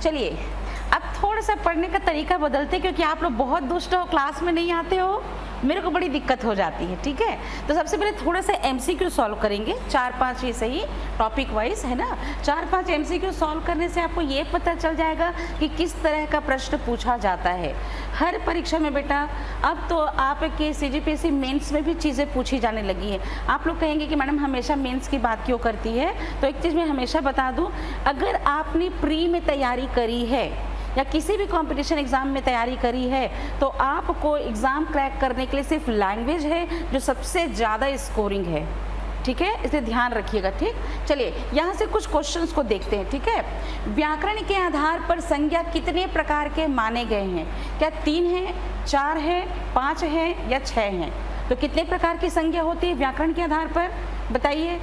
चलिए अब थोड़ा सा पढ़ने का तरीका बदलते, क्योंकि आप लोग बहुत दुष्ट हो, क्लास में नहीं आते हो, मेरे को बड़ी दिक्कत हो जाती है। ठीक है, तो सबसे पहले थोड़ा सा एमसीक्यू सॉल्व करेंगे, 4-5 ही सही, टॉपिक वाइज है ना। 4-5 एमसीक्यू सॉल्व करने से आपको ये पता चल जाएगा कि किस तरह का प्रश्न पूछा जाता है हर परीक्षा में। बेटा अब तो आपके सीजीपीएससी मेंस में भी चीज़ें पूछी जाने लगी है। आप लोग कहेंगे कि मैडम हमेशा मेंस की बात क्यों करती है, तो एक चीज़ मैं हमेशा बता दूँ, अगर आपने प्री में तैयारी करी है या किसी भी कंपटीशन एग्जाम में तैयारी करी है, तो आपको एग्ज़ाम क्रैक करने के लिए सिर्फ लैंग्वेज है जो सबसे ज़्यादा स्कोरिंग है। ठीक है, इसे ध्यान रखिएगा। ठीक, चलिए यहाँ से कुछ क्वेश्चंस को देखते हैं। ठीक है, व्याकरण के आधार पर संज्ञा कितने प्रकार के माने गए हैं? क्या 3 हैं, 4 हैं, 5 हैं या 6 हैं? तो कितने प्रकार की संज्ञा होती है व्याकरण के आधार पर, बताइए?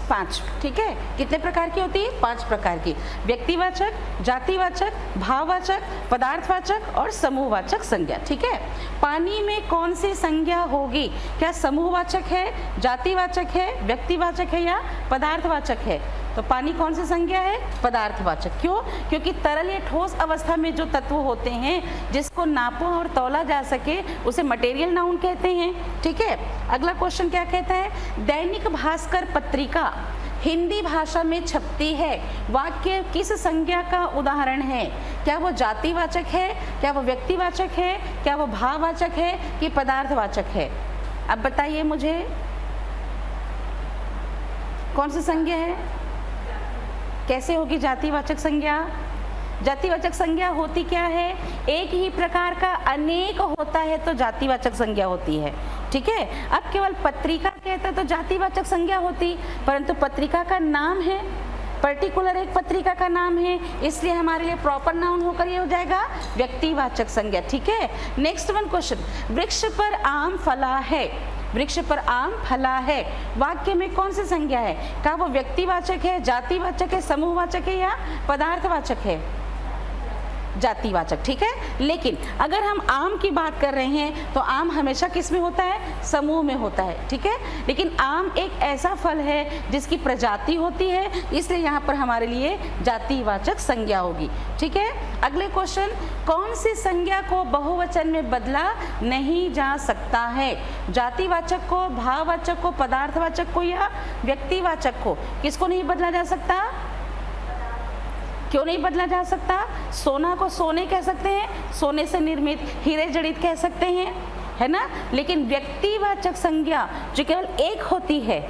5। ठीक है, कितने प्रकार की होती है? 5 प्रकार की। व्यक्तिवाचक, जातिवाचक, भाववाचक, पदार्थवाचक और समूहवाचक संज्ञा। ठीक है, पानी में कौन सी संज्ञा होगी? क्या समूहवाचक है, जातिवाचक है, व्यक्तिवाचक है या पदार्थवाचक है? तो पानी कौन सी संज्ञा है? पदार्थवाचक। क्यों? क्योंकि तरल या ठोस अवस्था में जो तत्व होते हैं जिसको नापा और तौला जा सके उसे मटेरियल नाउन कहते हैं। ठीक है, अगला क्वेश्चन क्या कहता है? दैनिक भास्कर पत्रिका हिंदी भाषा में छपती है, वाक्य किस संज्ञा का उदाहरण है? क्या वो जातिवाचक है, क्या वो व्यक्तिवाचक है, क्या वो भाववाचक है कि पदार्थवाचक है? अब बताइए मुझे कौन सी संज्ञा है? कैसे होगी जातिवाचक संज्ञा? जातिवाचक संज्ञा होती क्या है? एक ही प्रकार का अनेक होता है तो जातिवाचक संज्ञा होती है। ठीक है, अब केवल पत्रिका कहता तो जातिवाचक संज्ञा होती, परंतु पत्रिका का नाम है, पर्टिकुलर एक पत्रिका का नाम है, इसलिए हमारे लिए प्रॉपर नाउन होकर ये हो जाएगा व्यक्तिवाचक संज्ञा। ठीक है, नेक्स्ट वन क्वेश्चन, वृक्ष पर आम फला है, वृक्ष पर आम फला है, वाक्य में कौन सी संज्ञा है? क्या वो व्यक्तिवाचक है, जातिवाचक है, समूहवाचक है या पदार्थवाचक है? जातिवाचक। ठीक है, लेकिन अगर हम आम की बात कर रहे हैं तो आम हमेशा किस में होता है? समूह में होता है। ठीक है, लेकिन आम एक ऐसा फल है जिसकी प्रजाति होती है, इसलिए यहाँ पर हमारे लिए जातिवाचक संज्ञा होगी। ठीक है, अगले क्वेश्चन, कौन सी संज्ञा को बहुवचन में बदला नहीं जा सकता है? जातिवाचक को, भाववाचक को, पदार्थवाचक को या व्यक्तिवाचक को? किसको नहीं बदला जा सकता? क्यों नहीं बदला जा सकता? सोना को सोने कह सकते हैं, सोने से निर्मित, हीरे जड़ित कह सकते हैं, है ना। लेकिन व्यक्तिवाचक संज्ञा जो केवल एक होती है,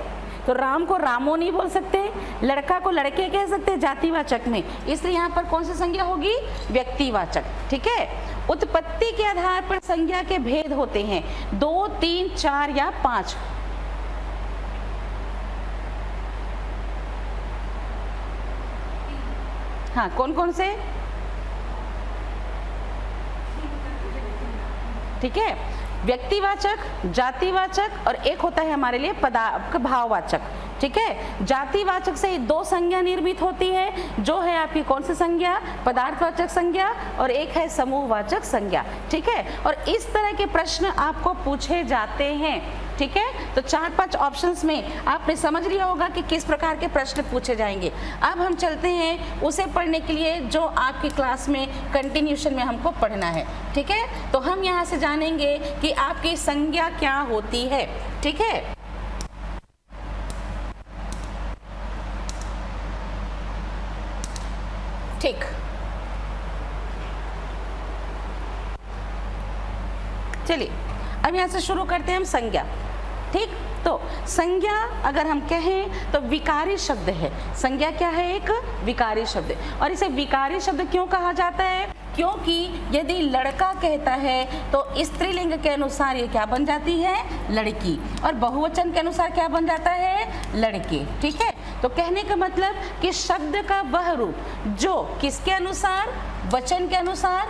तो राम को रामो नहीं बोल सकते, लड़का को लड़के कह सकते हैं जातिवाचक में, इसलिए यहाँ पर कौन सी संज्ञा होगी? व्यक्तिवाचक। ठीक है, उत्पत्ति के आधार पर संज्ञा के भेद होते हैं, 2, 3, 4 या 5। हाँ, कौन कौन से? ठीक है, व्यक्तिवाचक, जातिवाचक और एक होता है हमारे लिए भाववाचक। ठीक है, जातिवाचक से 2 संज्ञा निर्मित होती है, जो है आपकी कौन सी संज्ञा? पदार्थवाचक संज्ञा, और एक है समूहवाचक संज्ञा। ठीक है, और इस तरह के प्रश्न आपको पूछे जाते हैं। ठीक है, तो 4-5 ऑप्शंस में आपने समझ लिया होगा कि किस प्रकार के प्रश्न पूछे जाएंगे। अब हम चलते हैं उसे पढ़ने के लिए जो आपकी क्लास में कंटिन्यूशन में हमको पढ़ना है। ठीक है, तो हम यहाँ से जानेंगे कि आपकी संज्ञा क्या होती है। ठीक है, ठीक, चलिए अब यहाँ से शुरू करते हैं हम संज्ञा। ठीक, तो संज्ञा अगर हम कहें तो विकारी शब्द है। संज्ञा क्या है? एक विकारी शब्द। और इसे विकारी शब्द क्यों कहा जाता है? क्योंकि यदि लड़का कहता है तो स्त्रीलिंग के अनुसार ये क्या बन जाती है? लड़की, और बहुवचन के अनुसार क्या बन जाता है? लड़के। ठीक है, तो कहने का मतलब कि शब्द का वह रूप जो किसके अनुसार? वचन के अनुसार,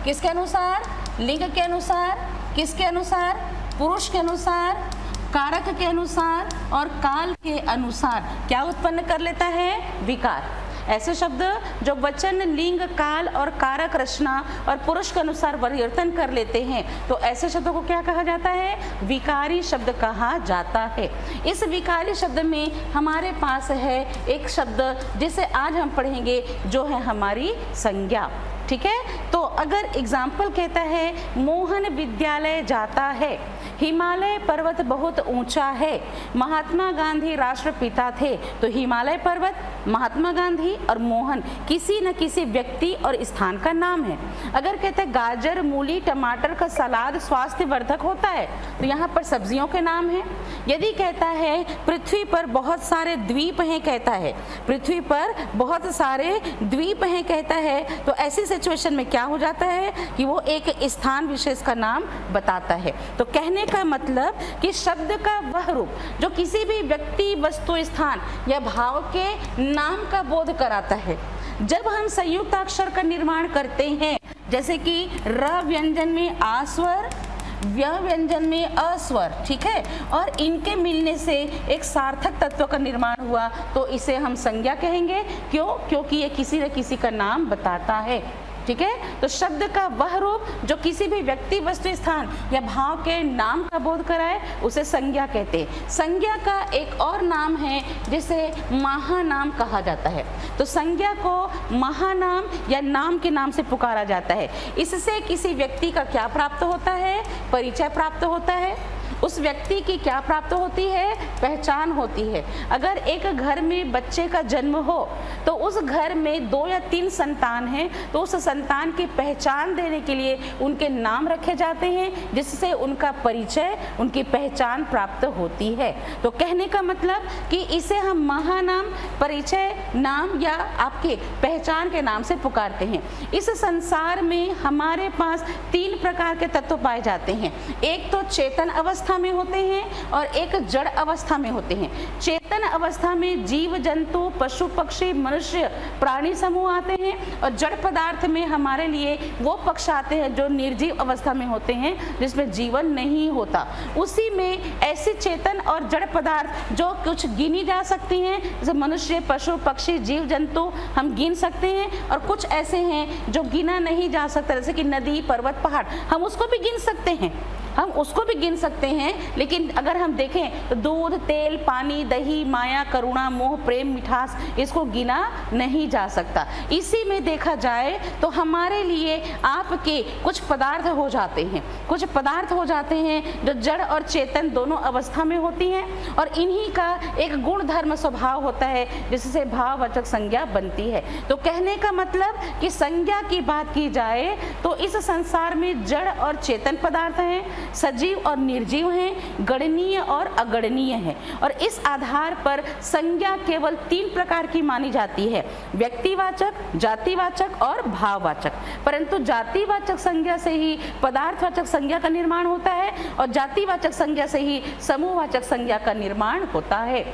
किसके अनुसार? लिंग के अनुसार, किसके अनुसार? पुरुष के अनुसार, कारक के अनुसार और काल के अनुसार क्या उत्पन्न कर लेता है? विकार। ऐसे शब्द जो वचन, लिंग, काल और कारक, रचना और पुरुष के अनुसार परिवर्तन कर लेते हैं तो ऐसे शब्दों को क्या कहा जाता है? विकारी शब्द कहा जाता है। इस विकारी शब्द में हमारे पास है एक शब्द जिसे आज हम पढ़ेंगे, जो है हमारी संज्ञा। ठीक है, तो अगर एग्जाम्पल कहता है मोहन विद्यालय जाता है, हिमालय पर्वत बहुत ऊंचा है, महात्मा गांधी राष्ट्रपिता थे, तो हिमालय पर्वत, महात्मा गांधी और मोहन किसी न किसी व्यक्ति और स्थान का नाम है। अगर कहते हैं गाजर, मूली, टमाटर का सलाद स्वास्थ्यवर्धक होता है, तो यहाँ पर सब्जियों के नाम हैं। यदि कहता है पृथ्वी पर बहुत सारे द्वीप हैं, कहता है पृथ्वी पर बहुत सारे द्वीप हैं कहता है, तो ऐसी सिचुएशन में क्या हो जाता है कि वो एक स्थान विशेष का नाम बताता है। तो कहने का मतलब कि शब्द का वह रूप जो किसी भी व्यक्ति, वस्तु, स्थान या भाव के नाम का बोध कराता है। जब हम संयुक्त अक्षर का निर्माण करते हैं, जैसे कि र व्यंजन में आ स्वर, व्य व्यंजन में अस्वर, ठीक है, और इनके मिलने से एक सार्थक तत्व का निर्माण हुआ, तो इसे हम संज्ञा कहेंगे। क्यों? क्योंकि ये किसी न किसी का नाम बताता है। ठीक है, तो शब्द का वह रूप जो किसी भी व्यक्ति, वस्तु, स्थान या भाव के नाम का बोध कराए उसे संज्ञा कहते हैं। संज्ञा का एक और नाम है जिसे महानाम कहा जाता है। तो संज्ञा को महानाम या नाम के नाम से पुकारा जाता है। इससे किसी व्यक्ति का क्या प्राप्त होता है? परिचय प्राप्त होता है। उस व्यक्ति की क्या प्राप्त होती है? पहचान होती है। अगर एक घर में बच्चे का जन्म हो तो उस घर में 2 या 3 संतान हैं, तो उस संतान की पहचान देने के लिए उनके नाम रखे जाते हैं, जिससे उनका परिचय, उनकी पहचान प्राप्त होती है। तो कहने का मतलब कि इसे हम महानाम, परिचय, नाम या आपके पहचान के नाम से पुकारते हैं। इस संसार में हमारे पास 3 प्रकार के तत्व पाए जाते हैं। एक तो चेतन अवस्था में होते हैं और एक जड़ अवस्था में होते हैं। चेतन अवस्था में जीव, जंतु, पशु, पक्षी, मनुष्य, प्राणी समूह आते हैं, और जड़ पदार्थ में हमारे लिए वो पक्ष आते हैं जो निर्जीव अवस्था में होते हैं, जिसमें जीवन नहीं होता। उसी में ऐसी चेतन और जड़ पदार्थ जो कुछ गिनी जा सकती हैं, जैसे मनुष्य, पशु, पक्षी, जीव, जंतु हम गिन सकते हैं, और कुछ ऐसे हैं जो गिना नहीं जा सकता, जैसे कि नदी, पर्वत, पहाड़, हम उसको भी गिन सकते हैं, हम उसको भी गिन सकते हैं। लेकिन अगर हम देखें तो दूध, तेल, पानी, दही, माया, करुणा, मोह, प्रेम, मिठास, इसको गिना नहीं जा सकता। इसी में देखा जाए तो हमारे लिए आपके कुछ पदार्थ हो जाते हैं, कुछ पदार्थ हो जाते हैं जो जड़ और चेतन दोनों अवस्था में होती हैं, और इन्हीं का एक गुण धर्म स्वभाव होता है जिससे भाववाचक संज्ञा बनती है। तो कहने का मतलब कि संज्ञा की बात की जाए तो इस संसार में जड़ और चेतन पदार्थ हैं, सजीव और निर्जीव हैं, गणनीय और अगणनीय हैं, और इस आधार पर संज्ञा केवल 3 प्रकार की मानी जाती है: व्यक्तिवाचक, जातिवाचक और भाववाचक। परंतु जातिवाचक संज्ञा से ही पदार्थवाचक संज्ञा का निर्माण होता है, और जातिवाचक संज्ञा से ही समूहवाचक संज्ञा का निर्माण होता है।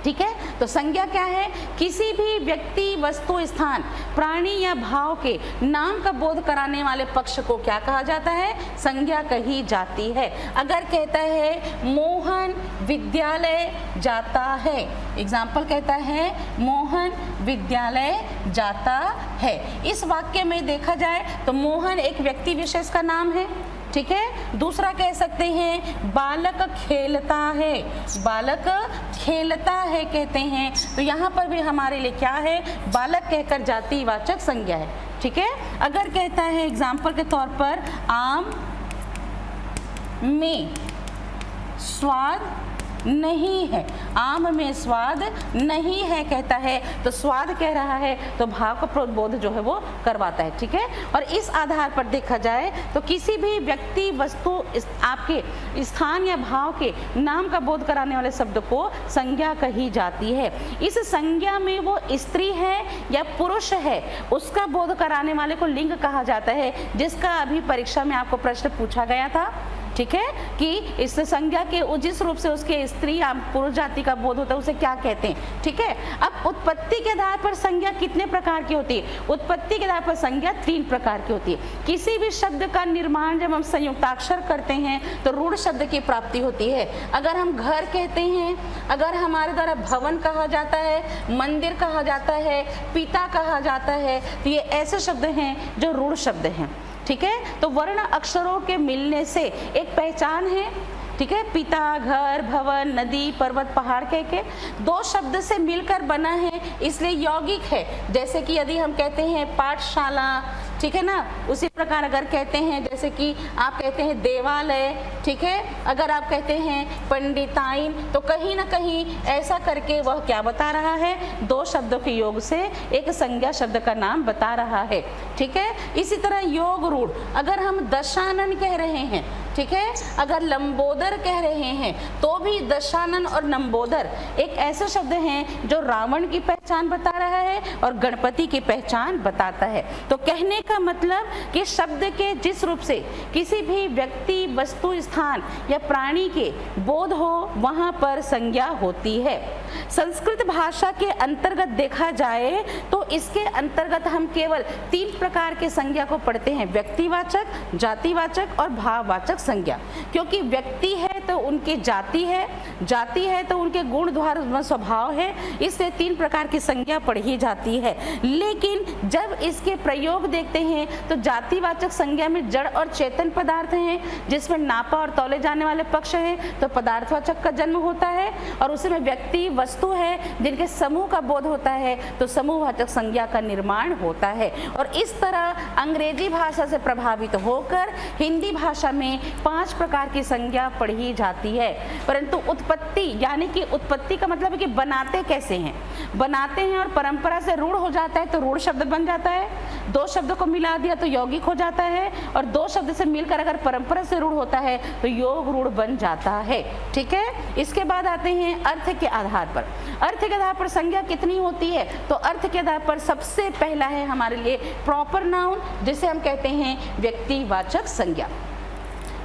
ठीक है, तो संज्ञा क्या है? किसी भी व्यक्ति, वस्तु, स्थान, प्राणी या भाव के नाम का बोध कराने वाले पक्ष को क्या कहा जाता है? संज्ञा कही जाती है। अगर कहता है मोहन विद्यालय जाता है, एग्जाम्पल कहता है मोहन विद्यालय जाता है, इस वाक्य में देखा जाए तो मोहन एक व्यक्ति विशेष का नाम है। ठीक है, दूसरा कह सकते हैं बालक खेलता है, बालक खेलता है कहते हैं, तो यहाँ पर भी हमारे लिए क्या है? बालक कहकर जातिवाचक संज्ञा है। ठीक है, अगर कहता है एग्जाम्पल के तौर पर आम में स्वाद नहीं है, आम में स्वाद नहीं है कहता है, तो स्वाद कह रहा है तो भाव का प्रबोध जो है वो करवाता है। ठीक है, और इस आधार पर देखा जाए तो किसी भी व्यक्ति, वस्तु, आपके स्थान या भाव के नाम का बोध कराने वाले शब्द को संज्ञा कही जाती है। इस संज्ञा में वो स्त्री है या पुरुष है, उसका बोध कराने वाले को लिंग कहा जाता है, जिसका अभी परीक्षा में आपको प्रश्न पूछा गया था। ठीक है, कि इस संज्ञा के जिस रूप से उसके स्त्री या पुरुष जाति का बोध होता है उसे क्या कहते हैं। ठीक है, अब उत्पत्ति के आधार पर संज्ञा कितने प्रकार की होती है? उत्पत्ति के आधार पर संज्ञा 3 प्रकार की होती है। किसी भी शब्द का निर्माण जब हम संयुक्ताक्षर करते हैं तो रूढ़ शब्द की प्राप्ति होती है। अगर हम घर कहते हैं, अगर हमारे द्वारा भवन कहा जाता है, मंदिर कहा जाता है, पिता कहा जाता है, तो ये ऐसे शब्द हैं जो रूढ़ शब्द हैं। ठीक है, तो वर्ण अक्षरों के मिलने से एक पहचान है। ठीक है, पिता, घर, भवन, नदी, पर्वत, पहाड़ कह के 2 शब्द से मिलकर बना है, इसलिए यौगिक है। जैसे कि यदि हम कहते हैं पाठशाला, ठीक है ना, उसी प्रकार अगर कहते हैं जैसे कि आप कहते हैं देवालय, ठीक है, अगर आप कहते हैं पंडिताइन, तो कहीं ना कहीं ऐसा करके वह क्या बता रहा है? 2 शब्दों के योग से एक संज्ञा शब्द का नाम बता रहा है। ठीक है, इसी तरह योग रूढ़, अगर हम दशानन कह रहे हैं, ठीक है, अगर लंबोदर कह रहे हैं, तो भी दशानन और लंबोदर एक ऐसे शब्द हैं जो रावण की पहचान बता रहा है और गणपति की पहचान बताता है। तो कहने का मतलब कि शब्द के जिस रूप से किसी भी व्यक्ति, वस्तु, स्थान या प्राणी के बोध हो, वहां पर संज्ञा होती है। संस्कृत भाषा के अंतर्गत देखा जाए तो इसके अंतर्गत हम केवल 3 प्रकार के संज्ञा को पढ़ते हैं: व्यक्तिवाचक, जातिवाचक और भाववाचक संज्ञा। क्योंकि व्यक्ति है तो उनकी जाति है, जाति है तो उनके गुण, द्वार, स्वभाव है, इससे 3 प्रकार की संज्ञा पढ़ी जाती है। लेकिन जब इसके प्रयोग देखते हैं तो जातिवाचक संज्ञा में जड़ और चेतन पदार्थ हैं, जिसमें नापा और तौले जाने वाले पक्ष हैं, तो पदार्थवाचक का जन्म होता है। और उसमें व्यक्ति, वस्तु है, जिनके समूह का बोध होता है, तो समूहवाचक संज्ञा का निर्माण होता है। और इस तरह अंग्रेजी भाषा से प्रभावित होकर हिंदी भाषा में 5 प्रकार की संज्ञा पढ़ी जाती है। परंतु उत्पत्ति, यानी कि उत्पत्ति का मतलब है कि बनाते कैसे हैं, बनाते हैं और परंपरा से रूढ़ हो जाता है तो रूढ़ शब्द बन जाता है। 2 शब्दों को मिला दिया तो यौगिक हो जाता है, और 2 शब्द से मिलकर अगर परंपरा से रूढ़ होता है तो योग रूढ़ बन जाता है। ठीक है, इसके बाद आते हैं अर्थ के आधार पर। अर्थ के आधार पर संज्ञा कितनी होती है? तो अर्थ के आधार पर सबसे पहला है हमारे लिए प्रॉपर नाउन, जिसे हम कहते हैं व्यक्तिवाचक संज्ञा।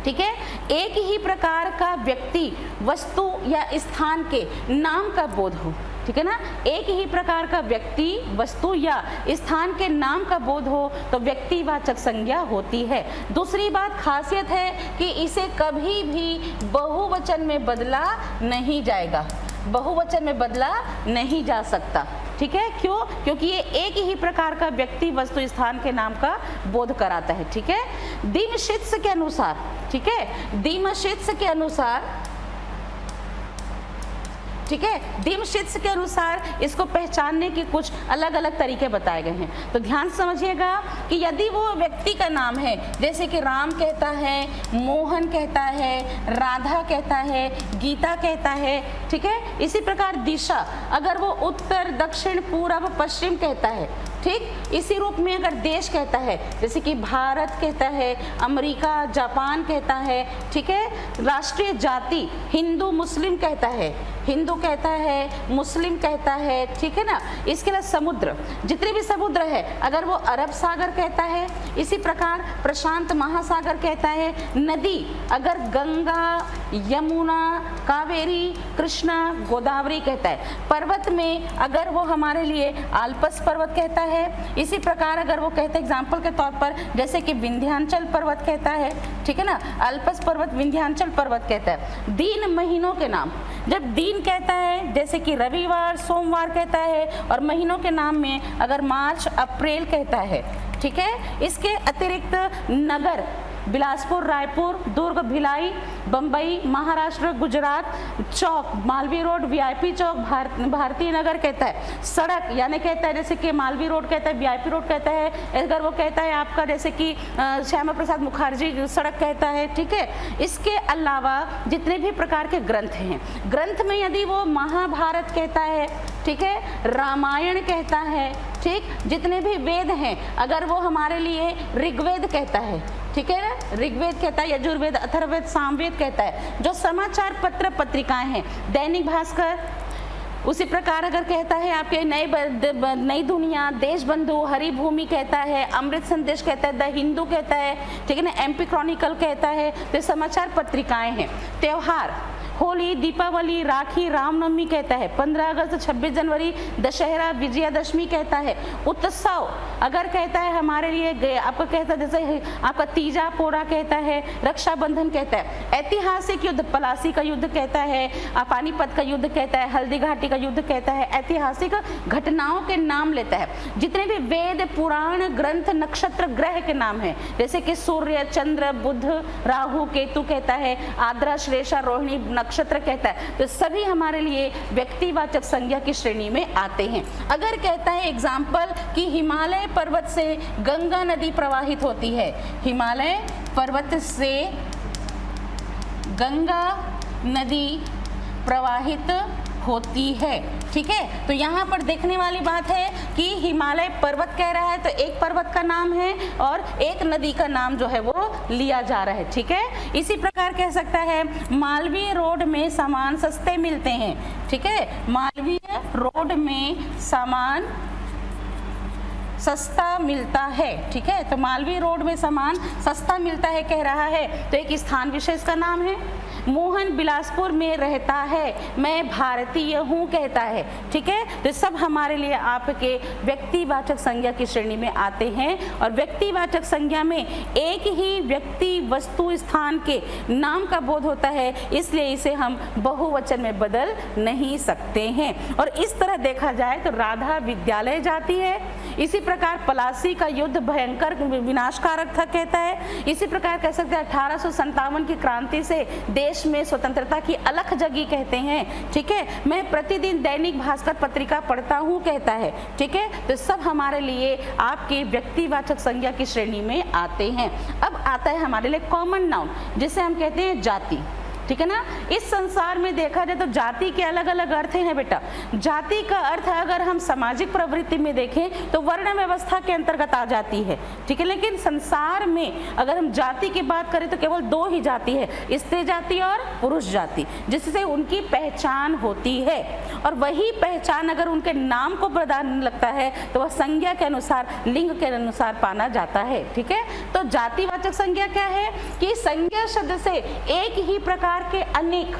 ठीक है, एक ही प्रकार का व्यक्ति, वस्तु या स्थान के नाम का बोध हो, ठीक है ना, एक ही प्रकार का व्यक्ति, वस्तु या स्थान के नाम का बोध हो तो व्यक्तिवाचक संज्ञा होती है। दूसरी बात खासियत है कि इसे कभी भी बहुवचन में बदला नहीं जाएगा, बहुवचन में बदला नहीं जा सकता। ठीक है, क्यों? क्योंकि ये एक ही प्रकार का व्यक्ति, वस्तु, स्थान के नाम का बोध कराता है। ठीक है, दिमशित्स के अनुसार, ठीक है, दिमशित्स के अनुसार, ठीक है, दिमशित्स के अनुसार इसको पहचानने के कुछ अलग अलग तरीके बताए गए हैं। तो ध्यान समझिएगा कि यदि वो व्यक्ति का नाम है, जैसे कि राम कहता है, मोहन कहता है, राधा कहता है, गीता कहता है, ठीक है, इसी प्रकार दिशा, अगर वो उत्तर, दक्षिण, पूर्व, पश्चिम कहता है, ठीक, इसी रूप में अगर देश कहता है, जैसे कि भारत कहता है, अमेरिका, जापान कहता है, ठीक है, राष्ट्रीय जाति हिंदू, मुस्लिम कहता है, हिंदू कहता है, मुस्लिम कहता है, ठीक है ना। इसके लिए समुद्र, जितने भी समुद्र है, अगर वो अरब सागर कहता है, इसी प्रकार प्रशांत महासागर कहता है। नदी, अगर गंगा, यमुना, कावेरी, कृष्णा, गोदावरी कहता है। पर्वत में अगर वो हमारे लिए आल्पस पर्वत कहता है, इसी प्रकार अगर वो कहते हैं एग्जाम्पल के तौर पर, जैसे कि विंध्याचल पर्वत कहता है, ठीक है ना, अल्पस पर्वत विंध्याचल पर्वत कहता है। दिन, महीनों के नाम, जब दिन कहता है, जैसे कि रविवार, सोमवार कहता है, और महीनों के नाम में अगर मार्च, अप्रैल कहता है, ठीक है। इसके अतिरिक्त नगर, बिलासपुर, रायपुर, दुर्ग, भिलाई, बम्बई, महाराष्ट्र, गुजरात, चौक, मालवीय रोड, वीआईपी चौक, भारतीय नगर कहता है। सड़क यानी कहता है जैसे कि मालवीय रोड कहता है, वीआईपी रोड कहता है, अगर वो कहता है आपका जैसे कि श्यामा प्रसाद मुखर्जी सड़क कहता है, ठीक है। इसके अलावा जितने भी प्रकार के ग्रंथ हैं, ग्रंथ में यदि वो महाभारत कहता है, ठीक है, रामायण कहता है, ठीक, जितने भी वेद हैं, अगर वो हमारे लिए ऋग्वेद कहता है, ठीक है ना, ऋग्वेद कहता है, यजुर्वेद, अथर्ववेद, सामवेद कहता है। जो समाचार पत्र पत्रिकाएं हैं, दैनिक भास्कर, उसी प्रकार अगर कहता है आपके नई दुनिया, देश बंधु, हरी भूमि कहता है, अमृत संदेश कहता है, द हिंदू कहता है, ठीक है ना, एमपी क्रॉनिकल कहता है, तो समाचार पत्रिकाएं हैं। त्योहार, होली, दीपावली, राखी, रामनवमी कहता है, 15 अगस्त, 26 जनवरी, दशहरा, विजयादशमी कहता है। उत्सव अगर कहता है हमारे लिए, आपका कहता है जैसे आपका तीजा पोड़ा कहता है, रक्षाबंधन कहता है। ऐतिहासिक युद्ध, पलासी का युद्ध कहता है, पानीपत का युद्ध कहता है, हल्दी घाटी का युद्ध कहता है। ऐतिहासिक घटनाओं के नाम लेता है। जितने भी वेद, पुराण, ग्रंथ, नक्षत्र, ग्रह के नाम है, जैसे कि सूर्य, चंद्र, बुध, राहु, केतु कहता है, आद्रा, श्लेषा, रोहिणी नक्षत्र कहता है, तो सभी हमारे लिए व्यक्तिवाचक संज्ञा की श्रेणी में आते हैं। अगर कहता है एग्जाम्पल कि हिमालय पर्वत से गंगा नदी प्रवाहित होती है, हिमालय पर्वत से गंगा नदी प्रवाहित होती है, ठीक है। तो यहाँ पर देखने वाली बात है कि हिमालय पर्वत कह रहा है, तो एक पर्वत का नाम है और एक नदी का नाम जो है वो लिया जा रहा है, ठीक है। इसी प्रकार कह सकता है मालवीय रोड में सामान सस्ते मिलते हैं, ठीक है, मालवीय रोड में सामान सस्ता मिलता है, ठीक है। तो मालवीय रोड में सामान सस्ता मिलता है कह रहा है, तो एक स्थान विशेष का नाम है। मोहन बिलासपुर में रहता है, मैं भारतीय हूँ कहता है, ठीक है। तो सब हमारे लिए आपके व्यक्तिवाचक संज्ञा की श्रेणी में आते हैं। और व्यक्तिवाचक संज्ञा में एक ही व्यक्ति, वस्तु, स्थान के नाम का बोध होता है, इसलिए इसे हम बहुवचन में बदल नहीं सकते हैं। और इस तरह देखा जाए तो राधा विद्यालय जाती है। इसी प्रकार पलासी का युद्ध भयंकर विनाशकारक था कहता है। इसी प्रकार कह सकते हैं 1857 की क्रांति से देश में स्वतंत्रता की अलख जगी कहते हैं, ठीक है। मैं प्रतिदिन दैनिक भास्कर पत्रिका पढ़ता हूँ कहता है, ठीक है। तो सब हमारे लिए आपके व्यक्तिवाचक संज्ञा की श्रेणी में आते हैं। अब आता है हमारे लिए कॉमन नाउन, जिसे हम कहते हैं जाति, ठीक है ना। इस संसार में देखा जाए तो जाति के अलग अलग अर्थ हैं बेटा। जाति का अर्थ अगर हम सामाजिक प्रवृत्ति में देखें तो वर्ण व्यवस्था के अंतर्गत आ जाती है, ठीक है। लेकिन संसार में अगर हम जाति की बात करें तो केवल दो ही जाति है, स्त्री जाति और पुरुष जाति, जिससे उनकी पहचान होती है। और वही पहचान अगर उनके नाम को प्रदान लगता है तो वह संज्ञा के अनुसार, लिंग के अनुसार पाना जाता है, ठीक है। तो जातिवाचक संज्ञा क्या है कि संज्ञा शब्द से एक ही प्रकार के अनेक,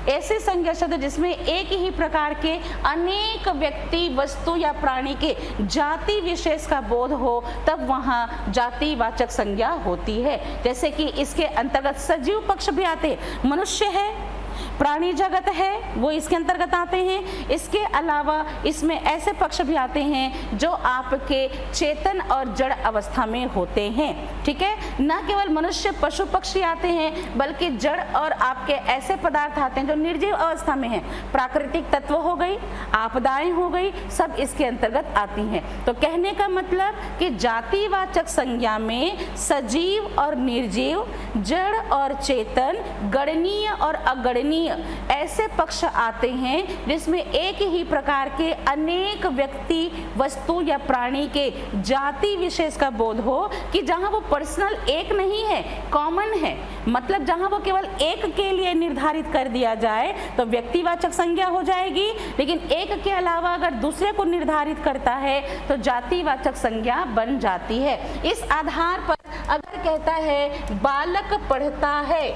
ऐसे संज्ञा शब्द जिसमें एक ही प्रकार के अनेक व्यक्ति, वस्तु या प्राणी के जाति विशेष का बोध हो, तब वहाँ जातिवाचक संज्ञा होती है। जैसे कि इसके अंतर्गत सजीव पक्ष भी आते हैं, मनुष्य है, प्राणी जगत है, वो इसके अंतर्गत आते हैं। इसके अलावा इसमें ऐसे पक्ष भी आते हैं जो आपके चेतन और जड़ अवस्था में होते हैं, ठीक है। न केवल मनुष्य, पशु पक्षी आते हैं, बल्कि जड़ और आपके ऐसे पदार्थ आते हैं जो निर्जीव अवस्था में हैं। प्राकृतिक तत्व हो गई, आपदाएं हो गई, सब इसके अंतर्गत आती हैं। तो कहने का मतलब कि जातिवाचक संज्ञा में सजीव और निर्जीव, जड़ और चेतन, गणनीय और अगणनीय ऐसे पक्ष आते हैं जिसमें एक ही प्रकार के अनेक व्यक्ति, वस्तु या प्राणी के जाति विशेष का बोध हो, कि जहां वो पर्सनल एक नहीं है, कॉमन है। मतलब जहां वो केवल एक के लिए निर्धारित कर दिया जाए तो व्यक्तिवाचक संज्ञा हो जाएगी, लेकिन एक के अलावा अगर दूसरे को निर्धारित करता है तो जातिवाचक संज्ञा बन जाती है। इस आधार पर अगर कहता है बालक पढ़ता है,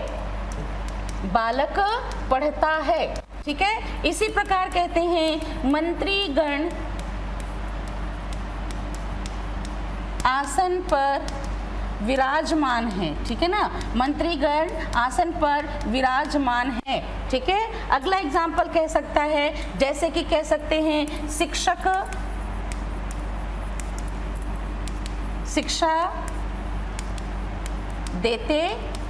बालक पढ़ता है, ठीक है। इसी प्रकार कहते हैं मंत्रीगण आसन पर विराजमान है, ठीक है ना, मंत्रीगण आसन पर विराजमान है, ठीक है। अगला एग्जाम्पल कह सकता है, जैसे कि कह सकते हैं शिक्षक शिक्षा देते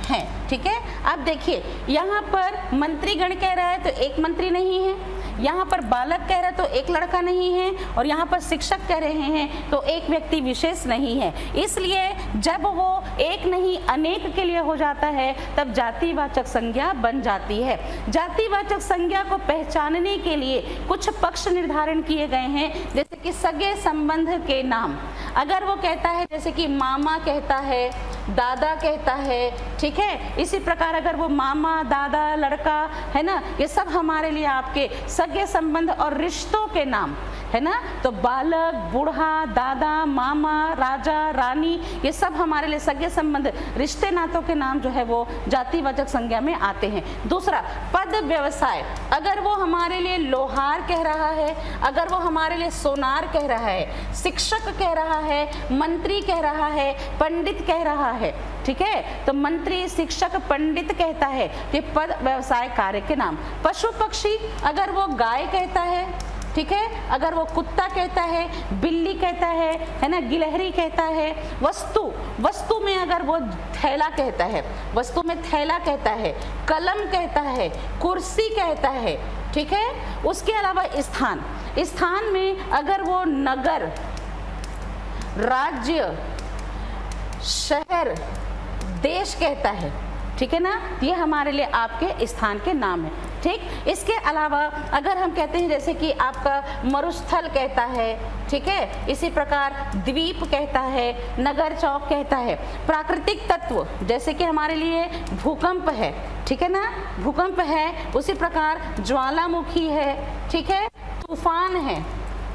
हैं, ठीक है। अब देखिए यहाँ पर मंत्रीगण कह रहा है तो एक मंत्री नहीं है, यहाँ पर बालक कह रहा है तो एक लड़का नहीं है, और यहाँ पर शिक्षक कह रहे हैं तो एक व्यक्ति विशेष नहीं है। इसलिए जब वो एक नहीं अनेक के लिए हो जाता है तब जातिवाचक संज्ञा बन जाती है। जातिवाचक संज्ञा को पहचानने के लिए कुछ पक्ष निर्धारण किए गए हैं, जैसे कि सगे संबंध के नाम। अगर वो कहता है जैसे कि मामा कहता है, दादा कहता है, ठीक है। इसी प्रकार अगर वो मामा, दादा, लड़का, है ना, ये सब हमारे लिए आपके सगे संबंध और रिश्तों के नाम, है ना। तो बालक, बूढ़ा, दादा, मामा, राजा, रानी, ये सब हमारे लिए सगे संबंध, रिश्ते नातों के नाम जो है वो जातिवाचक संज्ञा में आते हैं। दूसरा, पद व्यवसाय, अगर वो हमारे लिए लोहार कह रहा है, अगर वो हमारे लिए सोनार कह रहा है, शिक्षक कह रहा है, मंत्री कह रहा है, पंडित कह रहा है, ठीक है, तो मंत्री, शिक्षक, पंडित कहता है, ये पद व्यवसाय कार्य के नाम। पशु पक्षी, अगर वो गाय कहता है, ठीक है, अगर वो कुत्ता कहता है, बिल्ली कहता है ना, गिलहरी कहता है। वस्तु में अगर वो थैला कहता है, वस्तु में थैला कहता है, कलम कहता है, कुर्सी कहता है, ठीक है। उसके अलावा स्थान में अगर वो नगर, राज्य, शहर, देश कहता है, ठीक है ना, ये हमारे लिए आपके स्थान के नाम है, ठीक। इसके अलावा अगर हम कहते हैं जैसे कि आपका मरुस्थल कहता है, ठीक है, इसी प्रकार द्वीप कहता है, नगर चौक कहता है। प्राकृतिक तत्व जैसे कि हमारे लिए भूकंप है, ठीक है ना, भूकंप है, उसी प्रकार ज्वालामुखी है, ठीक है, तूफान है,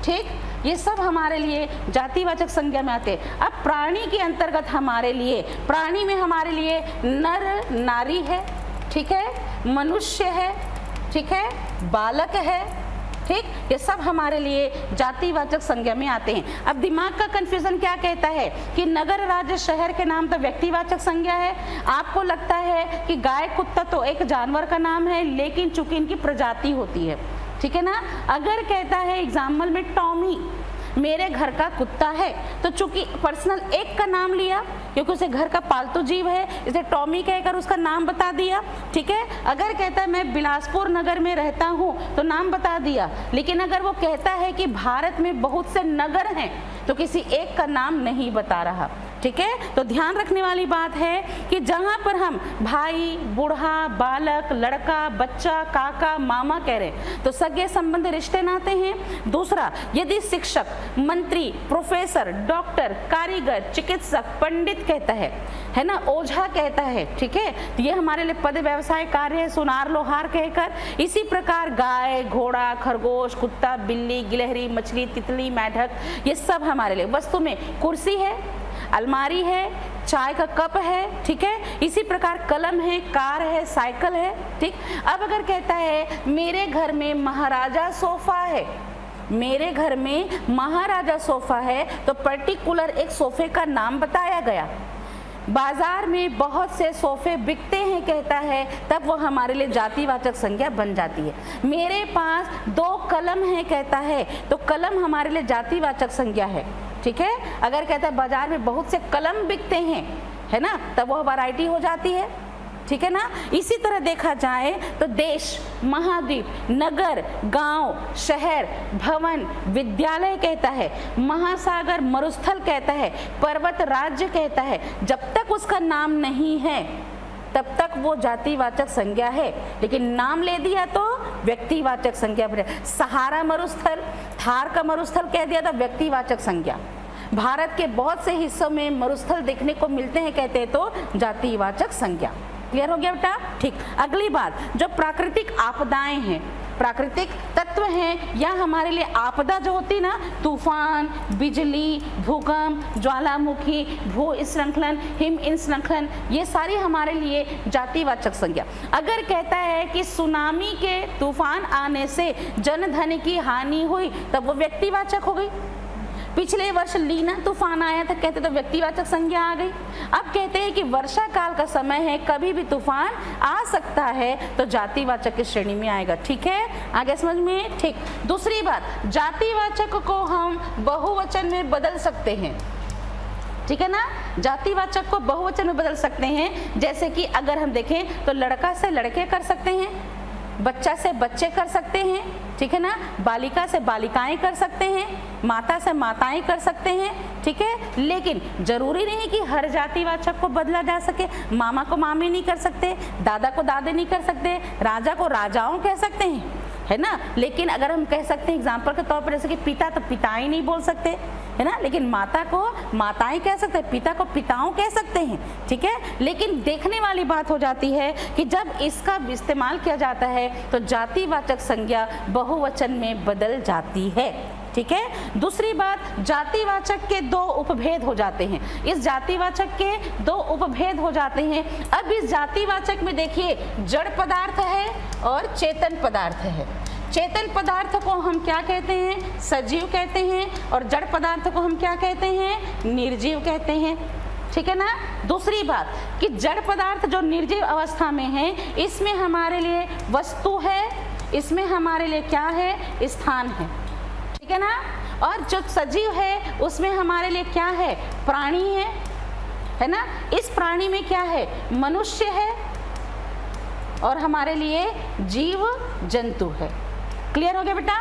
ठीक, ये सब हमारे लिए जातिवाचक संज्ञा में आते हैं। अब प्राणी के अंतर्गत हमारे लिए, प्राणी में हमारे लिए नर नारी है, ठीक है, मनुष्य है, ठीक है, बालक है, ठीक, ये सब हमारे लिए जातिवाचक संज्ञा में आते हैं। अब दिमाग का कंफ्यूजन क्या कहता है कि नगर, राज्य, शहर के नाम तो व्यक्तिवाचक संज्ञा है। आपको लगता है कि गाय, कुत्ता तो एक जानवर का नाम है, लेकिन चूंकि इनकी प्रजाति होती है, ठीक है ना। अगर कहता है एग्जाम्पल में टॉमी, मेरे घर का कुत्ता है, तो चूंकि पर्सनल एक का नाम लिया क्योंकि उसे घर का पालतू जीव है, इसे टॉमी कहकर उसका नाम बता दिया, ठीक है। अगर कहता है मैं बिलासपुर नगर में रहता हूँ तो नाम बता दिया, लेकिन अगर वो कहता है कि भारत में बहुत से नगर हैं तो किसी एक का नाम नहीं बता रहा, ठीक है। तो ध्यान रखने वाली बात है कि जहाँ पर हम भाई, बूढ़ा, बालक, लड़का, बच्चा, काका, मामा कह रहे हैं तो सगे संबंध, रिश्ते नाते हैं। दूसरा, यदि शिक्षक, मंत्री, प्रोफेसर, डॉक्टर, कारीगर, चिकित्सक, पंडित कहता है ना, ओझा कहता है, ठीक है, तो ये हमारे लिए पद व्यवसाय कार्य है, सुनार, लोहार कहकर। इसी प्रकार गाय, घोड़ा, खरगोश, कुत्ता, बिल्ली, गिलहरी, मछली, तितली, मेढक, ये सब हमारे लिए। वस्तु में कुर्सी है, अलमारी है, चाय का कप है, ठीक है, इसी प्रकार कलम है, कार है, साइकिल है, ठीक। अब अगर कहता है मेरे घर में महाराजा सोफा है, मेरे घर में महाराजा सोफा है, तो पर्टिकुलर एक सोफे का नाम बताया गया। बाजार में बहुत से सोफे बिकते हैं कहता है, तब वो हमारे लिए जातिवाचक संज्ञा बन जाती है। मेरे पास 2 कलम है कहता है, तो कलम हमारे लिए जातिवाचक संज्ञा है, ठीक है। अगर कहता है बाजार में बहुत से कलम बिकते हैं, है ना, तब वह वैरायटी हो जाती है, ठीक है ना। इसी तरह देखा जाए तो देश, महाद्वीप, नगर, गांव, शहर, भवन, विद्यालय कहता है, महासागर, मरुस्थल कहता है, पर्वत, राज्य कहता है। जब तक उसका नाम नहीं है तब तक वो जातिवाचक संज्ञा है, लेकिन नाम ले दिया तो व्यक्तिवाचक संज्ञा बने। सहारा मरुस्थल, थार का मरुस्थल कह दिया तो व्यक्तिवाचक संज्ञा। भारत के बहुत से हिस्सों में मरुस्थल देखने को मिलते हैं कहते हैं तो जातिवाचक संज्ञा। क्लियर हो गया बेटा, ठीक। अगली बात, जो प्राकृतिक आपदाएं हैं, प्राकृतिक तत्व हैं या हमारे लिए आपदा जो होती ना, तूफान, बिजली, भूकंप, ज्वालामुखी, भू स्खलन, हिम स्खलन, ये सारी हमारे लिए जातिवाचक संज्ञा। अगर कहता है कि सुनामी के तूफान आने से जन धन की हानि हुई, तब वो व्यक्तिवाचक हो गई। पिछले वर्ष लीना तूफान आया था कहते तो व्यक्तिवाचक संज्ञा आ गई। अब कहते हैं कि वर्षा काल का समय है, कभी भी तूफान आ सकता है, तो जातिवाचक की श्रेणी में आएगा, ठीक है। आगे समझ में, ठीक। दूसरी बात, जातिवाचक को हम बहुवचन में बदल सकते हैं, ठीक है ना। जातिवाचक को बहुवचन में बदल सकते हैं, जैसे कि अगर हम देखें तो लड़का से लड़के कर सकते हैं, बच्चा से बच्चे कर सकते हैं, ठीक है ना, बालिका से बालिकाएं कर सकते हैं, माता से माताएं कर सकते हैं, ठीक है। लेकिन जरूरी नहीं कि हर जातिवाचक को बदला जा सके। मामा को मामी नहीं कर सकते, दादा को दादे नहीं कर सकते, राजा को राजाओं कह सकते हैं, है ना। लेकिन अगर हम कह सकते हैं एग्जाम्पल के तौर पर, जैसे कि पिता, तो पिताएं नहीं बोल सकते, है ना, लेकिन माता को माताएं कह सकते हैं, पिता को पिताओं कह सकते हैं, ठीक है। लेकिन देखने वाली बात हो जाती है कि जब इसका इस्तेमाल किया जाता है तो जातिवाचक संज्ञा बहुवचन में बदल जाती है, ठीक है। दूसरी बात, जातिवाचक के दो उपभेद हो जाते हैं। इस जातिवाचक के दो उपभेद हो जाते हैं। अब इस जातिवाचक में देखिए, जड़ पदार्थ है और चेतन पदार्थ है। चेतन पदार्थ को हम क्या कहते हैं? सजीव कहते हैं, और जड़ पदार्थ को हम क्या कहते हैं? निर्जीव कहते हैं, ठीक है ना। दूसरी बात कि जड़ पदार्थ जो निर्जीव अवस्था में है, इसमें हमारे लिए वस्तु है, इसमें हमारे लिए क्या है? स्थान है, ठीक है ना। और जो सजीव है उसमें हमारे लिए क्या है? प्राणी है ना। इस प्राणी में क्या है? मनुष्य है, और हमारे लिए जीव जंतु है। क्लियर हो गया बेटा?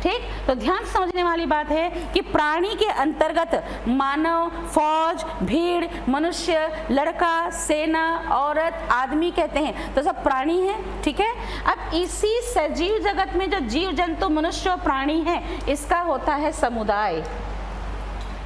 ठीक। तो ध्यान से समझने वाली बात है कि प्राणी के अंतर्गत मानव, फौज, भीड़, मनुष्य, लड़का, सेना, औरत, आदमी कहते हैं, तो सब प्राणी है, ठीक है। अब इसी सजीव जगत में जो जीव जंतु, मनुष्य और प्राणी है, इसका होता है समुदाय,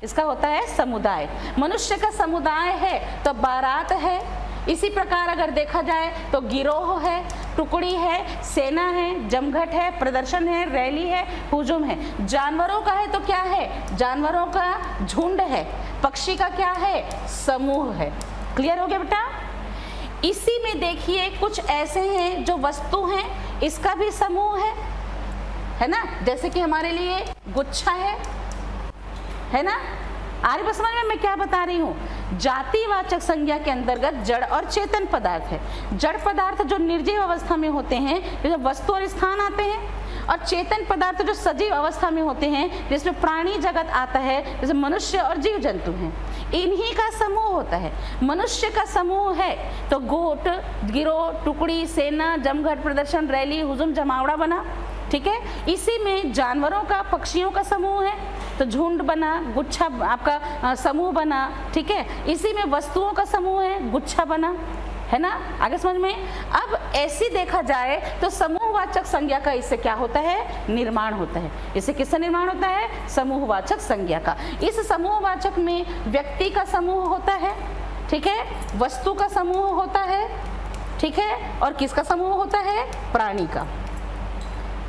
इसका होता है समुदाय। मनुष्य का समुदाय है तो बारात है। इसी प्रकार अगर देखा जाए तो गिरोह है, टुकड़ी है, सेना है, जमघट है, प्रदर्शन है, रैली है, हुजूम है। जानवरों का है तो क्या है? जानवरों का झुंड है। पक्षी का क्या है? समूह है। क्लियर हो गया बेटा? इसी में देखिए कुछ ऐसे हैं जो वस्तु हैं, इसका भी समूह है ना। जैसे कि हमारे लिए गुच्छा है ना। आर्य बस समझ में मैं क्या बता रही हूँ? जातिवाचक संज्ञा के अंतर्गत जड़ और चेतन पदार्थ है। जड़ पदार्थ जो निर्जीव अवस्था में होते हैं, जैसे वस्तु और स्थान आते हैं, और चेतन पदार्थ जो सजीव अवस्था में होते हैं, जिसमें प्राणी जगत आता है, जैसे मनुष्य और जीव जंतु हैं। इन्हीं का समूह होता है। मनुष्य का समूह है तो गोट, गिरोह, टुकड़ी, सेना, जमघट, प्रदर्शन, रैली, हुजूम, जमावड़ा बना, ठीक है। इसी में जानवरों का, पक्षियों का समूह है तो झुंड बना, गुच्छा आपका समूह बना, ठीक है। इसी में वस्तुओं का समूह है, गुच्छा बना, है ना। आगे समझ में? अब ऐसी देखा जाए तो समूहवाचक संज्ञा का इससे क्या होता है? निर्माण होता है। इससे किससे निर्माण होता है? समूहवाचक संज्ञा का। इस समूहवाचक में व्यक्ति का समूह होता है, ठीक है, वस्तु का समूह होता है, ठीक है, और किसका समूह होता है? प्राणी का,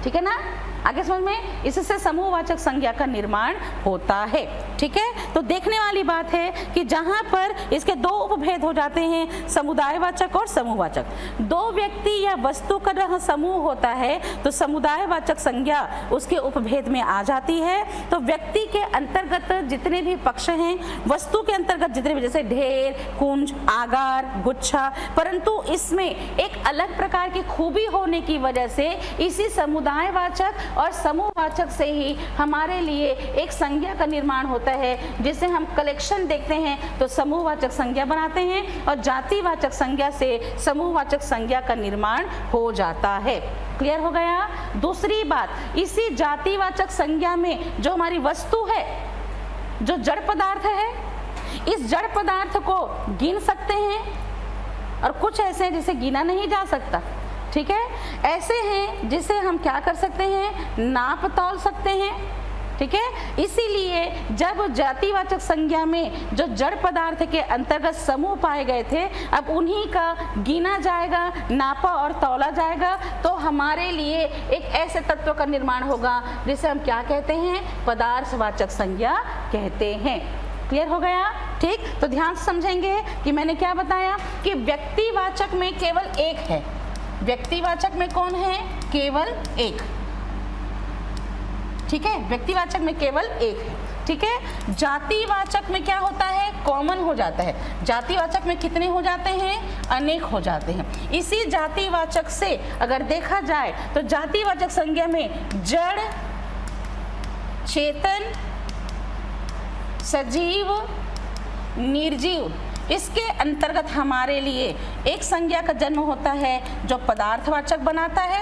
ठीक है ना। आगे समझ में? इससे समूहवाचक संज्ञा का निर्माण होता है, ठीक है। तो देखने वाली बात है कि जहां पर इसके दो उपभेद हो जाते हैं, समुदायवाचक और समूहवाचक। दो व्यक्ति या वस्तु का जहां समूह होता है तो समुदायवाचक संज्ञा उसके उपभेद में आ जाती है। तो व्यक्ति के अंतर्गत जितने भी पक्ष हैं, वस्तु के अंतर्गत जितने भी, जैसे ढेर, कुंज, आगार, गुच्छा, परंतु इसमें एक अलग प्रकार की खूबी होने की वजह से इसी समुदायवाचक और समूहवाचक से ही हमारे लिए एक संज्ञा का निर्माण होता है, जिसे हम कलेक्शन देखते हैं तो समूहवाचक संज्ञा बनाते हैं, और जातिवाचक संज्ञा से समूहवाचक संज्ञा का निर्माण हो जाता है। क्लियर हो गया? दूसरी बात, इसी जातिवाचक संज्ञा में जो हमारी वस्तु है, जो जड़ पदार्थ है, इस जड़ पदार्थ को गिन सकते हैं, और कुछ ऐसे हैं जिसे गिना नहीं जा सकता, ठीक है। ऐसे हैं जिसे हम क्या कर सकते हैं? नाप तौल सकते हैं, ठीक है। इसीलिए जब जातिवाचक संज्ञा में जो जड़ पदार्थ के अंतर्गत समूह पाए गए थे, अब उन्हीं का गिना जाएगा, नापा और तौला जाएगा, तो हमारे लिए एक ऐसे तत्व का निर्माण होगा जिसे हम क्या कहते हैं? पदार्थवाचक संज्ञा कहते हैं। क्लियर हो गया? ठीक। तो ध्यान से समझेंगे कि मैंने क्या बताया कि व्यक्तिवाचक में केवल एक है। व्यक्तिवाचक में कौन है? केवल एक, ठीक है। व्यक्तिवाचक में केवल एक है, ठीक है। जातिवाचक में क्या होता है? कॉमन हो जाता है। जातिवाचक में कितने हो जाते हैं? अनेक हो जाते हैं। इसी जातिवाचक से अगर देखा जाए तो जातिवाचक संज्ञा में जड़, चेतन, सजीव, निर्जीव, इसके अंतर्गत हमारे लिए एक संज्ञा का जन्म होता है जो पदार्थवाचक बनाता है,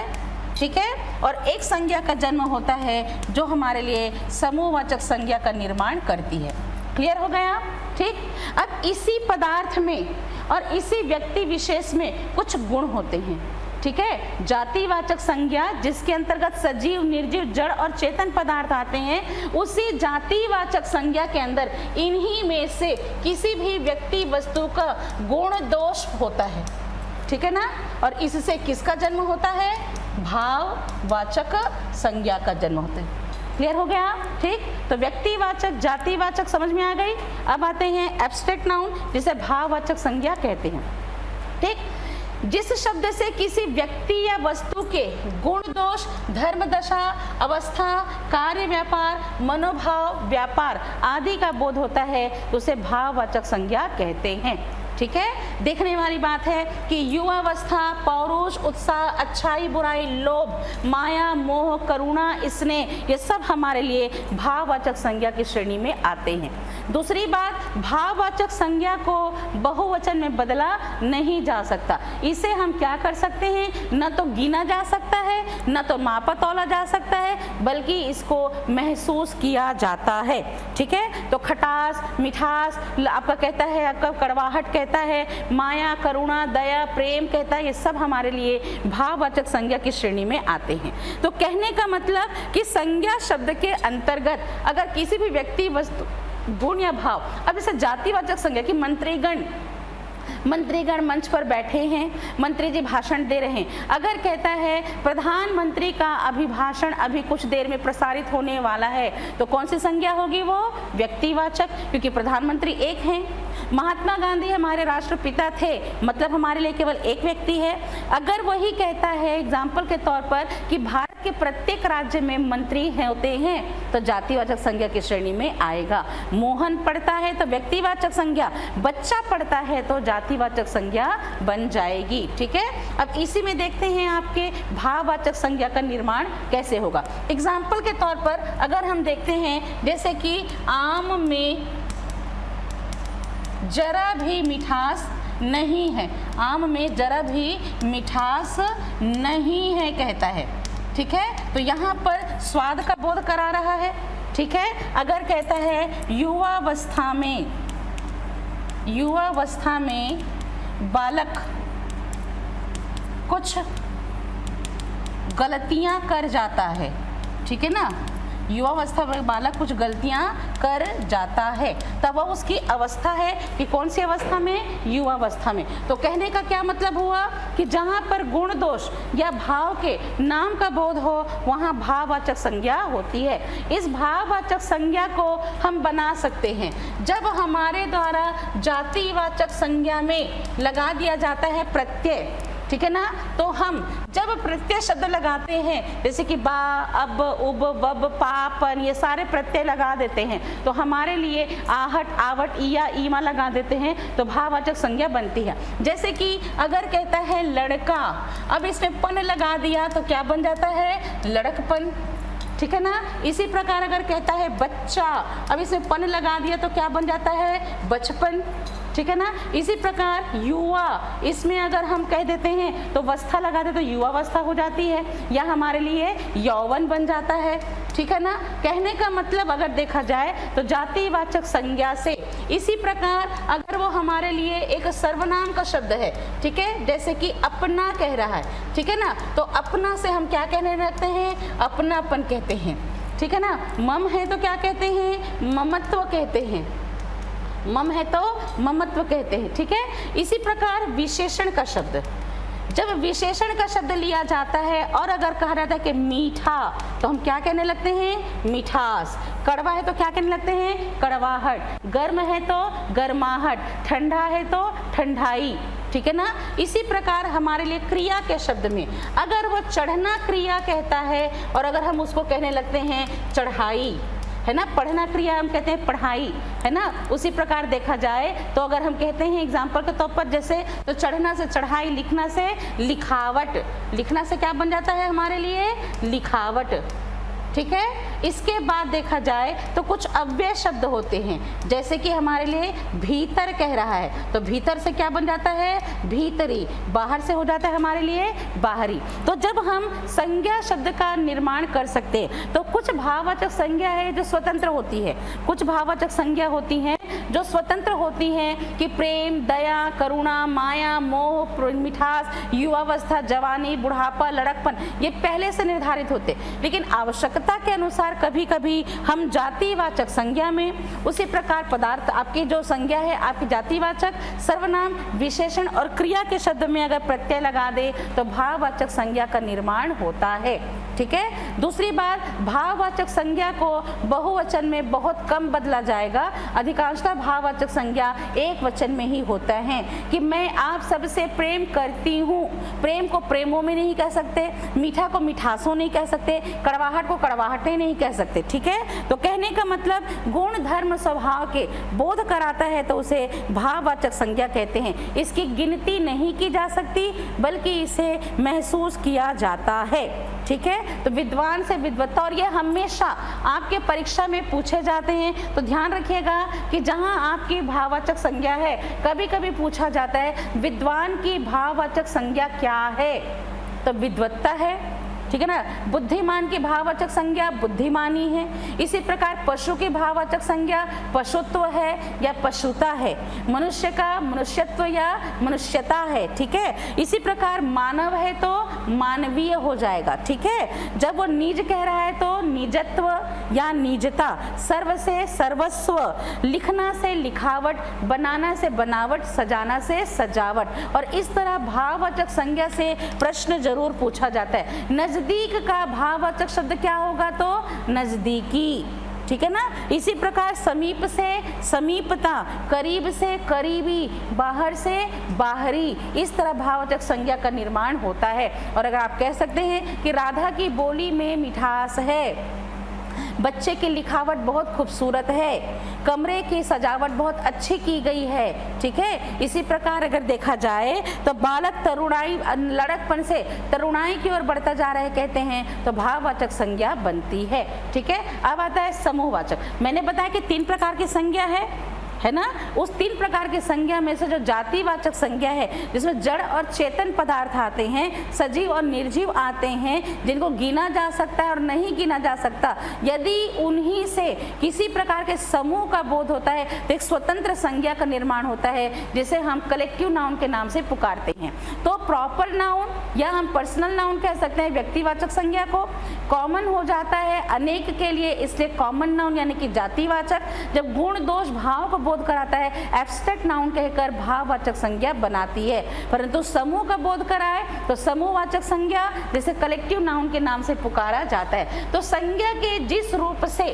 ठीक है, और एक संज्ञा का जन्म होता है जो हमारे लिए समूहवाचक संज्ञा का निर्माण करती है। क्लियर हो गया? ठीक। अब इसी पदार्थ में और इसी व्यक्ति विशेष में कुछ गुण होते हैं, ठीक है। जातिवाचक संज्ञा जिसके अंतर्गत सजीव, निर्जीव, जड़ और चेतन पदार्थ आते हैं, उसी जातिवाचक संज्ञा के अंदर इन्हीं में से किसी भी व्यक्ति वस्तु का गुण दोष होता है, ठीक है ना। और इससे किसका जन्म होता है? भाववाचक संज्ञा का जन्म होता है। क्लियर हो गया? ठीक। तो व्यक्तिवाचक, जातिवाचक समझ में आ गई। अब आते हैं एब्स्ट्रैक्ट नाउन जिसे भाववाचक संज्ञा कहते हैं। ठीक। जिस शब्द से किसी व्यक्ति या वस्तु के गुण दोष, धर्म दशा, अवस्था, कार्य व्यापार, मनोभाव, व्यापार आदि का बोध होता है उसे भाववाचक संज्ञा कहते हैं। ठीक है। देखने वाली बात है कि युवावस्था, पौरुष, उत्साह, अच्छाई, बुराई, लोभ, माया, मोह, करुणा, स्नेह, ये सब हमारे लिए भाववाचक संज्ञा की श्रेणी में आते हैं। दूसरी बात, भाववाचक संज्ञा को बहुवचन में बदला नहीं जा सकता। इसे हम क्या कर सकते हैं? न तो गिना जा सकता है, न तो मापा तौला जा सकता है, बल्कि इसको महसूस किया जाता है। ठीक है। तो खटास, मिठास आपका कहता है, आपका कड़वाहट कहता है, माया, करुणा, दया, प्रेम कहता है, ये सब हमारे लिए भाववाचक संज्ञा की श्रेणी में आते हैं। तो कहने का मतलब कि संज्ञा शब्द के अंतर्गत अगर किसी भी व्यक्ति, वस्तु, गुण या भाव, अब जैसे जातिवाचक संज्ञा की मंत्रीगण मंच पर बैठे हैं, मंत्री जी भाषण दे रहे हैं, अगर कहता है प्रधानमंत्री का अभिभाषण अभी कुछ देर में प्रसारित होने वाला है, तो कौन सी संज्ञा होगी? वो व्यक्तिवाचक, क्योंकि प्रधानमंत्री एक हैं। महात्मा गांधी हमारे राष्ट्रपिता थे, मतलब हमारे लिए केवल एक व्यक्ति है। अगर वही कहता है एग्जाम्पल के तौर पर कि भारत के प्रत्येक राज्य में मंत्री होते हैं, तो जातिवाचक संज्ञा की श्रेणी में आएगा। मोहन पढ़ता है तो व्यक्तिवाचक संज्ञा, बच्चा पढ़ता है तो जातिवाचक संज्ञा बन जाएगी। ठीक है। अब इसी में देखते हैं आपके भाववाचक संज्ञा का निर्माण कैसे होगा। एग्जाम्पल के तौर पर अगर हम देखते हैं, जैसे कि आम में जरा भी मिठास नहीं है, आम में जरा भी मिठास नहीं है कहता है। ठीक है। तो यहाँ पर स्वाद का बोध करा रहा है। ठीक है। अगर कहता है युवावस्था में बालक कुछ गलतियां कर जाता है, ठीक है ना, युवावस्था में बालक कुछ गलतियां कर जाता है, तब वह उसकी अवस्था है कि कौन सी अवस्था में? युवावस्था में। तो कहने का क्या मतलब हुआ कि जहां पर गुण दोष या भाव के नाम का बोध हो वहां भाववाचक संज्ञा होती है। इस भाववाचक संज्ञा को हम बना सकते हैं जब हमारे द्वारा जातिवाचक संज्ञा में लगा दिया जाता है प्रत्यय, ठीक है ना। तो हम जब प्रत्यय शब्द लगाते हैं, जैसे कि बा, अब, उब, वब, पा, पन, ये सारे प्रत्यय लगा देते हैं, तो हमारे लिए आहट, आवट, इया, ईमा लगा देते हैं, तो भाववाचक संज्ञा बनती है। जैसे कि अगर कहता है लड़का, अब इसमें पन लगा दिया तो क्या बन जाता है? लड़कपन। ठीक है ना। इसी प्रकार अगर कहता है बच्चा, अब इसमें पन लगा दिया तो क्या बन जाता है? बचपन। ठीक है ना। इसी प्रकार युवा, इसमें अगर हम कह देते हैं तो वस्था लगा दे तो युवावस्था हो जाती है, या हमारे लिए यौवन बन जाता है। ठीक है ना। कहने का मतलब अगर देखा जाए तो जातिवाचक संज्ञा से, इसी प्रकार अगर वो हमारे लिए एक सर्वनाम का शब्द है, ठीक है, जैसे कि अपना कह रहा है, ठीक है ना, तो अपना से हम क्या कहने लगते हैं? अपनापन कहते हैं। ठीक है ना। मम है तो क्या कहते हैं? ममत्व कहते हैं। मम है तो ममत्व कहते हैं। ठीक है। इसी प्रकार विशेषण का शब्द, जब विशेषण का शब्द लिया जाता है और अगर कहा जाता है कि मीठा, तो हम क्या कहने लगते हैं? मिठास। कड़वा है तो क्या कहने लगते हैं? कड़वाहट। गर्म है तो गर्माहट। ठंडा है तो ठंडाई। ठीक है ना। इसी प्रकार हमारे लिए क्रिया के शब्द में अगर वो चढ़ना क्रिया कहता है और अगर हम उसको कहने लगते हैं चढ़ाई, है ना, पढ़ना क्रिया हम कहते हैं पढ़ाई, है ना, उसी प्रकार देखा जाए तो अगर हम कहते हैं एग्जाम्पल के तौर पर, जैसे तो चढ़ना से चढ़ाई, लिखना से लिखावट, लिखना से क्या बन जाता है हमारे लिए? लिखावट। ठीक है। इसके बाद देखा जाए तो कुछ अव्यय शब्द होते हैं, जैसे कि हमारे लिए भीतर कह रहा है, तो भीतर से क्या बन जाता है? भीतरी। बाहर से हो जाता है हमारे लिए बाहरी। तो जब हम संज्ञा शब्द का निर्माण कर सकते हैं तो कुछ भाववाचक संज्ञा है जो स्वतंत्र होती है, कुछ भाववाचक संज्ञा होती हैं जो स्वतंत्र होती हैं कि प्रेम, दया, करुणा, माया, मोह, मिठास, युवावस्था, जवानी, बुढ़ापा, लड़कपन, ये पहले से निर्धारित होते। लेकिन आवश्यकता के अनुसार कभी कभी हम जातिवाचक संज्ञा में, उसी प्रकार पदार्थ आपकी जो संज्ञा है आपकी जातिवाचक, सर्वनाम, विशेषण और क्रिया के शब्द में अगर प्रत्यय लगा दे तो भाववाचक संज्ञा का निर्माण होता है। ठीक है। दूसरी बात, भाववाचक संज्ञा को बहुवचन में बहुत कम बदला जाएगा। अधिकांशतः भाववाचक संज्ञा एक वचन में ही होता है कि मैं आप सबसे प्रेम करती हूँ। प्रेम को प्रेमों में नहीं कह सकते, मीठा को मिठासों नहीं कह सकते, कड़वाहट को कड़वाहटें नहीं कह सकते। ठीक है। तो कहने का मतलब गुण, धर्म, स्वभाव के बोध कराता है तो उसे भाववाचक संज्ञा कहते हैं। इसकी गिनती नहीं की जा सकती बल्कि इसे महसूस किया जाता है। ठीक है। तो विद्वान से विद्वत्ता, और ये हमेशा आपके परीक्षा में पूछे जाते हैं, तो ध्यान रखिएगा कि जहां आपकी भाववाचक संज्ञा है, कभी कभी पूछा जाता है विद्वान की भाववाचक संज्ञा क्या है, तो विद्वत्ता है। ठीक है ना। बुद्धिमान की भाववाचक संज्ञा बुद्धिमानी है। इसी प्रकार पशु की भाववाचक संज्ञा पशुत्व है या पशुता है। मनुष्य का मनुष्यत्व या मनुष्यता है। ठीक है। इसी प्रकार मानव है तो मानवीय हो जाएगा। ठीक है। जब वो निज कह रहा है तो निजत्व या निजता, सर्व से सर्वस्व, लिखना से लिखावट, बनाना से बनावट, सजाना से सजावट। और इस तरह भाववाचक संज्ञा से प्रश्न जरूर पूछा जाता है। नजदीक का भाववाचक शब्द क्या होगा, तो नजदीकी। ठीक है ना। इसी प्रकार समीप से समीपता, करीब से करीबी, बाहर से बाहरी, इस तरह भाववाचक संज्ञा का निर्माण होता है। और अगर आप कह सकते हैं कि राधा की बोली में मिठास है, बच्चे की लिखावट बहुत खूबसूरत है, कमरे की सजावट बहुत अच्छी की गई है। ठीक है। इसी प्रकार अगर देखा जाए तो बालक तरुणाई, लड़कपन से तरुणाई की ओर बढ़ता जा रहा है कहते हैं तो भाववाचक संज्ञा बनती है। ठीक है। अब आता है समूहवाचक। मैंने बताया कि 3 प्रकार की संज्ञा है ना। उस 3 प्रकार की संज्ञा में से जो जातिवाचक संज्ञा है, जिसमें जड़ और चेतन पदार्थ आते हैं, सजीव और निर्जीव आते हैं, जिनको गिना जा सकता है और नहीं गिना जा सकता, यदि उन्हीं से किसी प्रकार के समूह का बोध होता है तो एक स्वतंत्र संज्ञा का निर्माण होता है, जिसे हम कलेक्टिव नाउन के नाम से पुकारते हैं। तो प्रॉपर नाउन या हम पर्सनल नाउन कह सकते हैं व्यक्तिवाचक संज्ञा को। कॉमन हो जाता है अनेक के लिए, इसलिए कॉमन नाउन यानी कि जातिवाचक। जब गुण, दोष, भाव को बोध कराता है, एब्स्ट्रैक्ट नाउन कहकर भाववाचक संज्ञा बनाती है। परंतु समूह का बोध कराए तो समूहवाचक संज्ञा, जिसे कलेक्टिव नाउन के नाम से पुकारा जाता है। तो संज्ञा के जिस रूप से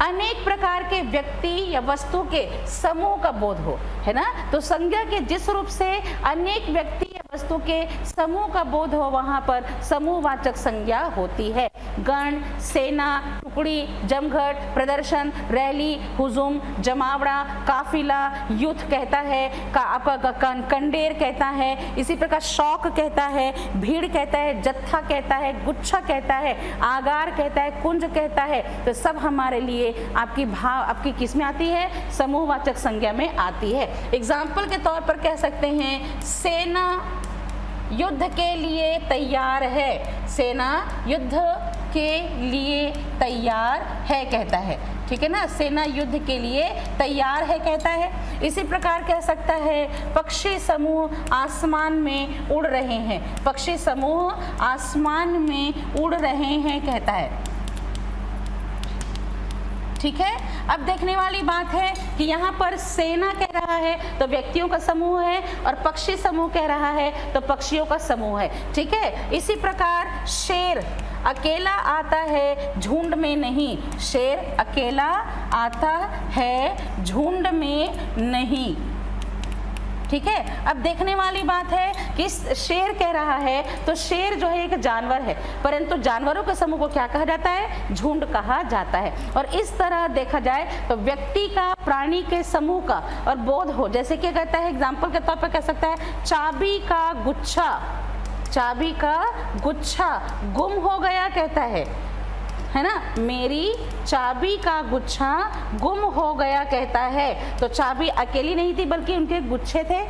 अनेक प्रकार के व्यक्ति या वस्तु के समूह का बोध हो, है ना, तो संज्ञा के जिस रूप से अनेक व्यक्ति या वस्तु के समूह का बोध हो, वहां पर समूहवाचक संज्ञा होती है। गण, सेना, टुकड़ी, जमघट, प्रदर्शन, रैली, हुजूम, जमावड़ा, काफिला, युद्ध कहता है, आपका कंडेर कहता है। इसी प्रकार शौक कहता है, भीड़ कहता है, जत्था कहता है, गुच्छा कहता है, आगार कहता है, कुंज कहता है। तो सब हमारे लिए आपकी किस में आती है, समूहवाचक संज्ञा में आती है। एग्जाम्पल के तौर पर कह सकते हैं सेना युद्ध के लिए तैयार है। सेना युद्ध के लिए तैयार है कहता है। ठीक है ना। सेना युद्ध के लिए तैयार है कहता है। इसी प्रकार कह सकता है पक्षी समूह आसमान में उड़ रहे हैं। पक्षी समूह आसमान में उड़ रहे हैं कहता है। ठीक है। अब देखने वाली बात है कि यहाँ पर सेना कह रहा है तो व्यक्तियों का समूह है, और पक्षी समूह कह रहा है तो पक्षियों का समूह है। ठीक है। इसी प्रकार शेर अकेला आता है, झुंड में नहीं। शेर अकेला आता है, झुंड में नहीं। ठीक है। अब देखने वाली बात है कि शेर कह रहा है तो शेर जो है एक जानवर है, परंतु जानवरों के समूह को क्या कहा जाता है, झुंड कहा जाता है। और इस तरह देखा जाए तो व्यक्ति का, प्राणी के समूह का और बोध हो, जैसे कि कहता है एग्जाम्पल के तौर पर कह सकता है चाबी का गुच्छा, चाबी का गुच्छा गुम हो गया कहता है ना। मेरी चाबी का गुच्छा गुम हो गया कहता है। तो चाबी अकेली नहीं थी बल्कि उनके गुच्छे थे।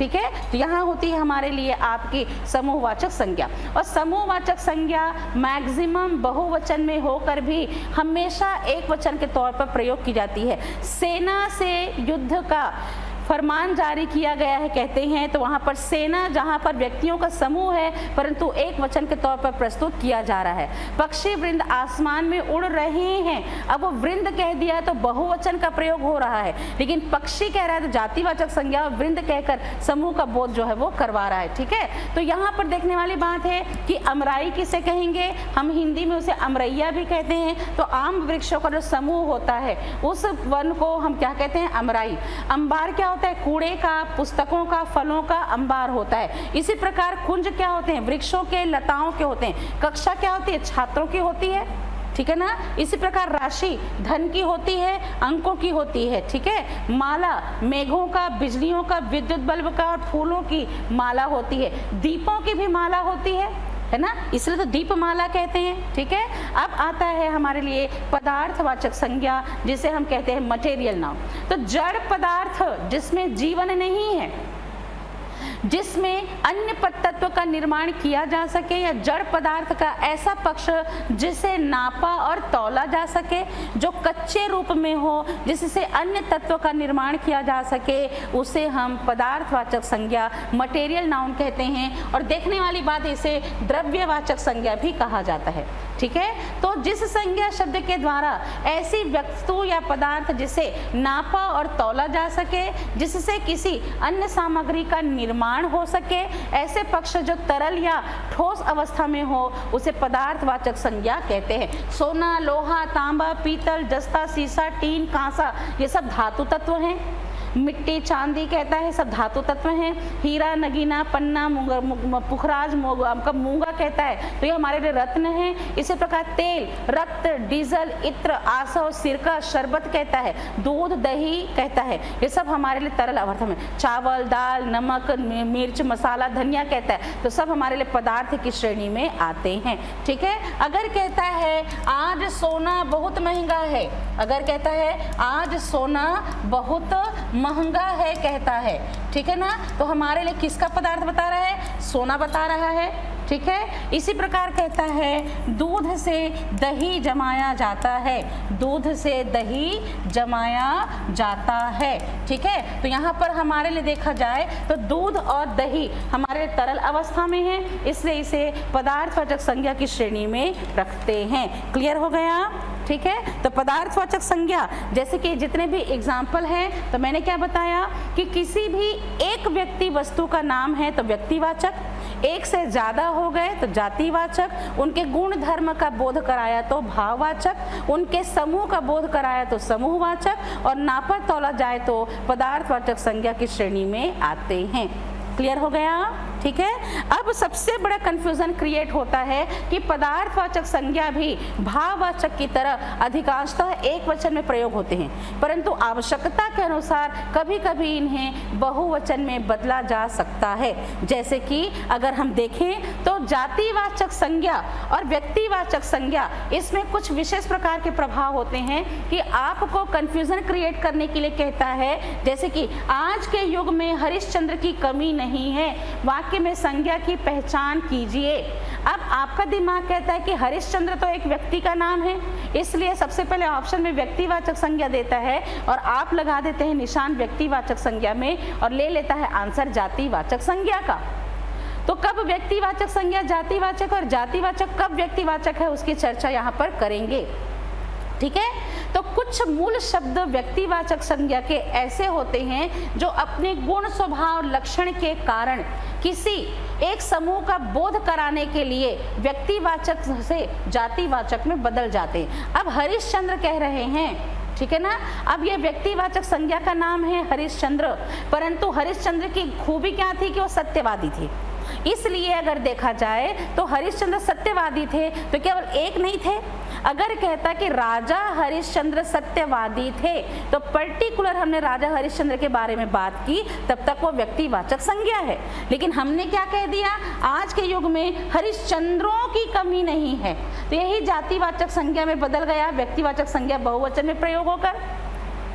ठीक है। तो यहाँ होती है हमारे लिए आपकी समूहवाचक संज्ञा, और समूहवाचक संज्ञा मैक्सिमम बहुवचन में होकर भी हमेशा एक वचन के तौर पर प्रयोग की जाती है। सेना से युद्ध का फरमान जारी किया गया है कहते हैं, तो वहाँ पर सेना जहाँ पर व्यक्तियों का समूह है परंतु एक वचन के तौर पर प्रस्तुत किया जा रहा है। पक्षी वृंद आसमान में उड़ रहे हैं, अब वो वृंद कह दिया है तो बहुवचन का प्रयोग हो रहा है, लेकिन पक्षी कह रहा है तो जातिवाचक संज्ञा, वृंद कहकर समूह का बोध जो है वो करवा रहा है। ठीक है, तो यहाँ पर देखने वाली बात है कि अमराई किसे कहेंगे, हम हिंदी में उसे अमरैया भी कहते हैं। तो आम वृक्षों का जो समूह होता है उस वन को हम क्या कहते हैं, अमराई। अंबार क्या होता है, कूड़े का, पुस्तकों का, फलों का अंबार होता है। इसी प्रकार कुंज क्या होते हैं, वृक्षों के, लताओं के होते हैं। कक्षा क्या होती है, छात्रों की होती है, ठीक है ना। इसी प्रकार राशि धन की होती है, अंकों की होती है। ठीक है, माला मेघों का, बिजलियों का, विद्युत बल्ब का और फूलों की माला होती है। दीपों की भी माला होती है ना, इसलिए तो दीपमाला कहते हैं। ठीक है, अब आता है हमारे लिए पदार्थवाचक संज्ञा जिसे हम कहते हैं मटेरियल नाउन। तो जड़ पदार्थ जिसमें जीवन नहीं है, जिसमें अन्य तत्व का निर्माण किया जा सके, या जड़ पदार्थ का ऐसा पक्ष जिसे नापा और तौला जा सके, जो कच्चे रूप में हो, जिससे अन्य तत्व का निर्माण किया जा सके, उसे हम पदार्थवाचक संज्ञा मटेरियल नाउन कहते हैं। और देखने वाली बात, इसे द्रव्यवाचक संज्ञा भी कहा जाता है। ठीक है, तो जिस संज्ञा शब्द के द्वारा ऐसी वस्तु या पदार्थ जिसे नापा और तौला जा सके, जिससे किसी अन्य सामग्री का निर्माण हो सके, ऐसे पक्ष जो तरल या ठोस अवस्था में हो, उसे पदार्थवाचक संज्ञा कहते हैं। सोना, लोहा, तांबा, पीतल, जस्ता, सीसा, टीन, कांसा, ये सब धातु तत्व हैं। मिट्टी, चांदी कहता है सब धातु तत्व हैं। हीरा, नगीना, पन्ना, पुखराज, आपका मूंगा कहता है तो ये हमारे लिए रत्न हैं। इसी प्रकार तेल, रक्त, डीजल, इत्र, आसव, सिरका, शरबत कहता है। दूध, दही कहता है, ये सब हमारे लिए तरल अवस्था में। चावल, दाल, नमक, मिर्च, मसाला, धनिया कहता है, तो सब हमारे लिए पदार्थ की श्रेणी में आते हैं। ठीक है, अगर कहता है आज सोना बहुत महंगा है, अगर कहता है आज सोना बहुत महंगा है कहता है, ठीक है ना, तो हमारे लिए किसका पदार्थ बता रहा है, सोना बता रहा है। ठीक है, इसी प्रकार कहता है दूध से दही जमाया जाता है, दूध से दही जमाया जाता है। ठीक है, तो यहाँ पर हमारे लिए देखा जाए तो दूध और दही हमारे तरल अवस्था में है, इसलिए इसे पदार्थवाचक संज्ञा की श्रेणी में रखते हैं। क्लियर हो गया। ठीक है, तो पदार्थवाचक संज्ञा जैसे कि जितने भी एग्जाम्पल हैं, तो मैंने क्या बताया कि किसी भी एक व्यक्ति वस्तु का नाम है तो व्यक्तिवाचक, एक से ज्यादा हो गए तो जातिवाचक, उनके गुण धर्म का बोध कराया तो भाववाचक, उनके समूह का बोध कराया तो समूहवाचक, और नापा तौला जाए तो पदार्थवाचक संज्ञा की श्रेणी में आते हैं। क्लियर हो गया। ठीक है, अब सबसे बड़ा कंफ्यूजन क्रिएट होता है कि पदार्थवाचक संज्ञा भी भाववाचक की तरह अधिकांशतः एक वचन में प्रयोग होते हैं, परंतु आवश्यकता के अनुसार कभी कभी इन्हें बहुवचन में बदला जा सकता है। जैसे कि अगर हम देखें तो जातिवाचक संज्ञा और व्यक्तिवाचक संज्ञा, इसमें कुछ विशेष प्रकार के प्रभाव होते हैं कि आपको कंफ्यूजन क्रिएट करने के लिए कहता है। जैसे कि आज के युग में हरिश्चंद्र की कमी नहीं है, वाक्य में संज्ञा की पहचान कीजिए। अब आपका दिमाग कहता है कि हरिश्चंद्र तो एक व्यक्ति का नाम है, इसलिए सबसे पहले ऑप्शन में व्यक्तिवाचक संज्ञा देता है और आप लगा देते हैं निशान व्यक्तिवाचक संज्ञा में और ले लेता है आंसर जातिवाचक संज्ञा का। तो कब व्यक्तिवाचक संज्ञा जातिवाचक और जातिवाचक कब व्यक्तिवाचक है, उसकी चर्चा यहाँ पर करेंगे। ठीक है, तो कुछ मूल शब्द व्यक्तिवाचक संज्ञा के ऐसे होते हैं जो अपने गुण, स्वभाव, लक्षण के कारण किसी एक समूह का बोध कराने के लिए व्यक्तिवाचक से जातिवाचक में बदल जाते हैं। अब हरिश्चंद्र कह रहे हैं, ठीक है ना, अब ये व्यक्तिवाचक संज्ञा का नाम है हरिश्चंद्र, परंतु हरिश्चंद्र की खूबी क्या थी कि वो सत्यवादी थे। इसलिए अगर देखा जाए तो हरिश्चंद्र सत्यवादी थे तो केवल एक नहीं थे। अगर कहता कि राजा हरिश्चंद्र सत्यवादी थे तो पर्टिकुलर हमने राजा हरिश्चंद्र के बारे में बात की, तब तक वो व्यक्तिवाचक संज्ञा है। लेकिन हमने क्या कह दिया, आज के युग में हरिश्चंद्रों की कमी नहीं है, तो यही जातिवाचक संज्ञा में बदल गया, व्यक्तिवाचक संज्ञा बहुवचन में प्रयोग होकर।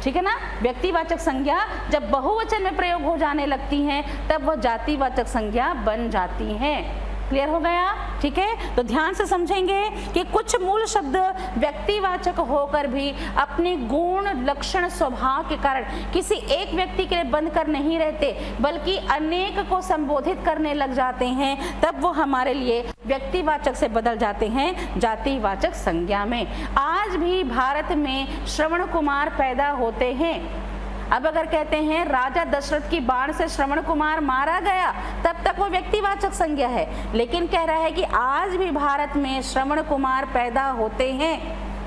ठीक है ना। व्यक्तिवाचक संज्ञा जब बहुवचन में प्रयोग हो जाने लगती हैं तब वह जातिवाचक संज्ञा बन जाती हैं। क्लियर हो गया, ठीक है। तो ध्यान से समझेंगे कि कुछ मूल शब्द व्यक्तिवाचक होकर भी अपने गुण, लक्षण, स्वभाव के कारण किसी एक व्यक्ति के लिए बंद कर नहीं रहते बल्कि अनेक को संबोधित करने लग जाते हैं, तब वो हमारे लिए व्यक्तिवाचक से बदल जाते हैं जातिवाचक संज्ञा में। आज भी भारत में श्रवण कुमार पैदा होते हैं। अब अगर कहते हैं राजा दशरथ की बाण से श्रवण कुमार मारा गया, तब तक वो व्यक्तिवाचक संज्ञा है, लेकिन कह रहा है कि आज भी भारत में श्रवण कुमार पैदा होते हैं,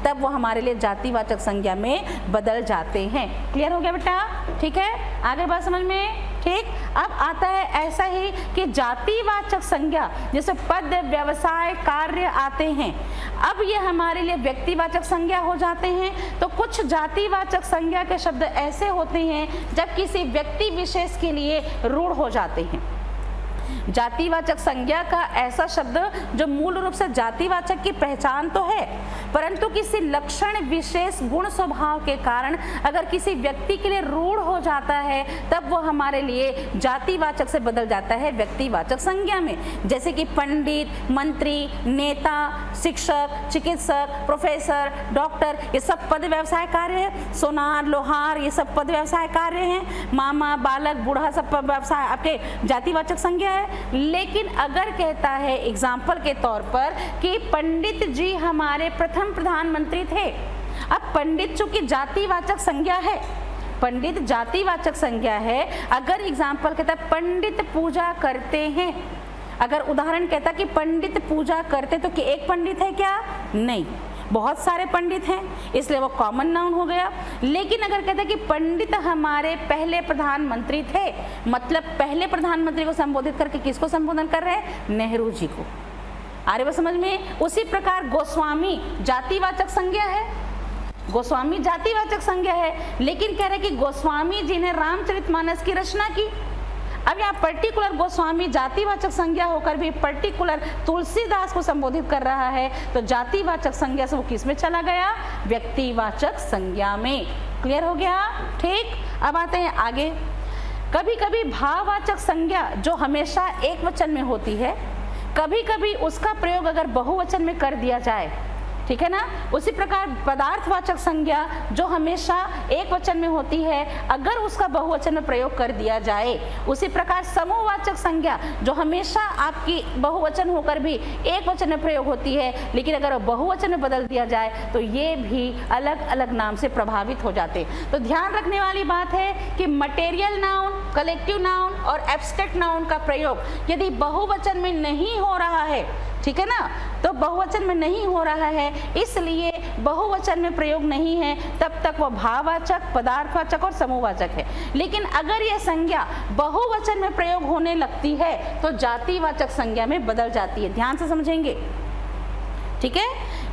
तब वो हमारे लिए जातिवाचक संज्ञा में बदल जाते हैं। क्लियर हो गया बेटा, ठीक है। आगे बात समझ में, ठीक। अब आता है ऐसा ही कि जातिवाचक संज्ञा जैसे पद, व्यवसाय, कार्य आते हैं, अब ये हमारे लिए व्यक्तिवाचक संज्ञा हो जाते हैं। तो कुछ जातिवाचक संज्ञा के शब्द ऐसे होते हैं जब किसी व्यक्ति विशेष के लिए रूढ़ हो जाते हैं। जातिवाचक संज्ञा का ऐसा शब्द जो मूल रूप से जातिवाचक की पहचान तो है, परंतु किसी लक्षण, विशेष गुण, स्वभाव के कारण अगर किसी व्यक्ति के लिए रूढ़ हो जाता है तब वो हमारे लिए जातिवाचक से बदल जाता है व्यक्तिवाचक संज्ञा में। जैसे कि पंडित, मंत्री, नेता, शिक्षक, चिकित्सक, प्रोफेसर, डॉक्टर, ये सब पद व्यवसाय कार्य है। सोनार, लोहार, ये सब पद व्यवसाय कार्य हैं। मामा, बालक, बूढ़ा, सब व्यवसाय आपके जातिवाचक संज्ञा है। लेकिन अगर कहता है एग्जाम्पल के तौर पर कि पंडित जी हमारे प्रथम प्रधानमंत्री थे, अब पंडित चूंकि जातिवाचक संज्ञा है, पंडित जातिवाचक संज्ञा है, अगर एग्जाम्पल कहता है पंडित पूजा करते हैं, अगर उदाहरण कहता कि पंडित पूजा करते, तो कि एक पंडित है क्या? नहीं, बहुत सारे पंडित हैं, इसलिए वो कॉमन नाउन हो गया। लेकिन अगर कहते हैं कि पंडित हमारे पहले प्रधानमंत्री थे, मतलब पहले प्रधानमंत्री को संबोधित करके किसको संबोधन कर रहे हैं? नेहरू जी को। आ रही बात समझ में? उसी प्रकार गोस्वामी जातिवाचक संज्ञा है, गोस्वामी जातिवाचक संज्ञा है, लेकिन कह रहे कि गोस्वामी जी ने रामचरितमानस की रचना की। अब यहाँ पर्टिकुलर गोस्वामी जातिवाचक संज्ञा होकर भी पर्टिकुलर तुलसीदास को संबोधित कर रहा है, तो जातिवाचक संज्ञा से वो किस में चला गया? व्यक्तिवाचक संज्ञा में। क्लियर हो गया, ठीक। अब आते हैं आगे। कभी कभी भाववाचक संज्ञा जो हमेशा एक वचन में होती है, कभी कभी उसका प्रयोग अगर बहुवचन में कर दिया जाए, ठीक है ना। उसी प्रकार पदार्थवाचक संज्ञा जो हमेशा एक वचन में होती है, अगर उसका बहुवचन में प्रयोग कर दिया जाए। उसी प्रकार समूहवाचक संज्ञा जो हमेशा आपकी बहुवचन होकर भी एक वचन में प्रयोग होती है, लेकिन अगर वो बहुवचन में बदल दिया जाए तो ये भी अलग अलग नाम से प्रभावित हो जाते। तो ध्यान रखने वाली बात है कि मटेरियल नाउन, कलेक्टिव नाउन और एब्स्ट्रैक्ट नाउन का प्रयोग यदि बहुवचन में नहीं हो रहा है, ठीक है ना, तो बहुवचन में नहीं हो रहा है, इसलिए बहुवचन में प्रयोग नहीं है, तब तक वो भाववाचक, पदार्थवाचक और समूहवाचक है। लेकिन अगर यह संज्ञा बहुवचन में प्रयोग होने लगती है तो जातिवाचक संज्ञा में बदल जाती है। ध्यान से समझेंगे, ठीक है।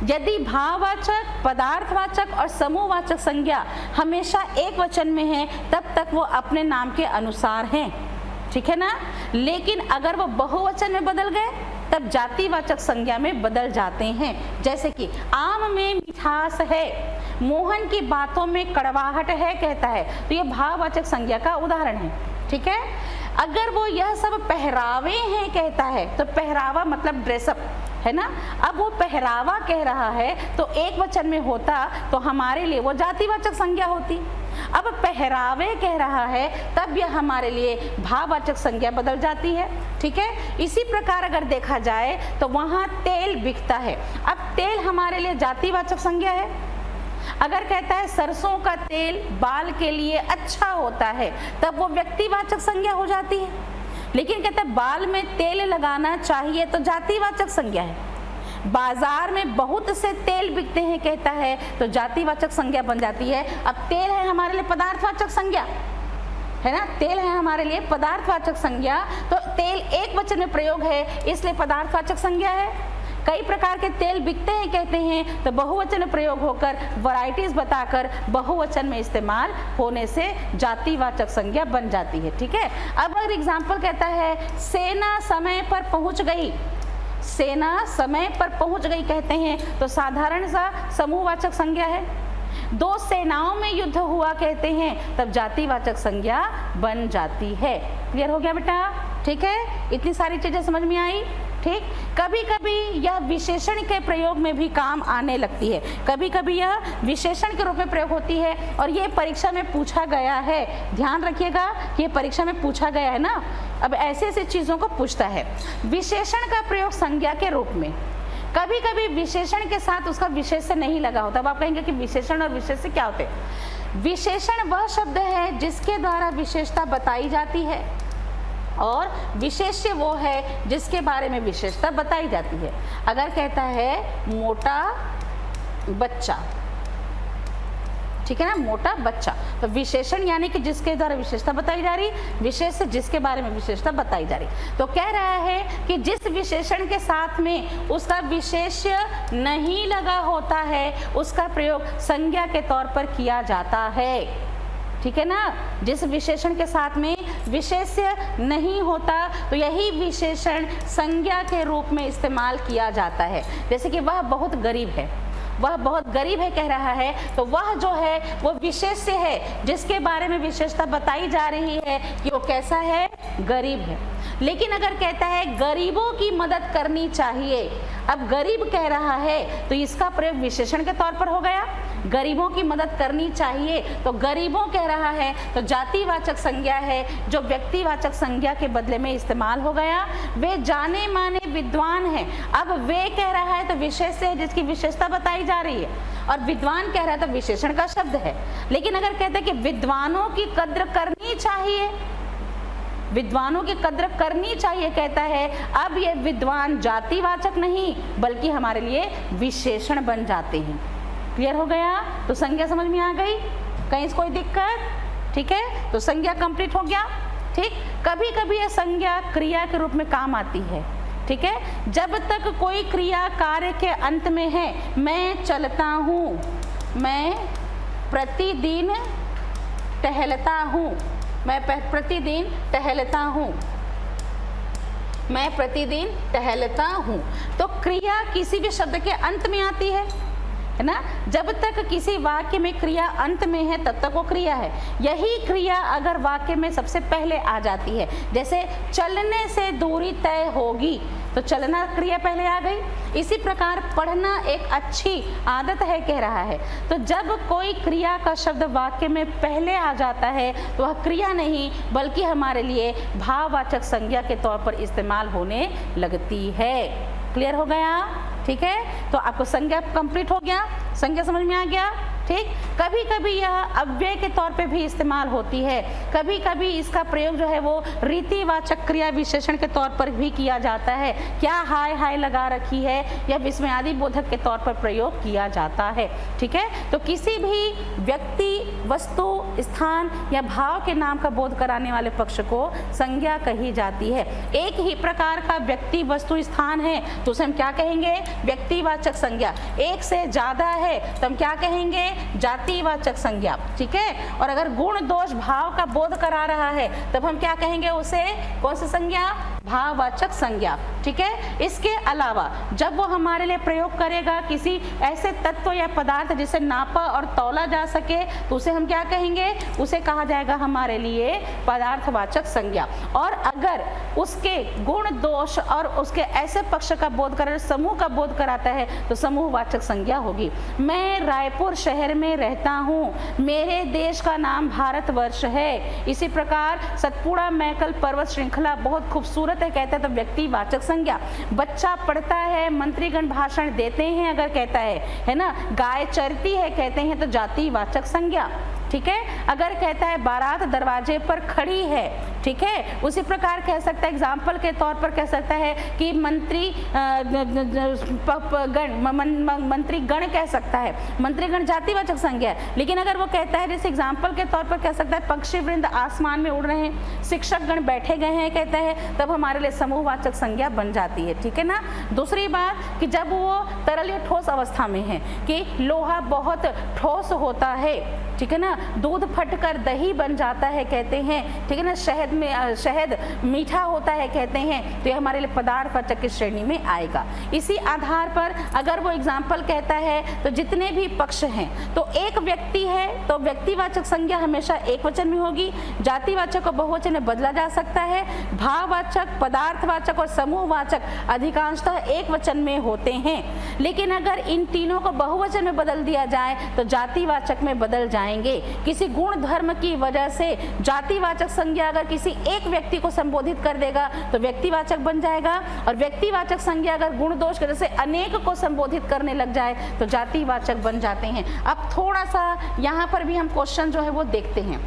यदि भाववाचक, पदार्थवाचक और समूहवाचक संज्ञा हमेशा एक वचन में है, तब तक वो अपने नाम के अनुसार हैं, ठीक है ना। लेकिन अगर वो बहुवचन में बदल गए तब जातिवाचक संज्ञा में बदल जाते हैं। जैसे कि आम में मिठास है, मोहन की बातों में कड़वाहट है कहता है, तो ये भाववाचक संज्ञा का उदाहरण है, ठीक है। अगर वो यह सब पहरावे हैं कहता है, तो पहरावा मतलब ड्रेसअप है ना। अब वो पहरावा कह रहा है तो एक वचन में होता तो हमारे लिए वो जातिवाचक संज्ञा होती। अब पहरावे कह रहा है तब यह हमारे लिए भाववाचक संज्ञा बदल जाती है, ठीक है। इसी प्रकार अगर देखा जाए तो वहाँ तेल बिकता है, अब तेल हमारे लिए जातिवाचक संज्ञा है। अगर कहता है सरसों का तेल बाल के लिए अच्छा होता है, तब वो व्यक्तिवाचक संज्ञा हो जाती है। लेकिन कहता है बाल में तेल लगाना चाहिए, तो जातिवाचक संज्ञा है। बाजार में बहुत से तेल बिकते हैं कहता है, तो जातिवाचक संज्ञा बन जाती है। अब तेल है हमारे लिए पदार्थवाचक संज्ञा है ना, तेल है हमारे लिए पदार्थवाचक संज्ञा, तो तेल एक वचन में प्रयोग है, इसलिए पदार्थवाचक संज्ञा है। कई प्रकार के तेल बिकते हैं कहते हैं, तो बहुवचन में प्रयोग होकर वैरायटीज बताकर बहुवचन में इस्तेमाल होने से जातिवाचक संज्ञा बन जाती है, ठीक है। अब अगर एग्जाम्पल कहता है सेना समय पर पहुंच गई, सेना समय पर पहुंच गई कहते हैं, तो साधारण सा समूहवाचक संज्ञा है। दो सेनाओं में युद्ध हुआ कहते हैं, तब जातिवाचक संज्ञा बन जाती है। क्लियर हो गया बेटा? ठीक है, इतनी सारी चीजें समझ में आई। ठीक, कभी कभी यह विशेषण के प्रयोग में भी काम आने लगती है, कभी कभी यह विशेषण के रूप में प्रयोग होती है, और ये परीक्षा में पूछा गया है। ध्यान रखिएगा, ये परीक्षा में पूछा गया है ना। अब ऐसे ऐसे चीजों को पूछता है। विशेषण का प्रयोग संज्ञा के रूप में, कभी कभी विशेषण के साथ उसका विशेष्य नहीं लगा होता। अब आप कहेंगे कि विशेषण और विशेष्य क्या होते हैं? विशेषण वह शब्द है जिसके द्वारा विशेषता बताई जाती है, और विशेष्य वो है जिसके बारे में विशेषता बताई जाती है। अगर कहता है मोटा बच्चा, ठीक है ना, मोटा बच्चा, तो विशेषण यानी कि जिसके द्वारा विशेषता बताई जा रही, विशेष्य जिसके बारे में विशेषता बताई जा रही। तो कह रहा है कि जिस विशेषण के साथ में उसका विशेष्य नहीं लगा होता है, उसका प्रयोग संज्ञा के तौर पर किया जाता है। ठीक है ना, जिस विशेषण के साथ में विशेष्य नहीं होता, तो यही विशेषण संज्ञा के रूप में इस्तेमाल किया जाता है। जैसे कि वह बहुत गरीब है, वह बहुत गरीब है कह रहा है, तो वह जो है वो विशेष्य है जिसके बारे में विशेषता बताई जा रही है कि वो कैसा है, गरीब है। लेकिन अगर कहता है गरीबों की मदद करनी चाहिए, अब गरीब कह रहा है तो इसका प्रयोग विशेषण के तौर पर हो गया। गरीबों की मदद करनी चाहिए, तो गरीबों कह रहा है तो जातिवाचक संज्ञा है जो व्यक्तिवाचक संज्ञा के बदले में इस्तेमाल हो गया। वे जाने माने विद्वान हैं, अब वे कह रहा है तो विशेष्य है जिसकी विशेषता बताई जा रही है, और विद्वान कह रहा है तो विशेषण का शब्द है। लेकिन अगर कहते हैं कि विद्वानों की कद्र करनी चाहिए, विद्वानों की कद्र करनी चाहिए कहता है, अब ये विद्वान जातिवाचक नहीं बल्कि हमारे लिए विशेषण बन जाते हैं। क्लियर हो गया? तो संज्ञा समझ में आ गई, कहीं कोई दिक्कत? ठीक है, तो संज्ञा कंप्लीट हो गया। ठीक, कभी कभी यह संज्ञा क्रिया के रूप में काम आती है। ठीक है, जब तक कोई क्रिया कार्य के अंत में है, मैं चलता हूँ, मैं प्रतिदिन टहलता हूँ, मैं प्रतिदिन टहलता हूँ, मैं प्रतिदिन टहलता हूँ, तो क्रिया किसी भी शब्द के अंत में आती है ना। जब तक किसी वाक्य में क्रिया अंत में है तब तक वो क्रिया है। यही क्रिया अगर वाक्य में सबसे पहले आ जाती है, जैसे चलने से दूरी तय होगी, तो चलना क्रिया पहले आ गई। इसी प्रकार पढ़ना एक अच्छी आदत है कह रहा है, तो जब कोई क्रिया का शब्द वाक्य में पहले आ जाता है तो वह क्रिया नहीं बल्कि हमारे लिए भाववाचक संज्ञा के तौर पर इस्तेमाल होने लगती है। क्लियर हो गया? ठीक है, तो आपको संज्ञा कंप्लीट हो गया, संज्ञा समझ में आ गया। ठीक, कभी कभी यह अव्यय के तौर पे भी इस्तेमाल होती है, कभी कभी इसका प्रयोग जो है वो रीतिवाचक क्रिया विशेषण के तौर पर भी किया जाता है। क्या हाय हाय लगा रखी है, या विस्मयादि बोधक के तौर पर प्रयोग किया जाता है। ठीक है, तो किसी भी व्यक्ति, वस्तु, स्थान या भाव के नाम का बोध कराने वाले पक्ष को संज्ञा कही जाती है। एक ही प्रकार का व्यक्ति, वस्तु, स्थान है तो उसे हम क्या कहेंगे? व्यक्तिवाचक संज्ञा। एक से ज्यादा है तो हम क्या कहेंगे? जातिवाचक संज्ञा। ठीक है, और अगर गुण दोष भाव का बोध करा रहा है तब हम क्या कहेंगे उसे? कौन सी संज्ञा? भाववाचक संज्ञा। ठीक है, इसके अलावा जब वो हमारे लिए प्रयोग करेगा किसी ऐसे तत्व या पदार्थ जिसे नापा और तौला जा सके तो उसे हम क्या कहेंगे? उसे कहा जाएगा हमारे लिए पदार्थवाचक संज्ञा। और अगर उसके गुण दोष और उसके ऐसे पक्ष का बोध कर, समूह का बोध कराता है तो समूहवाचक संज्ञा होगी। मैं रायपुर शहर में रहता हूँ, मेरे देश का नाम भारतवर्ष है। इसी प्रकार सतपुड़ा मैकल पर्वत श्रृंखला बहुत खूबसूरत है कहता है तो व्यक्तिवाचक संज्ञा। बच्चा पढ़ता है, मंत्रीगण भाषण देते हैं अगर कहता है ना। गाय चरती है कहते हैं तो जातिवाचक संज्ञा। ठीक है, अगर कहता है बारात दरवाजे पर खड़ी है, ठीक है, उसी प्रकार कह सकता है, एग्जाम्पल के तौर पर कह सकता है कि मंत्री गण कह सकता है, मंत्रीगण जातिवाचक संज्ञा है। लेकिन अगर वो कहता है, जैसे एग्जाम्पल के तौर पर कह सकता है पक्षी वृंद आसमान में उड़ रहे हैं, शिक्षक गण बैठे गए हैं कहता है, तब हमारे लिए समूहवाचक संज्ञा बन जाती है। ठीक है ना। दूसरी बात कि जब वो तरल या ठोस अवस्था में है, कि लोहा बहुत ठोस होता है, ठीक है ना, दूध फटकर दही बन जाता है कहते हैं, ठीक है ना, शहद शहद मीठा होता है कहते हैं, तो ये हमारे लिए पदार्थवाचक की श्रेणी में आएगा। इसी आधार पर अगर वो एग्जाम्पल कहता है तो जितने भी पक्ष हैं, तो एक व्यक्ति है तो व्यक्तिवाचक संज्ञा हमेशा एक वचन में होगी, जातिवाचक को बहुवचन में बदला जा सकता है, भाववाचक, पदार्थवाचक और समूहवाचक अधिकांशतः एक वचन में होते हैं। लेकिन अगर इन तीनों को बहुवचन में बदल दिया जाए तो जातिवाचक में बदल जाएंगे। किसी गुण धर्म की वजह से जातिवाचक संज्ञा अगर किसी एक व्यक्ति को संबोधित कर देगा तो व्यक्तिवाचक बन जाएगा, और व्यक्तिवाचक संज्ञा अगर गुण दोष की वजह से अनेक को संबोधित करने लग जाए तो जातिवाचक बन जाते हैं। अब थोड़ा सा यहाँ पर भी हम क्वेश्चन जो है वो देखते हैं,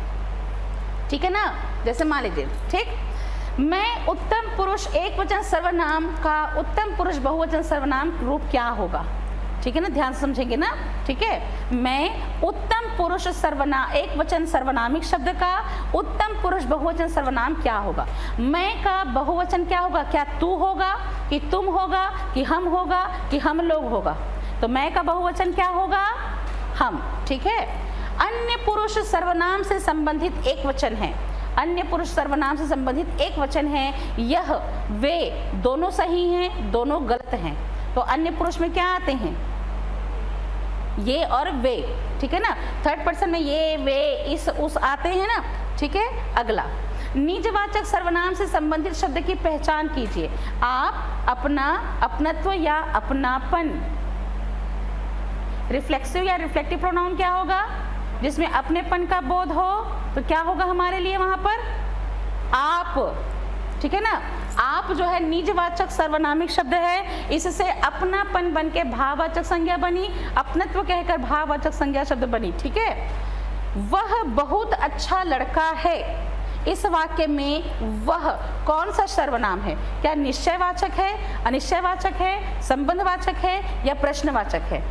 ठीक है ना। जैसे मान लीजिए, ठीक, मैं उत्तम पुरुष एक वचन सर्वनाम का उत्तम पुरुष बहुवचन सर्वनाम रूप क्या होगा, ठीक है ना, ध्यान से समझेंगे ना, ठीक है। मैं उत्तम पुरुष सर्वनाम एक वचन सर्वनामिक शब्द का उत्तम पुरुष बहुवचन सर्वनाम क्या होगा। मैं का बहुवचन क्या होगा, क्या तू होगा कि तुम होगा कि हम होगा कि हम लोग होगा, तो मैं का बहुवचन क्या होगा, हम, ठीक है। अन्य पुरुष सर्वनाम से संबंधित एक वचन है, अन्य पुरुष सर्वनाम से संबंधित एक वचन है, यह, वे, दोनों सही हैं, दोनों गलत हैं। तो अन्य पुरुष में क्या आते हैं, ये और वे, ठीक है ना। थर्ड पर्सन में ये, वे, इस, उस आते हैं ना, ठीक है। अगला, निजवाचक सर्वनाम से संबंधित शब्द की पहचान कीजिए। आप, अपना, अपनत्व या अपनापन। रिफ्लेक्सिव या रिफ्लेक्टिव प्रोनाउन क्या होगा, जिसमें अपनेपन का बोध हो, तो क्या होगा हमारे लिए वहां पर, आप, ठीक है ना। आप जो है निजवाचक सर्वनामिक शब्द है, इससे अपनापन बन के भाववाचक संज्ञा बनी, अपनत्व कहकर भाववाचक संज्ञा शब्द बनी, ठीक है। वह बहुत अच्छा लड़का है, इस वाक्य में वह कौन सा सर्वनाम है, क्या निश्चयवाचक है, अनिश्चयवाचक है, संबंधवाचक है या प्रश्नवाचक है,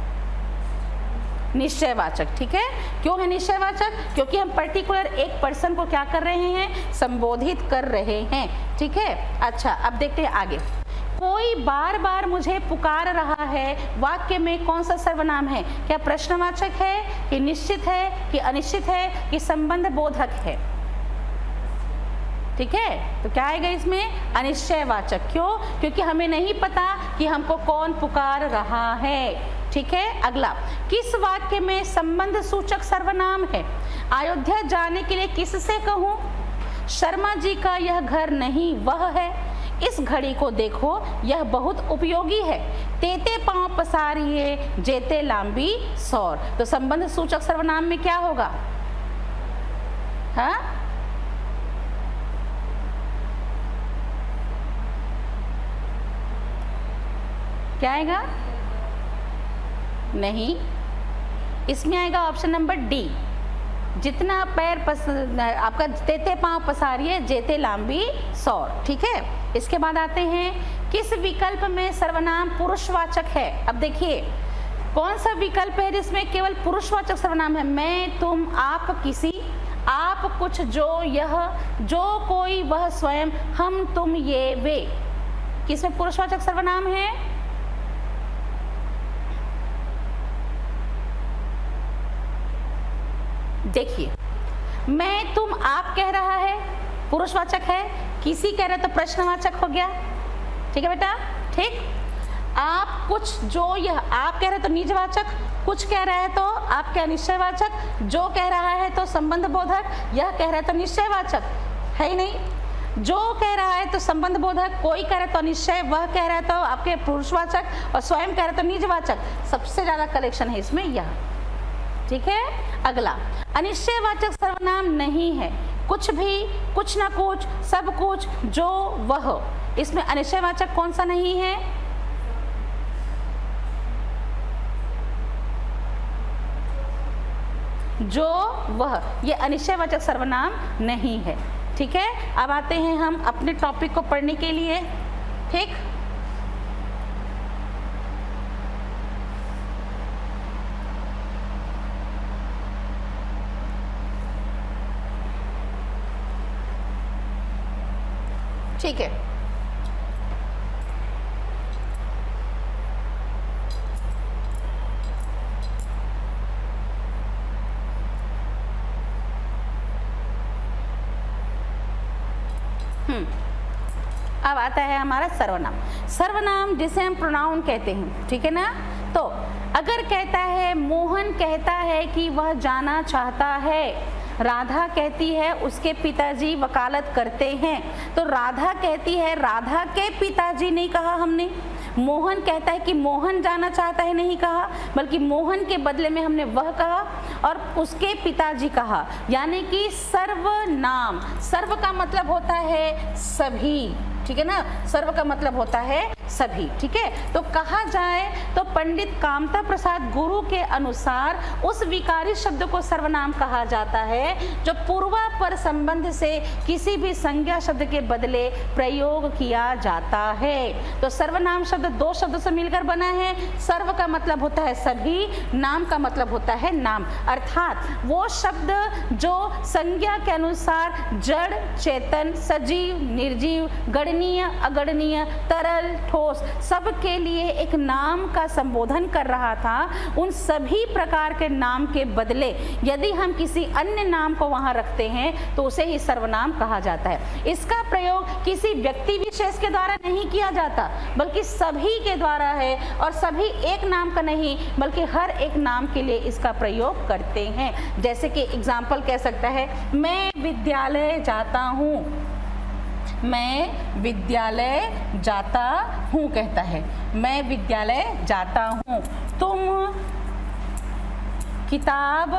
निश्चयवाचक, ठीक है। क्यों है निश्चयवाचक, क्योंकि हम पर्टिकुलर एक पर्सन को क्या कर रहे हैं, संबोधित कर रहे हैं, ठीक है। अच्छा, अब देखते हैं आगे। कोई बार बार मुझे पुकार रहा है, वाक्य में कौन सा सर्वनाम है, क्या प्रश्नवाचक है कि निश्चित है कि अनिश्चित है कि संबंध बोधक है, ठीक है। तो क्या आएगा इसमें, अनिश्चयवाचक। क्यों, क्योंकि हमें नहीं पता कि हमको कौन पुकार रहा है, ठीक है। अगला, किस वाक्य में संबंध सूचक सर्वनाम है। अयोध्या जाने के लिए किससे कहूँ, शर्मा जी का यह घर नहीं वह है, इस घड़ी को देखो यह बहुत उपयोगी है, तेते पांव पसारिए जेते लांबी सौर। तो संबंध सूचक सर्वनाम में क्या होगा, हाँ, क्या आएगा, नहीं, इसमें आएगा ऑप्शन नंबर डी, जितना पैर आपका तेते पांव पसारिए जेते लांबी सौर, ठीक है। इसके बाद आते हैं, किस विकल्प में सर्वनाम पुरुषवाचक है। अब देखिए कौन सा विकल्प है जिसमें केवल पुरुषवाचक सर्वनाम है, मैं, तुम, आप, किसी, आप, कुछ, जो, यह, जो, कोई, वह, स्वयं, हम, तुम, ये, वे, किसमें पुरुषवाचक सर्वनाम है, देखिए, मैं, तुम, आप कह रहा है पुरुषवाचक है, किसी कह रहे तो प्रश्नवाचक हो गया, ठीक है बेटा, ठीक। आप, कुछ, जो, यह, आप कह रहे तो निजवाचक, कुछ कह रहा है तो आप क्या निश्चयवाचक, जो कह रहा है तो संबंध बोधक, यह कह रहा है तो निश्चयवाचक है ही नहीं, जो कह रहा है तो संबंध बोधक, कोई कह रहा है तो निश्चय, वह कह रहा है तो आपके पुरुषवाचक और स्वयं कह रहे तो निजवाचक। सबसे ज्यादा कलेक्शन है इसमें यह, ठीक है। अगला, अनिश्चयवाचक सर्वनाम नहीं है, कुछ भी, कुछ ना कुछ, सब कुछ, जो, वह, इसमें अनिश्चयवाचक कौन सा नहीं है, जो, वह, ये अनिश्चयवाचक सर्वनाम नहीं है, ठीक है। अब आते हैं हम अपने टॉपिक को पढ़ने के लिए, ठीक। ठीक है, अब आता है हमारा सर्वनाम। सर्वनाम जिसे हम प्रोनाउन कहते हैं, ठीक है ना। तो अगर कहता है मोहन कहता है कि वह जाना चाहता है, राधा कहती है उसके पिताजी वकालत करते हैं, तो राधा कहती है राधा के पिताजी नहीं कहा हमने, मोहन कहता है कि मोहन जाना चाहता है नहीं कहा, बल्कि मोहन के बदले में हमने वह कहा और उसके पिताजी कहा, यानी कि सर्वनाम। सर्व का मतलब होता है सभी, ठीक है ना, सर्व का मतलब होता है सभी, ठीक है। तो कहा जाए तो पंडित कामता प्रसाद गुरु के अनुसार उस विकारी शब्द को सर्वनाम कहा जाता है जो पूर्वापर संबंध से किसी भी संज्ञा शब्द के बदले प्रयोग किया जाता है। तो सर्वनाम शब्द दो शब्द से मिलकर बना है। सर्व का मतलब होता है सभी, नाम का मतलब होता है नाम, अर्थात वो शब्द जो संज्ञा के अनुसार जड़, चेतन, सजीव, निर्जीव, गणनीय, अगणनीय, तरल, ठोस सबके लिए एक नाम का संबोधन कर रहा था, उन सभी प्रकार के नाम के बदले यदि हम किसी अन्य नाम को वहां रखते हैं तो उसे ही सर्वनाम कहा जाता है। इसका प्रयोग किसी व्यक्ति विशेष के द्वारा नहीं किया जाता, बल्कि सभी के द्वारा है, और सभी एक नाम का नहीं बल्कि हर एक नाम के लिए इसका प्रयोग करते हैं। जैसे कि एग्जाम्पल कह सकता है, मैं विद्यालय जाता हूँ, मैं विद्यालय जाता हूँ कहता है, मैं विद्यालय जाता हूँ। तुम किताब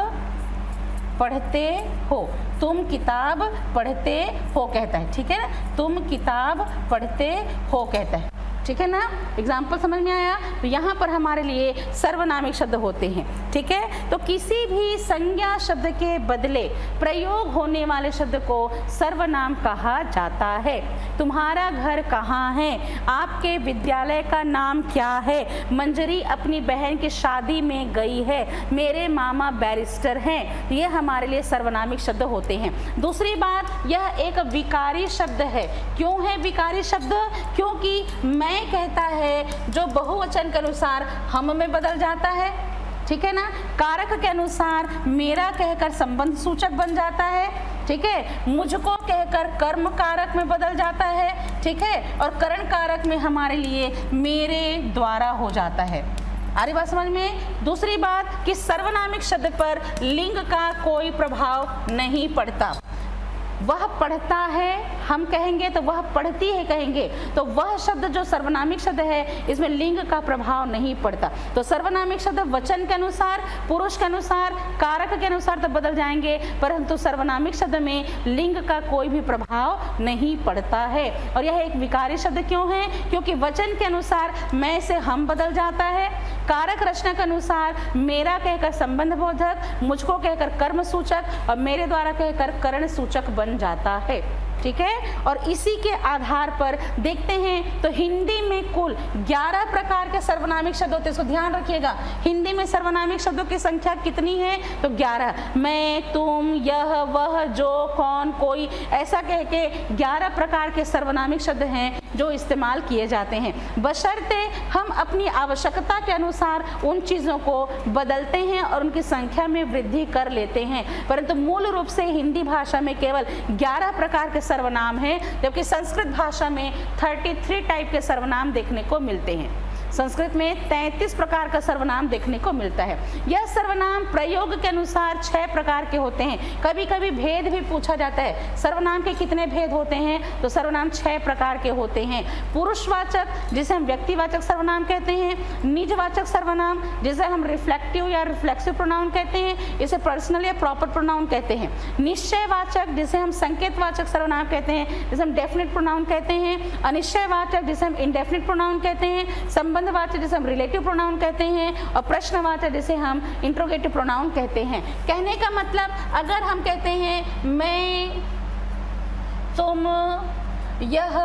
पढ़ते हो, तुम किताब पढ़ते हो कहता है, ठीक है ना, तुम किताब पढ़ते हो कहता है, ठीक है ना। एग्जाम्पल समझ में आया। तो यहाँ पर हमारे लिए सर्वनामिक शब्द होते हैं, ठीक है। तो किसी भी संज्ञा शब्द के बदले प्रयोग होने वाले शब्द को सर्वनाम कहा जाता है। तुम्हारा घर कहाँ है, आपके विद्यालय का नाम क्या है, मंजरी अपनी बहन की शादी में गई है, मेरे मामा बैरिस्टर हैं, ये हमारे लिए सर्वनामिक शब्द होते हैं। दूसरी बात, यह एक विकारी शब्द है। क्यों है विकारी शब्द? क्योंकि मैं कहता है जो बहुवचन के अनुसार हम में बदल जाता है, ठीक है ना। कारक के अनुसार मेरा कहकर संबंध सूचक बन जाता है, ठीक है। मुझको कहकर कर्म कारक में बदल जाता है, ठीक है। और करण कारक में हमारे लिए मेरे द्वारा हो जाता है। आ रही बात समझ में। दूसरी बात कि सर्वनामिक शब्द पर लिंग का कोई प्रभाव नहीं पड़ता। वह पढ़ता है हम कहेंगे तो वह पढ़ती है कहेंगे, तो वह शब्द जो सर्वनामिक शब्द है इसमें लिंग का प्रभाव नहीं पड़ता। तो सर्वनामिक शब्द वचन के अनुसार, पुरुष के अनुसार, कारक के अनुसार तो बदल जाएंगे, परंतु सर्वनामिक शब्द में लिंग का कोई भी प्रभाव नहीं पड़ता है। और यह एक विकारी शब्द क्यों है? क्योंकि वचन के अनुसार मैं से हम बदल जाता है, कारक रचना के अनुसार मेरा कहकर संबंध बोधक, मुझको कहकर कर्म सूचक और मेरे द्वारा कहकर करण सूचक बन जाता है, ठीक है। और इसी के आधार पर देखते हैं तो हिंदी में कुल 11 प्रकार के सर्वनामिक शब्द होते हैं। इसको ध्यान रखिएगा, हिंदी में सर्वनामिक शब्दों की संख्या कितनी है? तो 11। मैं, तुम, यह, वह, जो, कौन, कोई, ऐसा कह के 11 प्रकार के सर्वनामिक शब्द हैं जो इस्तेमाल किए जाते हैं, बशर्ते हम अपनी आवश्यकता के अनुसार उन चीज़ों को बदलते हैं और उनकी संख्या में वृद्धि कर लेते हैं। परंतु मूल रूप से हिंदी भाषा में केवल 11 प्रकार के सर्वनाम है, जबकि संस्कृत भाषा में 33 टाइप के सर्वनाम देखने को मिलते हैं। संस्कृत में 33 प्रकार का सर्वनाम देखने को मिलता है। यह सर्वनाम प्रयोग के अनुसार 6 प्रकार के होते हैं। कभी कभी भेद भी पूछा जाता है, सर्वनाम के कितने भेद होते हैं? तो सर्वनाम 6 प्रकार के होते हैं। पुरुषवाचक जिसे हम व्यक्तिवाचक सर्वनाम कहते हैं, निजवाचक सर्वनाम जिसे हम रिफ्लेक्टिव या रिफ्लेक्सिव प्रोनाउन कहते हैं, इसे पर्सनल या प्रॉपर प्रोनाउन कहते हैं। निश्चयवाचक जिसे हम संकेतवाचक सर्वनाम कहते हैं, जिसे हम डेफिनेट प्रोनाउन कहते हैं। अनिश्चयवाचक जिसे हम इंडेफिनेट प्रोनाउन कहते हैं। संबंधवाचक जिसे हम रिलेटिव प्रोनाउन कहते हैं। और प्रश्नवाचक जिसे हम इंट्रोगेटिव प्रोनाउन कहते हैं। कहने का मतलब, अगर हम कहते हैं मैं, तुम, यह,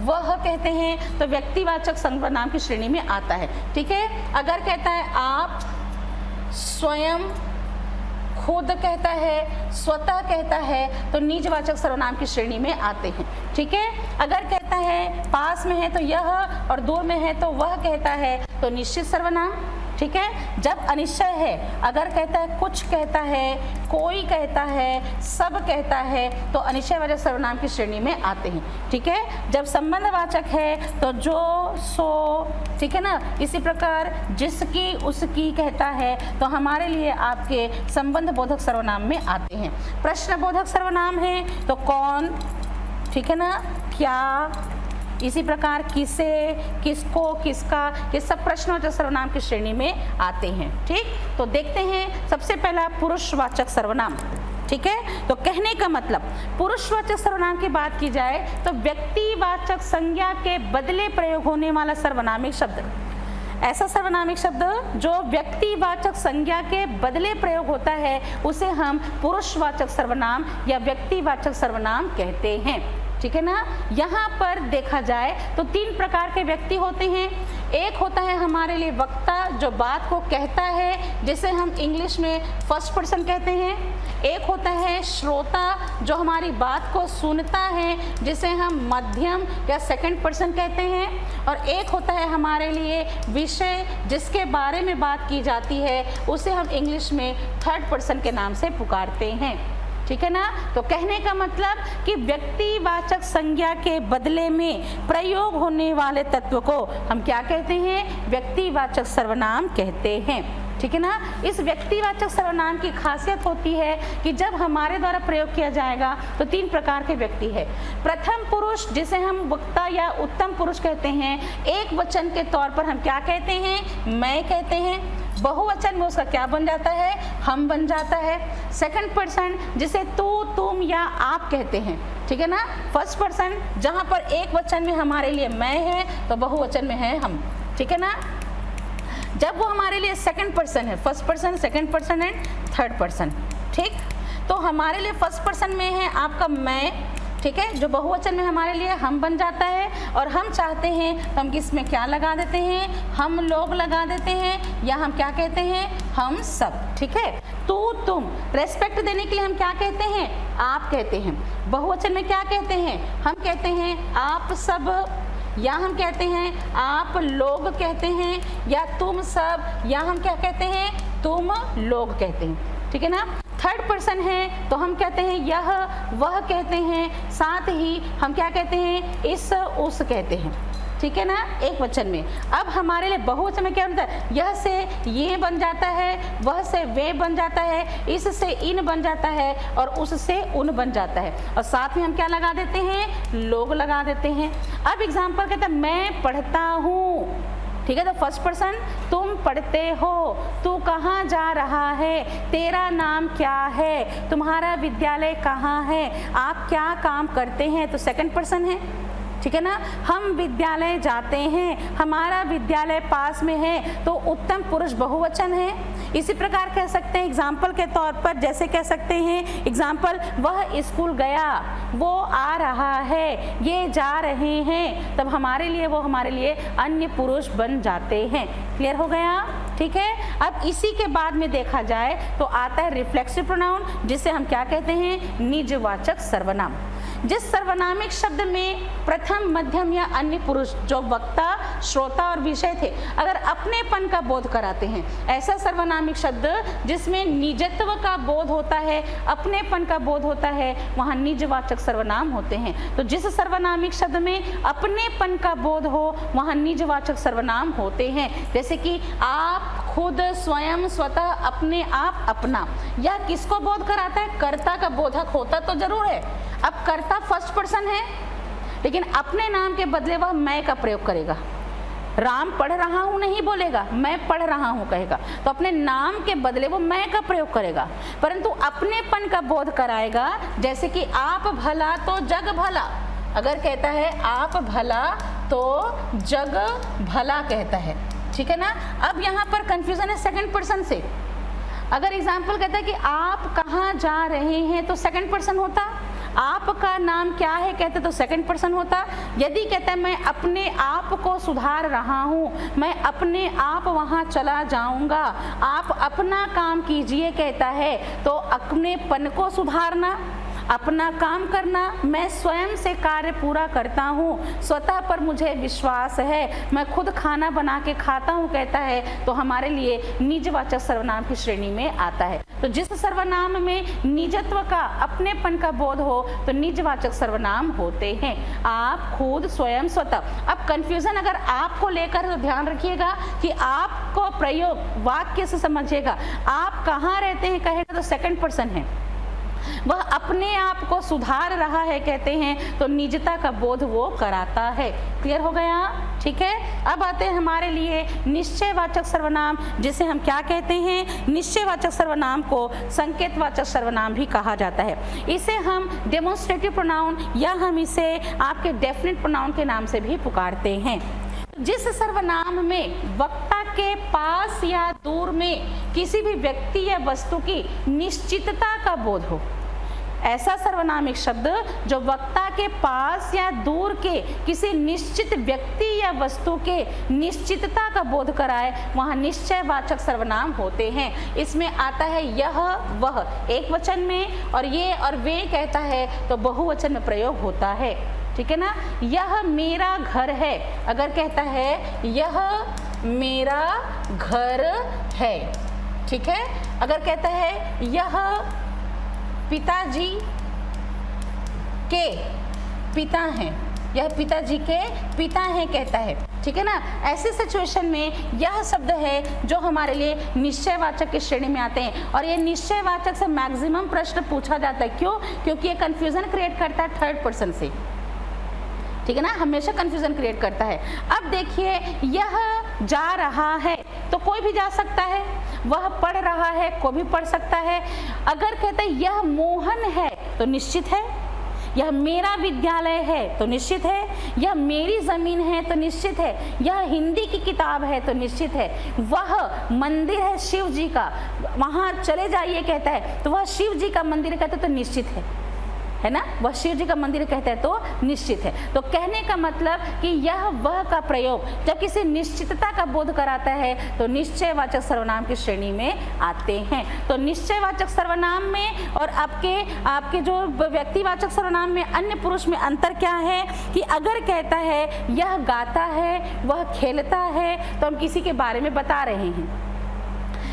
वह कहते हैं तो व्यक्तिवाचक सर्वनाम की श्रेणी में आता है, ठीक है। अगर कहता है आप, स्वयं, खुद कहता है, स्वतः कहता है तो निजवाचक सर्वनाम की श्रेणी में आते हैं, ठीक है। अगर कहता है पास में है तो यह और दूर में है तो वह कहता है तो निश्चित सर्वनाम, ठीक है। जब अनिश्चय है, अगर कहता है कुछ कहता है, कोई कहता है, सब कहता है, तो अनिश्चयवाचक सर्वनाम की श्रेणी में आते हैं, ठीक है। जब संबंधवाचक है तो जो, सो, ठीक है ना। इसी प्रकार जिसकी, उसकी कहता है तो हमारे लिए आपके संबंध बोधक सर्वनाम में आते हैं। प्रश्न बोधक सर्वनाम है तो कौन, ठीक है ना, क्या, इसी प्रकार किसे, किसको, किसका, ये सब प्रश्नवाचक सर्वनाम की श्रेणी में आते हैं, ठीक। तो देखते हैं सबसे पहला पुरुषवाचक सर्वनाम, ठीक है। तो कहने का मतलब पुरुषवाचक सर्वनाम की बात की जाए तो व्यक्तिवाचक संज्ञा के बदले प्रयोग होने वाला सर्वनामिक शब्द, ऐसा सर्वनामिक शब्द जो व्यक्तिवाचक संज्ञा के बदले प्रयोग होता है उसे हम पुरुषवाचक सर्वनाम या व्यक्तिवाचक सर्वनाम कहते हैं, ठीक है ना। यहाँ पर देखा जाए तो तीन प्रकार के व्यक्ति होते हैं। एक होता है हमारे लिए वक्ता जो बात को कहता है, जिसे हम इंग्लिश में फर्स्ट पर्सन कहते हैं। एक होता है श्रोता जो हमारी बात को सुनता है, जिसे हम मध्यम या सेकंड पर्सन कहते हैं। और एक होता है हमारे लिए विषय जिसके बारे में बात की जाती है, उसे हम इंग्लिश में थर्ड पर्सन के नाम से पुकारते हैं, ठीक है ना। तो कहने का मतलब कि व्यक्तिवाचक संज्ञा के बदले में प्रयोग होने वाले तत्व को हम क्या कहते हैं, व्यक्तिवाचक सर्वनाम कहते हैं, ठीक है ना। इस व्यक्तिवाचक सर्वनाम की खासियत होती है कि जब हमारे द्वारा प्रयोग किया जाएगा तो तीन प्रकार के व्यक्ति है। प्रथम पुरुष जिसे हम वक्ता या उत्तम पुरुष कहते हैं, एक वचन के तौर पर हम क्या कहते हैं, मैं कहते हैं। बहुवचन में उसका क्या बन जाता है, हम बन जाता है। सेकंड पर्सन जिसे तू, तुम या आप कहते हैं, ठीक है ना। फर्स्ट पर्सन जहाँ पर एक वचन में हमारे लिए मैं है तो बहुवचन में है हम, ठीक है ना। जब वो हमारे लिए सेकंड पर्सन है, first person, second person and third person, ठीक। तो हमारे लिए फर्स्ट पर्सन में है आपका मैं, ठीक है, जो बहुवचन में हमारे लिए हम बन जाता है। और हम चाहते हैं तो हम किसमें क्या लगा देते हैं, हम लोग लगा देते हैं, या हम क्या कहते हैं, हम सब, ठीक है। तू, तुम, रेस्पेक्ट देने के लिए हम क्या कहते हैं, आप कहते हैं। बहुवचन में क्या कहते हैं, हम कहते हैं आप सब, या हम कहते हैं आप लोग कहते हैं, या तुम सब, या हम क्या कहते हैं, तुम लोग कहते हैं, ठीक है ना। थर्ड पर्सन है तो हम कहते हैं यह, वह कहते हैं, साथ ही हम क्या कहते हैं, इस, उस कहते हैं, ठीक है ना, एक वचन में। अब हमारे लिए बहुवचन में क्या बनता है, यह से ये बन जाता है, वह से वे बन जाता है, इस से इन बन जाता है, और उस से उन बन जाता है, और साथ में हम क्या लगा देते हैं, लोग लगा देते हैं। अब एग्जाम्पल कहता है मैं पढ़ता हूँ, ठीक है। तो फर्स्ट पर्सन तुम पढ़ते हो, तू कहाँ जा रहा है, तेरा नाम क्या है, तुम्हारा विद्यालय कहाँ है, आप क्या काम करते हैं, तो सेकंड पर्सन है, ठीक है ना। हम विद्यालय जाते हैं, हमारा विद्यालय पास में है, तो उत्तम पुरुष बहुवचन है। इसी प्रकार कह सकते हैं एग्जाम्पल के तौर पर, जैसे कह सकते हैं एग्जाम्पल, वह स्कूल गया, वो आ रहा है, ये जा रहे हैं, तब हमारे लिए वो हमारे लिए अन्य पुरुष बन जाते हैं। क्लियर हो गया, ठीक है। अब इसी के बाद में देखा जाए तो आता है रिफ्लेक्सिव प्रोनाउन, जिसे हम क्या कहते हैं, निजवाचक सर्वनाम। जिस सर्वनामिक शब्द में प्रथम, मध्यम या अन्य पुरुष जो वक्ता, श्रोता और विषय थे अगर अपनेपन का बोध कराते हैं, ऐसा सर्वनामिक शब्द जिसमें निजत्व का बोध होता है, अपनेपन का बोध होता है, वहाँ निजवाचक सर्वनाम होते हैं। तो जिस सर्वनामिक शब्द में अपनेपन का बोध हो वहाँ निजवाचक सर्वनाम होते हैं। जैसे कि आप, खुद, स्वयं, स्वतः, अपने आप, अपना। यह किसको बोध कराता है, कर्ता का बोधक होता तो जरूर है। अब कर्ता फर्स्ट पर्सन है, लेकिन अपने नाम के बदले वह मैं का प्रयोग करेगा। राम पढ़ रहा हूँ नहीं बोलेगा, मैं पढ़ रहा हूँ कहेगा, तो अपने नाम के बदले वो मैं का प्रयोग करेगा, परंतु अपनेपन का बोध कराएगा। जैसे कि आप भला तो जग भला, अगर कहता है आप भला तो जग भला कहता है, ठीक है ना। अब यहाँ पर कंफ्यूजन है सेकंड पर्सन से। अगर एग्जाम्पल कहता है कि आप कहाँ जा रहे हैं तो सेकंड पर्सन होता, आपका नाम क्या है कहते तो सेकंड पर्सन होता। यदि कहता है मैं अपने आप को सुधार रहा हूँ, मैं अपने आप वहाँ चला जाऊँगा, आप अपना काम कीजिए कहता है, तो अपनेपन को सुधारना, अपना काम करना, मैं स्वयं से कार्य पूरा करता हूँ, स्वतः पर मुझे विश्वास है, मैं खुद खाना बना के खाता हूँ कहता है तो हमारे लिए निजवाचक सर्वनाम की श्रेणी में आता है। तो जिस सर्वनाम में निजत्व का, अपनेपन का बोध हो तो निजवाचक सर्वनाम होते हैं। आप, खुद, स्वयं, स्वतः। अब कंफ्यूजन अगर आपको लेकर तो ध्यान रखिएगा कि आपको प्रयोग वाक्य से समझिएगा। आप कहाँ रहते हैं कहेगा तो सेकंड पर्सन है, वह अपने आप को सुधार रहा है कहते हैं तो निजता का बोध वो कराता है। क्लियर हो गया? ठीक है। अब आते हैं हमारे लिए निश्चयवाचक सर्वनाम, जिसे हम क्या कहते हैं? निश्चयवाचक सर्वनाम को संकेतवाचक सर्वनाम भी कहा जाता है। इसे हम डेमोन्स्ट्रेटिव प्रोनाउन या हम इसे आपके डेफिनेट प्रोनाउन के नाम से भी पुकारते हैं। जिस सर्वनाम में वक्ता के पास या दूर में किसी भी व्यक्ति या वस्तु की निश्चितता का बोध हो, ऐसा सर्वनामिक शब्द जो वक्ता के पास या दूर के किसी निश्चित व्यक्ति या वस्तु के निश्चितता का बोध कराए, वहाँ निश्चयवाचक सर्वनाम होते हैं। इसमें आता है यह, वह एक वचन में, और ये और वे कहता है तो बहुवचन में प्रयोग होता है। ठीक है ना? यह मेरा घर है, अगर कहता है यह मेरा घर है। ठीक है। अगर कहता है यह पिताजी के पिता हैं, यह पिताजी के पिता हैं कहता है। ठीक है ना? ऐसे सिचुएशन में यह शब्द है जो हमारे लिए निश्चयवाचक की श्रेणी में आते हैं, और ये निश्चयवाचक से मैक्सिमम प्रश्न पूछा जाता है। क्यों? क्योंकि ये कंफ्यूजन क्रिएट करता है थर्ड पर्सन से। ठीक है ना? हमेशा कंफ्यूजन क्रिएट करता है। अब देखिए, यह जा रहा है तो कोई भी जा सकता है, वह पढ़ रहा है कोई भी पढ़ सकता है। अगर कहते हैं यह मोहन है तो निश्चित है, यह मेरा विद्यालय है तो निश्चित है, यह मेरी ज़मीन है तो निश्चित है, यह हिंदी की किताब है तो निश्चित है, वह मंदिर है शिव जी का, वहाँ चले जाइए कहता है तो वह शिव जी का मंदिर कहते तो निश्चित है ना? वह शिव जी का मंदिर कहते हैं तो निश्चित है। तो कहने का मतलब कि यह वह का प्रयोग जब किसी निश्चितता का बोध कराता है तो निश्चयवाचक सर्वनाम की श्रेणी में आते हैं। तो निश्चयवाचक सर्वनाम में और आपके जो व्यक्तिवाचक सर्वनाम में अन्य पुरुष में अंतर क्या है कि अगर कहता है यह गाता है, वह खेलता है, तो हम किसी के बारे में बता रहे हैं।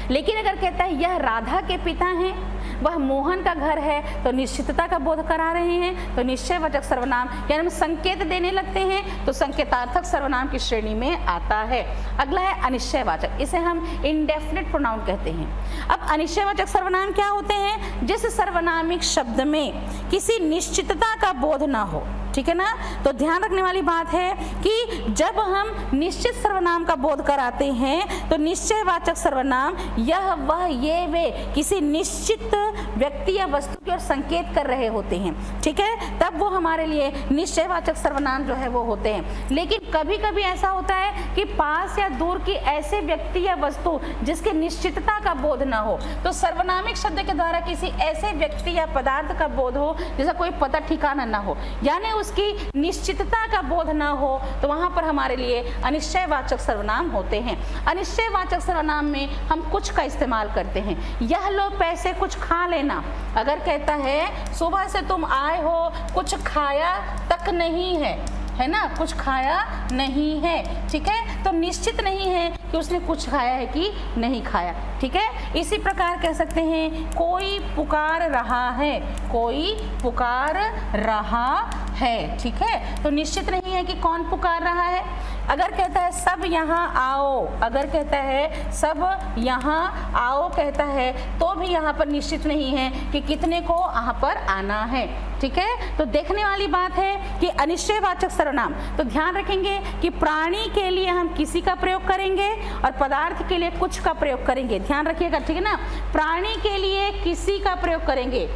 लेकिन अगर कहता है यह राधा के पिता हैं, वह मोहन का घर है, तो निश्चितता का बोध करा रहे हैं, तो निश्चयवाचक सर्वनाम यानी हम संकेत देने लगते हैं तो संकेतार्थक सर्वनाम की श्रेणी में आता है। अगला है अनिश्चयवाचक, इसे हम इंडेफिनिट प्रोनाउन कहते हैं। अब अनिश्चयवाचक सर्वनाम क्या होते हैं? जिस सर्वनामिक शब्द में किसी निश्चितता का बोध ना हो। ठीक है ना? तो ध्यान रखने वाली बात है कि जब हम निश्चित सर्वनाम का बोध कराते हैं तो निश्चयवाचक सर्वनाम यह, वह, ये, वे किसी निश्चित व्यक्ति या वस्तु की ओर संकेत कर रहे होते हैं। ठीक है? तब वो हमारे लिए निश्चयवाचक सर्वनाम जो है वो होते हैं। लेकिन कभी कभी ऐसा होता है कि पास या दूर की ऐसे व्यक्ति या वस्तु जिसकी निश्चितता का बोध ना हो, तो सर्वनामिक शब्द के द्वारा किसी ऐसे व्यक्ति या पदार्थ का बोध हो जिसका कोई पता ठिकाना ना हो, यानी उसकी निश्चितता का बोध ना हो, तो वहां पर हमारे लिए अनिश्चयवाचक सर्वनाम होते हैं। अनिश्चयवाचक सर्वनाम में हम कुछ का इस्तेमाल करते हैं। यह लो पैसे कुछ खा लेना, अगर कहता है सुबह से तुम आए हो कुछ खाया तक नहीं है ना? कुछ खाया नहीं है। ठीक है? तो निश्चित नहीं है कि उसने कुछ खाया है कि नहीं खाया। ठीक है? इसी प्रकार कह सकते हैं कोई पुकार रहा है, कोई पुकार रहा है। ठीक है? तो निश्चित नहीं है कि कौन पुकार रहा है। अगर कहता है सब यहाँ आओ, अगर कहता है सब यहाँ आओ कहता है तो भी यहाँ पर निश्चित नहीं है कि कितने को यहाँ पर आना है। ठीक है? तो देखने वाली बात है कि अनिश्चयवाचक सर्वनाम, तो ध्यान रखेंगे कि प्राणी के लिए हम किसी का प्रयोग करेंगे और पदार्थ के लिए कुछ का प्रयोग करेंगे। ध्यान रखिएगा। ठीक है ना? प्राणी के लिए किसी का प्रयोग करेंगे,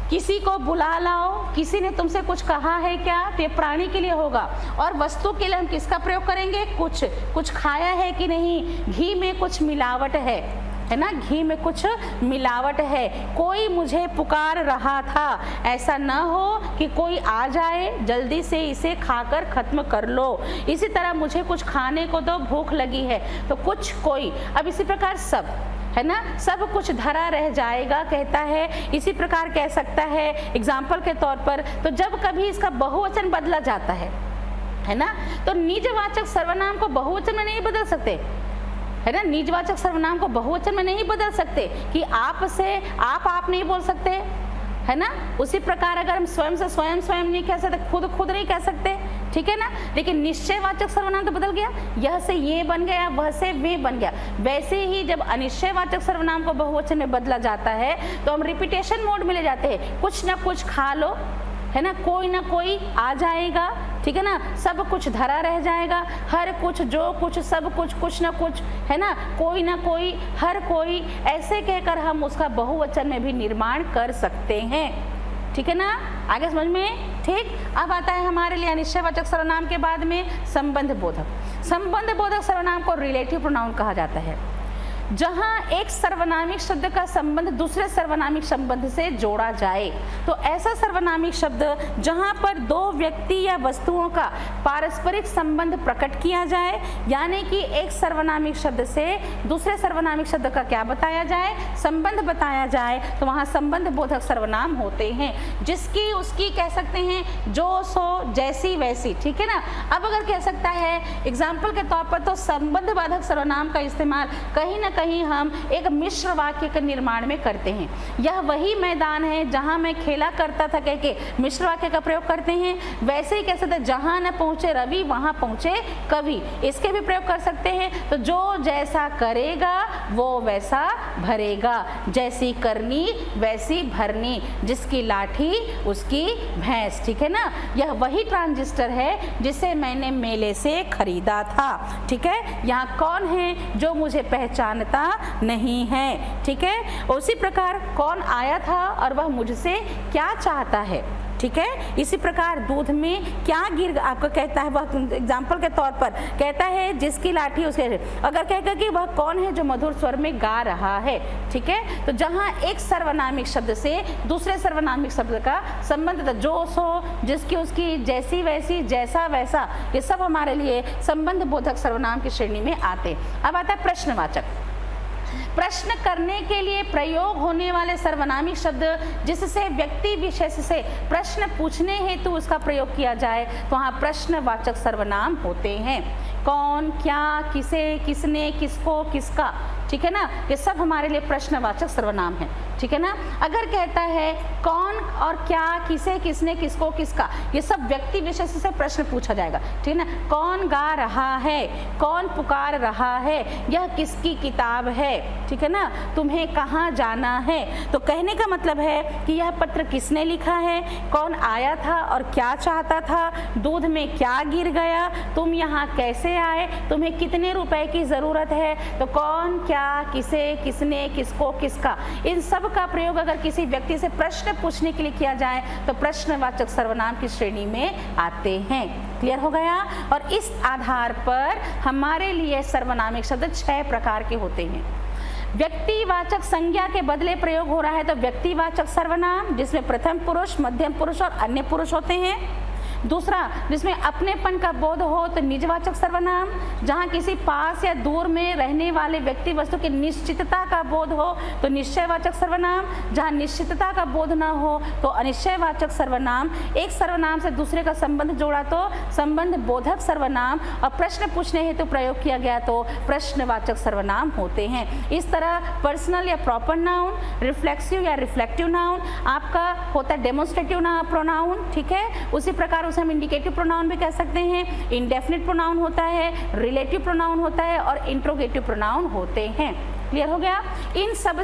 किसी को बुला लाओ, किसी ने तुमसे कुछ कहा है क्या, तो ये प्राणी के लिए होगा। और वस्तु के लिए हम किसका प्रयोग करेंगे? कुछ खाया है कि नहीं, घी में कुछ मिलावट है ना? घी में कुछ मिलावट है। कोई मुझे पुकार रहा था, ऐसा न हो कि कोई आ जाए जल्दी से इसे खाकर खत्म कर लो। इसी तरह मुझे कुछ खाने को दो, भूख लगी है, तो कुछ, कोई। अब इसी प्रकार सब, है ना, सब कुछ धरा रह जाएगा कहता है। इसी प्रकार कह सकता है एग्जाम्पल के तौर पर, तो जब कभी इसका बहुवचन बदला जाता है ना, तो निजवाचक सर्वनाम को बहुवचन में नहीं बदल सकते, है ना, निजवाचक सर्वनाम को बहुवचन में नहीं बदल सकते कि आप से आप नहीं बोल सकते, है ना। उसी प्रकार अगर हम स्वयं से स्वयं नहीं कह सकते, खुद नहीं कह सकते, ठीक है ना। लेकिन निश्चयवाचक सर्वनाम तो बदल गया, यह से ये बन गया, वह से वे बन गया। वैसे ही जब अनिश्चयवाचक सर्वनाम को बहुवचन में बदला जाता है तो हम रिपीटेशन मोड में ले जाते हैं। कुछ ना कुछ खा लो, है ना, कोई ना कोई आ जाएगा, ठीक है ना, सब कुछ धरा रह जाएगा, हर कुछ, जो कुछ, सब कुछ, कुछ ना कुछ, है ना, कोई ना कोई, हर कोई, ऐसे कहकर हम उसका बहुवचन में भी निर्माण कर सकते हैं, ठीक है ना। आगे समझ में, ठीक। अब आता है हमारे लिए अनिश्चयवाचक सर्वनाम के बाद में संबंध बोधक। संबंध बोधक सर्वनाम को रिलेटिव प्रोनाउन कहा जाता है, जहां एक सर्वनामिक शब्द का संबंध दूसरे सर्वनामिक संबंध से जोड़ा जाए। तो ऐसा सर्वनामिक शब्द जहां पर दो व्यक्ति या वस्तुओं का पारस्परिक संबंध प्रकट किया जाए, यानी कि एक सर्वनामिक शब्द से दूसरे सर्वनामिक शब्द का क्या बताया जाए, संबंध बताया जाए, तो वहां संबंध बोधक सर्वनाम होते हैं। जिसकी उसकी कह सकते हैं, जो सो जैसी वैसी, ठीक है ना। अब अगर कह सकता है एग्जाम्पल के तौर पर, तो संबंध बाधक सर्वनाम का इस्तेमाल कहीं ना कहीं हम एक मिश्र वाक्य के निर्माण में करते हैं। यह वही मैदान है जहां मैं खेला करता था कह के मिश्र वाक्य का प्रयोग करते हैं। वैसे ही कह सकते हैं, जहां न पहुंचे रवि वहां पहुंचे कवि, इसके भी प्रयोग कर सकते हैं। तो जो जैसा करेगा वो वैसा भरेगा, जैसी करनी वैसी भरनी, जिसकी लाठी उसकी भैंस, ठीक है ना। यह वही ट्रांजिस्टर है जिसे मैंने मेले से खरीदा था, ठीक है। यहाँ कौन है जो मुझे पहचानता नहीं है, ठीक है। उसी प्रकार कौन आया था और वह मुझसे क्या चाहता है, ठीक है। इसी प्रकार दूध में क्या गिर, आपको कहता है, वह एग्जाम्पल के तौर पर कहता है जिसकी लाठी उसके, अगर कहेगा कि वह कौन है जो मधुर स्वर में गा रहा है, ठीक है। तो जहां एक सर्वनामिक शब्द से दूसरे सर्वनामिक शब्द का संबंध, जो सो जिसकी उसकी, जैसी वैसी, जैसा वैसा, ये सब हमारे लिए संबंध बोधक सर्वनाम की श्रेणी में आते। अब आता है प्रश्नवाचक। प्रश्न करने के लिए प्रयोग होने वाले सर्वनामिक शब्द जिससे व्यक्ति विशेष से प्रश्न पूछने हेतु उसका प्रयोग किया जाए, तो वहाँ प्रश्नवाचक सर्वनाम होते हैं। कौन, क्या, किसे, किसने, किसको, किसका, ठीक है ना, ये सब हमारे लिए प्रश्नवाचक सर्वनाम है, ठीक है ना। अगर कहता है कौन और क्या, किसे, किसने, किसको, किसका, ये सब व्यक्ति विशेष से प्रश्न पूछा जाएगा, ठीक है ना। कौन गा रहा है, कौन पुकार रहा है, यह किसकी किताब है, ठीक है ना, तुम्हें कहाँ जाना है। तो कहने का मतलब है कि यह पत्र किसने लिखा है, कौन आया था और क्या चाहता था, दूध में क्या गिर गया, तुम यहाँ कैसे आए, तुम्हें कितने रुपए की ज़रूरत है। तो कौन, क्या, किसे, किसने, किसको, किसका, इन सब का प्रयोग अगर किसी व्यक्ति से प्रश्न पूछने के लिए किया जाए तो प्रश्नवाचक सर्वनाम की श्रेणी में आते हैं। क्लियर हो गया। और इस आधार पर हमारे लिए सर्वनामिक शब्द 6 प्रकार के होते हैं। व्यक्तिवाचक संज्ञा के बदले प्रयोग हो रहा है तो व्यक्तिवाचक सर्वनाम, जिसमें प्रथम पुरुष, मध्यम पुरुष और अन्य पुरुष होते हैं। दूसरा, जिसमें अपनेपन का बोध हो तो निजवाचक सर्वनाम, जहाँ किसी पास या दूर में रहने वाले व्यक्ति वस्तु की निश्चितता का बोध हो तो निश्चयवाचक सर्वनाम, जहाँ निश्चितता का बोध न हो तो अनिश्चयवाचक सर्वनाम। एक सर्वनाम से दूसरे का संबंध जोड़ा तो संबंध बोधक सर्वनाम, और प्रश्न पूछने हेतु प्रयोग किया गया तो प्रश्नवाचक सर्वनाम होते हैं। इस तरह पर्सनल या प्रॉपर नाउन, रिफ्लेक्सिव या रिफ्लेक्टिव नाउन आपका होता है डेमोन्स्ट्रेटिव प्रोनाउन, ठीक है। उसी प्रकार हम इंडिकेटिव प्रोनाउन भी कह सकते हैं, इंडेफिनिट प्रोनाउन होता है, रिलेटिव प्रोनाउन होता है और इंट्रोगेटिव प्रोनाउन होते हैं। क्लियर हो गया। इन सब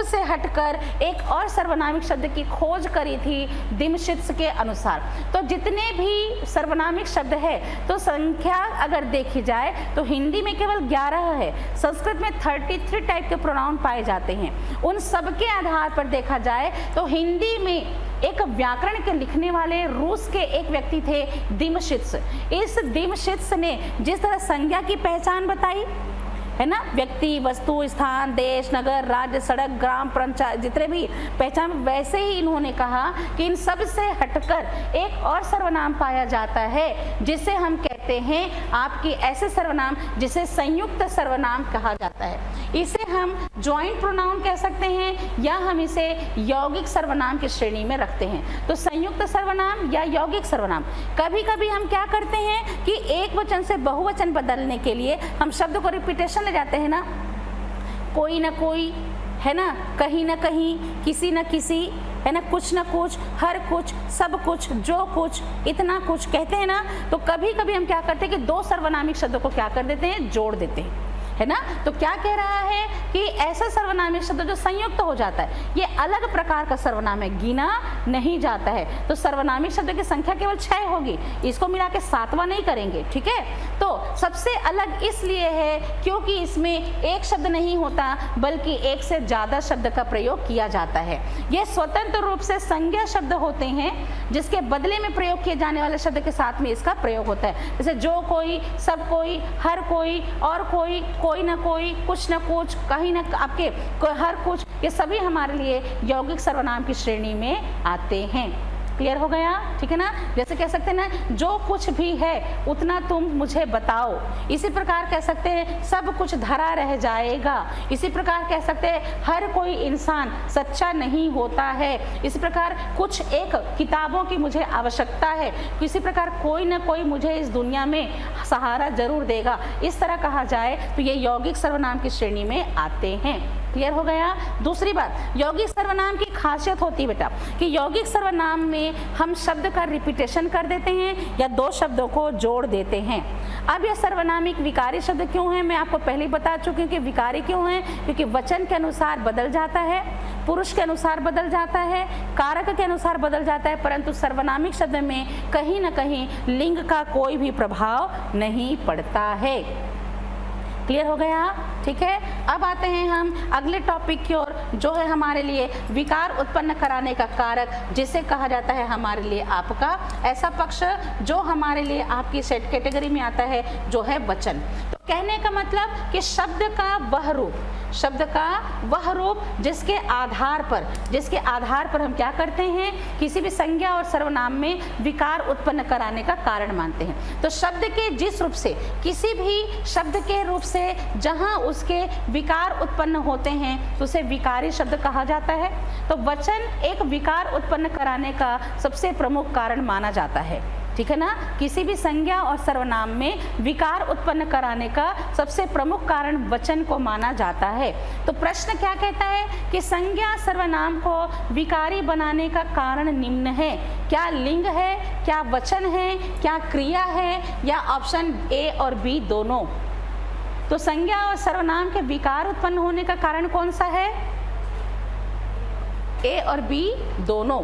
से हटकर एक और सर्वनामिक शब्द की खोज करी थी दिमशित्स के अनुसार। तो जितने भी सर्वनामिक शब्द है तो संख्या अगर देखी जाए तो हिंदी में केवल 11 है, संस्कृत में 33 टाइप के प्रोनाउन पाए जाते हैं। उन सब के आधार पर देखा जाए तो हिंदी में एक व्याकरण के लिखने वाले रूस के एक व्यक्ति थे दिमशित्स। इस दिमशित्स ने जिस तरह संज्ञा की पहचान बताई है ना, व्यक्ति, वस्तु, स्थान, देश, नगर, राज्य, सड़क, ग्राम, पंचायत, जितने भी पहचान, वैसे ही इन्होंने कहा कि इन सब से हटकर एक और सर्वनाम पाया जाता है जिसे हम कहते कहते हैं आपके ऐसे सर्वनाम जिसे संयुक्त सर्वनाम कहा जाता है। इसे हम जॉइंट प्रोनाउन कह सकते हैं या हम इसे यौगिक सर्वनाम की श्रेणी में रखते हैं। तो संयुक्त सर्वनाम या यौगिक सर्वनाम, कभी कभी हम क्या करते हैं कि एक वचन से बहुवचन बदलने के लिए हम शब्द को रिपीटेशन ले जाते हैं ना, कोई ना कोई, है ना, कहीं ना कहीं, किसी न किसी, है ना, कुछ ना कुछ, हर कुछ, सब कुछ, जो कुछ, इतना कुछ कहते हैं ना। तो कभी कभी हम क्या करते हैं कि दो सर्वनामिक शब्दों को क्या कर देते हैं, जोड़ देते हैं, है ना। तो क्या कह रहा है कि ऐसा सर्वनामिक शब्द जो संयुक्त हो जाता है ये अलग प्रकार का सर्वनाम है, गिना नहीं जाता है। तो सर्वनामिक शब्द की संख्या केवल 6 होगी, इसको मिला के 7वां नहीं करेंगे, ठीक है। तो सबसे अलग इसलिए है क्योंकि इसमें एक शब्द नहीं होता बल्कि एक से ज्यादा शब्द का प्रयोग किया जाता है। ये स्वतंत्र रूप से संज्ञा शब्द होते हैं जिसके बदले में प्रयोग किए जाने वाले शब्द के साथ में इसका प्रयोग होता है। जैसे जो कोई, सब कोई, हर कोई, और कोई, कोई ना कोई, कुछ ना कुछ, कहीं ना, आपके हर कुछ, ये सभी हमारे लिए यौगिक सर्वनाम की श्रेणी में आते हैं। क्लियर हो गया, ठीक है ना। जैसे कह सकते हैं ना, जो कुछ भी है उतना तुम मुझे बताओ। इसी प्रकार कह सकते हैं सब कुछ धरा रह जाएगा। इसी प्रकार कह सकते हैं हर कोई इंसान सच्चा नहीं होता है। इसी प्रकार कुछ एक किताबों की मुझे आवश्यकता है। इसी प्रकार कोई ना कोई मुझे इस दुनिया में सहारा जरूर देगा। इस तरह कहा जाए तो ये यौगिक सर्वनाम की श्रेणी में आते हैं। क्लियर हो गया। दूसरी बात, यौगिक सर्वनाम की खासियत होती है बेटा कि यौगिक सर्वनाम में हम शब्द का रिपीटेशन कर देते हैं या दो शब्दों को जोड़ देते हैं। अब यह सर्वनामिक विकारी शब्द क्यों है, मैं आपको पहले ही बता चुकी हूँ कि विकारी क्यों है, क्योंकि वचन के अनुसार बदल जाता है, पुरुष के अनुसार बदल जाता है, कारक के अनुसार बदल जाता है, परंतु सर्वनामिक शब्द में कहीं ना कहीं लिंग का कोई भी प्रभाव नहीं पड़ता है। क्लियर हो गया, ठीक है। अब आते हैं हम अगले टॉपिक की ओर, जो है हमारे लिए विकार उत्पन्न कराने का कारक, जिसे कहा जाता है हमारे लिए आपका ऐसा पक्ष जो हमारे लिए आपकी सेट कैटेगरी में आता है, जो है वचन। तो कहने का मतलब कि शब्द का वह रूप, शब्द का वह रूप जिसके आधार पर हम क्या करते हैं, किसी भी संज्ञा और सर्वनाम में विकार उत्पन्न कराने का कारण मानते हैं। तो शब्द के जिस रूप से, किसी भी शब्द के रूप से जहां उसके विकार उत्पन्न होते हैं तो उसे विकारी शब्द कहा जाता है। तो वचन एक विकार उत्पन्न कराने का सबसे प्रमुख कारण माना जाता है, ठीक है ना। किसी भी संज्ञा और सर्वनाम में विकार उत्पन्न कराने का सबसे प्रमुख कारण वचन को माना जाता है। तो प्रश्न क्या कहता है कि संज्ञा सर्वनाम को विकारी बनाने का कारण निम्न है। क्या लिंग है, क्या वचन है, क्या क्रिया है, या ऑप्शन ए और बी दोनों। तो संज्ञा और सर्वनाम के विकार उत्पन्न होने का कारण कौन सा है, ए और बी दोनों।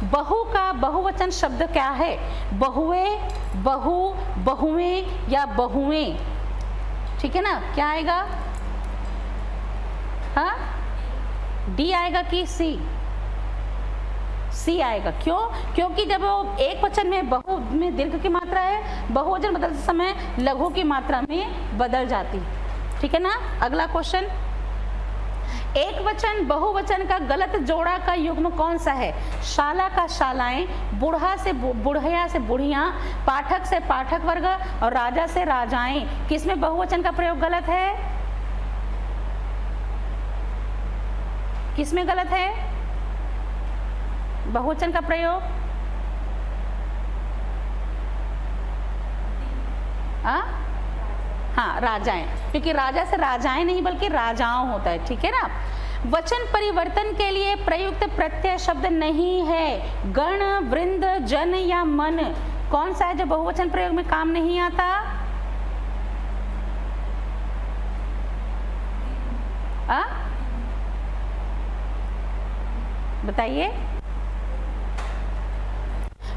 बहु का बहुवचन शब्द क्या है, बहुए, बहु, बहुएं या बहुएं, ठीक है ना। क्या आएगा, हाँ, डी आएगा कि सी, सी आएगा। क्यों, क्योंकि जब वो एक वचन में बहु में दीर्घ की मात्रा है, बहुवचन बदलते समय लघु की मात्रा में बदल जाती, ठीक है ना। अगला क्वेश्चन, एक वचन बहुवचन का गलत जोड़ा का युग्म कौन सा है। शाला का शालाएं, बूढ़ा से बुढ़िया से बुढ़ियां, पाठक से पाठक वर्ग और राजा से राजाएं। किसमें बहुवचन का प्रयोग गलत है, किसमें गलत है बहुवचन का प्रयोग, हाँ राजाएं, क्योंकि राजा से राजाएं नहीं बल्कि राजाओं होता है, ठीक है ना। वचन परिवर्तन के लिए प्रयुक्त प्रत्यय शब्द नहीं है। गण, वृंद, जन या मन, कौन सा है जो बहुवचन प्रयोग में काम नहीं आता। बताइए।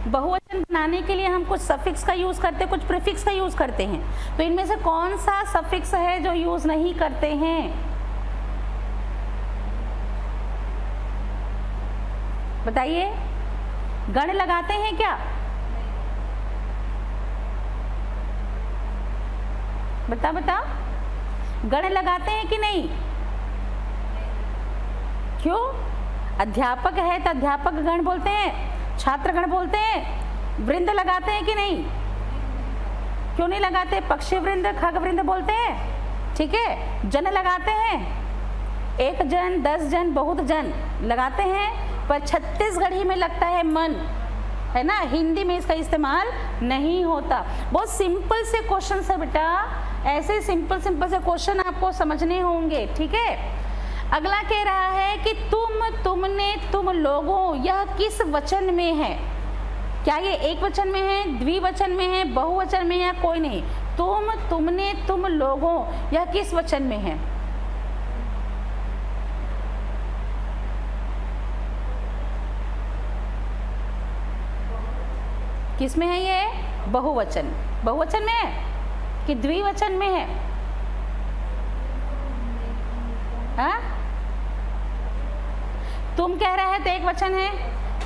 बहुवचन बनाने के लिए हम कुछ सफिक्स का यूज करते हैं, कुछ प्रीफिक्स का यूज करते हैं। तो इनमें से कौन सा सफिक्स है जो यूज नहीं करते हैं, बताइए। गण लगाते हैं क्या, बताओ, गण लगाते हैं कि नहीं, क्यों। अध्यापक है तो अध्यापक गण बोलते हैं, छात्रगण बोलते हैं। वृंद लगाते हैं कि नहीं, क्यों नहीं लगाते? पक्षी वृंद, खग वृंद बोलते हैं, ठीक है, जन लगाते हैं, 1 जन, 10 जन, बहुत जन लगाते हैं, पर छत्तीसगढ़ी में लगता है मन, है ना, हिंदी में इसका इस्तेमाल नहीं होता। बहुत सिंपल से क्वेश्चन है बेटा, ऐसे सिंपल से क्वेश्चन आपको समझने होंगे, ठीक है। अगला कह रहा है कि तुम, तुमने, तुम लोगों, यह किस वचन में है? क्या ये एक वचन में है, द्विवचन में है, बहुवचन में है, या कोई नहीं? तुम, तुमने, तुम लोगों, यह किस वचन में है? किस में है ये? बहुवचन। बहुवचन में है कि द्विवचन में है? हाँ? तुम कह रहा है तो एक वचन है,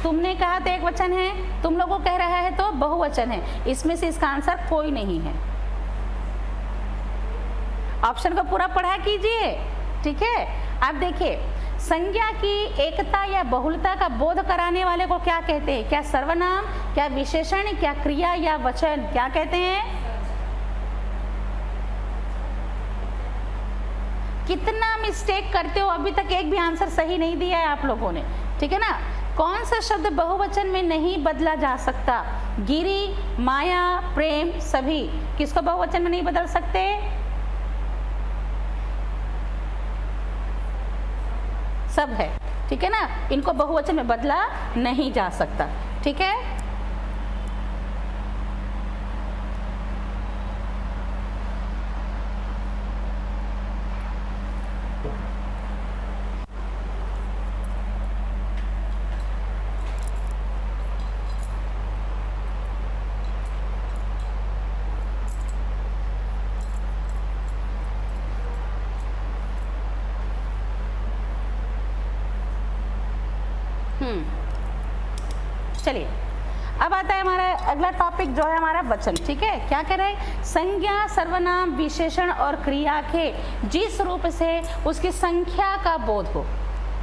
तुमने कहा तो एक वचन है, तुम लोगों कह रहा है तो बहुवचन है। इसमें से इसका आंसर कोई नहीं है। ऑप्शन को पूरा पढ़ा कीजिए, ठीक है। आप देखिए, संज्ञा की एकता या बहुलता का बोध कराने वाले को क्या कहते हैं? क्या सर्वनाम, क्या विशेषण, क्या क्रिया या वचन, क्या कहते हैं? कितना मिस्टेक करते हो, अभी तक एक भी आंसर सही नहीं दिया है आप लोगों ने, ठीक है ना। कौन सा शब्द बहुवचन में नहीं बदला जा सकता? गिरी, माया, प्रेम, सभी, किसको बहुवचन में नहीं बदल सकते? सब है, ठीक है ना, इनको बहुवचन में बदला नहीं जा सकता, ठीक है। चलिए, अब आता है हमारा अगला टॉपिक जो है हमारा वचन, ठीक है। क्या कह रहे हैं? संज्ञा, सर्वनाम, विशेषण और क्रिया के जिस रूप से उसकी संख्या का बोध हो,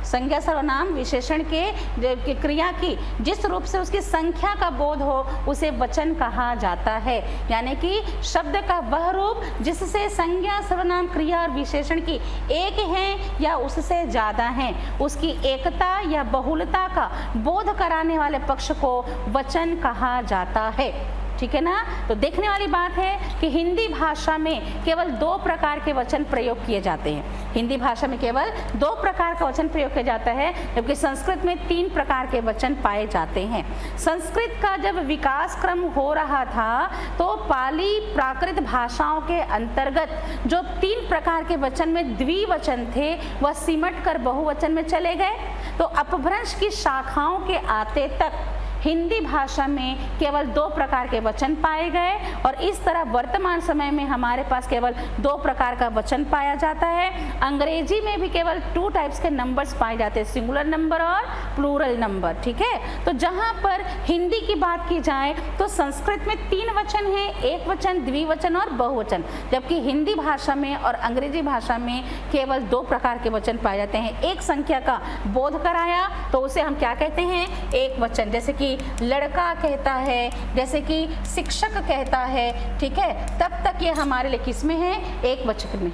संज्ञा, सर्वनाम, विशेषण के क्रिया की जिस रूप से उसकी संख्या का बोध हो उसे वचन कहा जाता है। यानी कि शब्द का वह रूप जिससे संज्ञा, सर्वनाम, क्रिया और विशेषण की एक है या उससे ज़्यादा हैं, उसकी एकता या बहुलता का बोध कराने वाले पक्ष को वचन कहा जाता है, ठीक है ना। तो देखने वाली बात है कि हिंदी भाषा में केवल 2 प्रकार के वचन प्रयोग किए जाते हैं। हिंदी भाषा में केवल 2 प्रकार का वचन प्रयोग किया जाता है, जबकि संस्कृत में 3 प्रकार के वचन पाए जाते हैं। संस्कृत का जब विकास क्रम हो रहा था तो पाली प्राकृत भाषाओं के अंतर्गत जो 3 प्रकार के वचन में द्विवचन थे वह सिमट कर बहुवचन में चले गए। तो अपभ्रंश की शाखाओं के आते तक हिंदी भाषा में केवल 2 प्रकार के वचन पाए गए और इस तरह वर्तमान समय में हमारे पास केवल 2 प्रकार का वचन पाया जाता है। अंग्रेजी में भी केवल 2 टाइप्स के नंबर्स पाए जाते हैं, सिंगुलर नंबर और प्लूरल नंबर, ठीक है। तो जहाँ पर हिंदी की बात की जाए तो संस्कृत में 3 वचन हैं, एक वचन, द्विवचन और बहुवचन, जबकि हिंदी भाषा में और अंग्रेजी भाषा में केवल 2 प्रकार के वचन पाए जाते हैं। एक संख्या का बोध कराया तो उसे हम क्या कहते हैं? एक वचन। जैसे कि लड़का कहता है, जैसे कि शिक्षक कहता है, ठीक है, तब तक ये हमारे लिए किस में है? एक वचन में,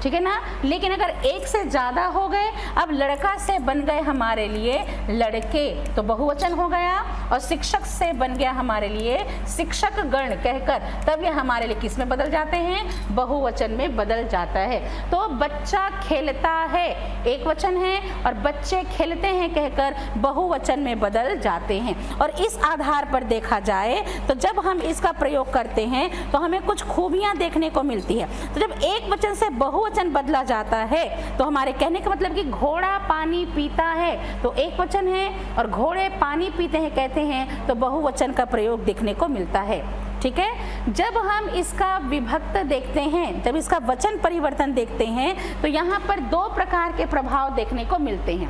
ठीक है ना। लेकिन अगर एक से ज़्यादा हो गए, अब लड़का से बन गए हमारे लिए लड़के तो बहुवचन हो गया, और शिक्षक से बन गया हमारे लिए शिक्षक गण कहकर, तब ये हमारे लिए किस में बदल जाते हैं? बहुवचन में बदल जाता है। तो बच्चा खेलता है एक वचन है और बच्चे खेलते हैं कहकर बहुवचन में बदल जाते हैं। और इस आधार पर देखा जाए तो जब हम इसका प्रयोग करते हैं तो हमें कुछ खूबियाँ देखने को मिलती है। तो जब एक वचन से बहुवचन बदला जाता है तो हमारे कहने का मतलब कि घोड़ा पानी पीता है तो एक वचन है, और घोड़े पानी पीते हैं कहते हैं तो बहुवचन का प्रयोग देखने को मिलता है, ठीक है। जब हम इसका विभक्त देखते हैं, जब इसका वचन परिवर्तन देखते हैं तो यहाँ पर 2 प्रकार के प्रभाव देखने को मिलते हैं,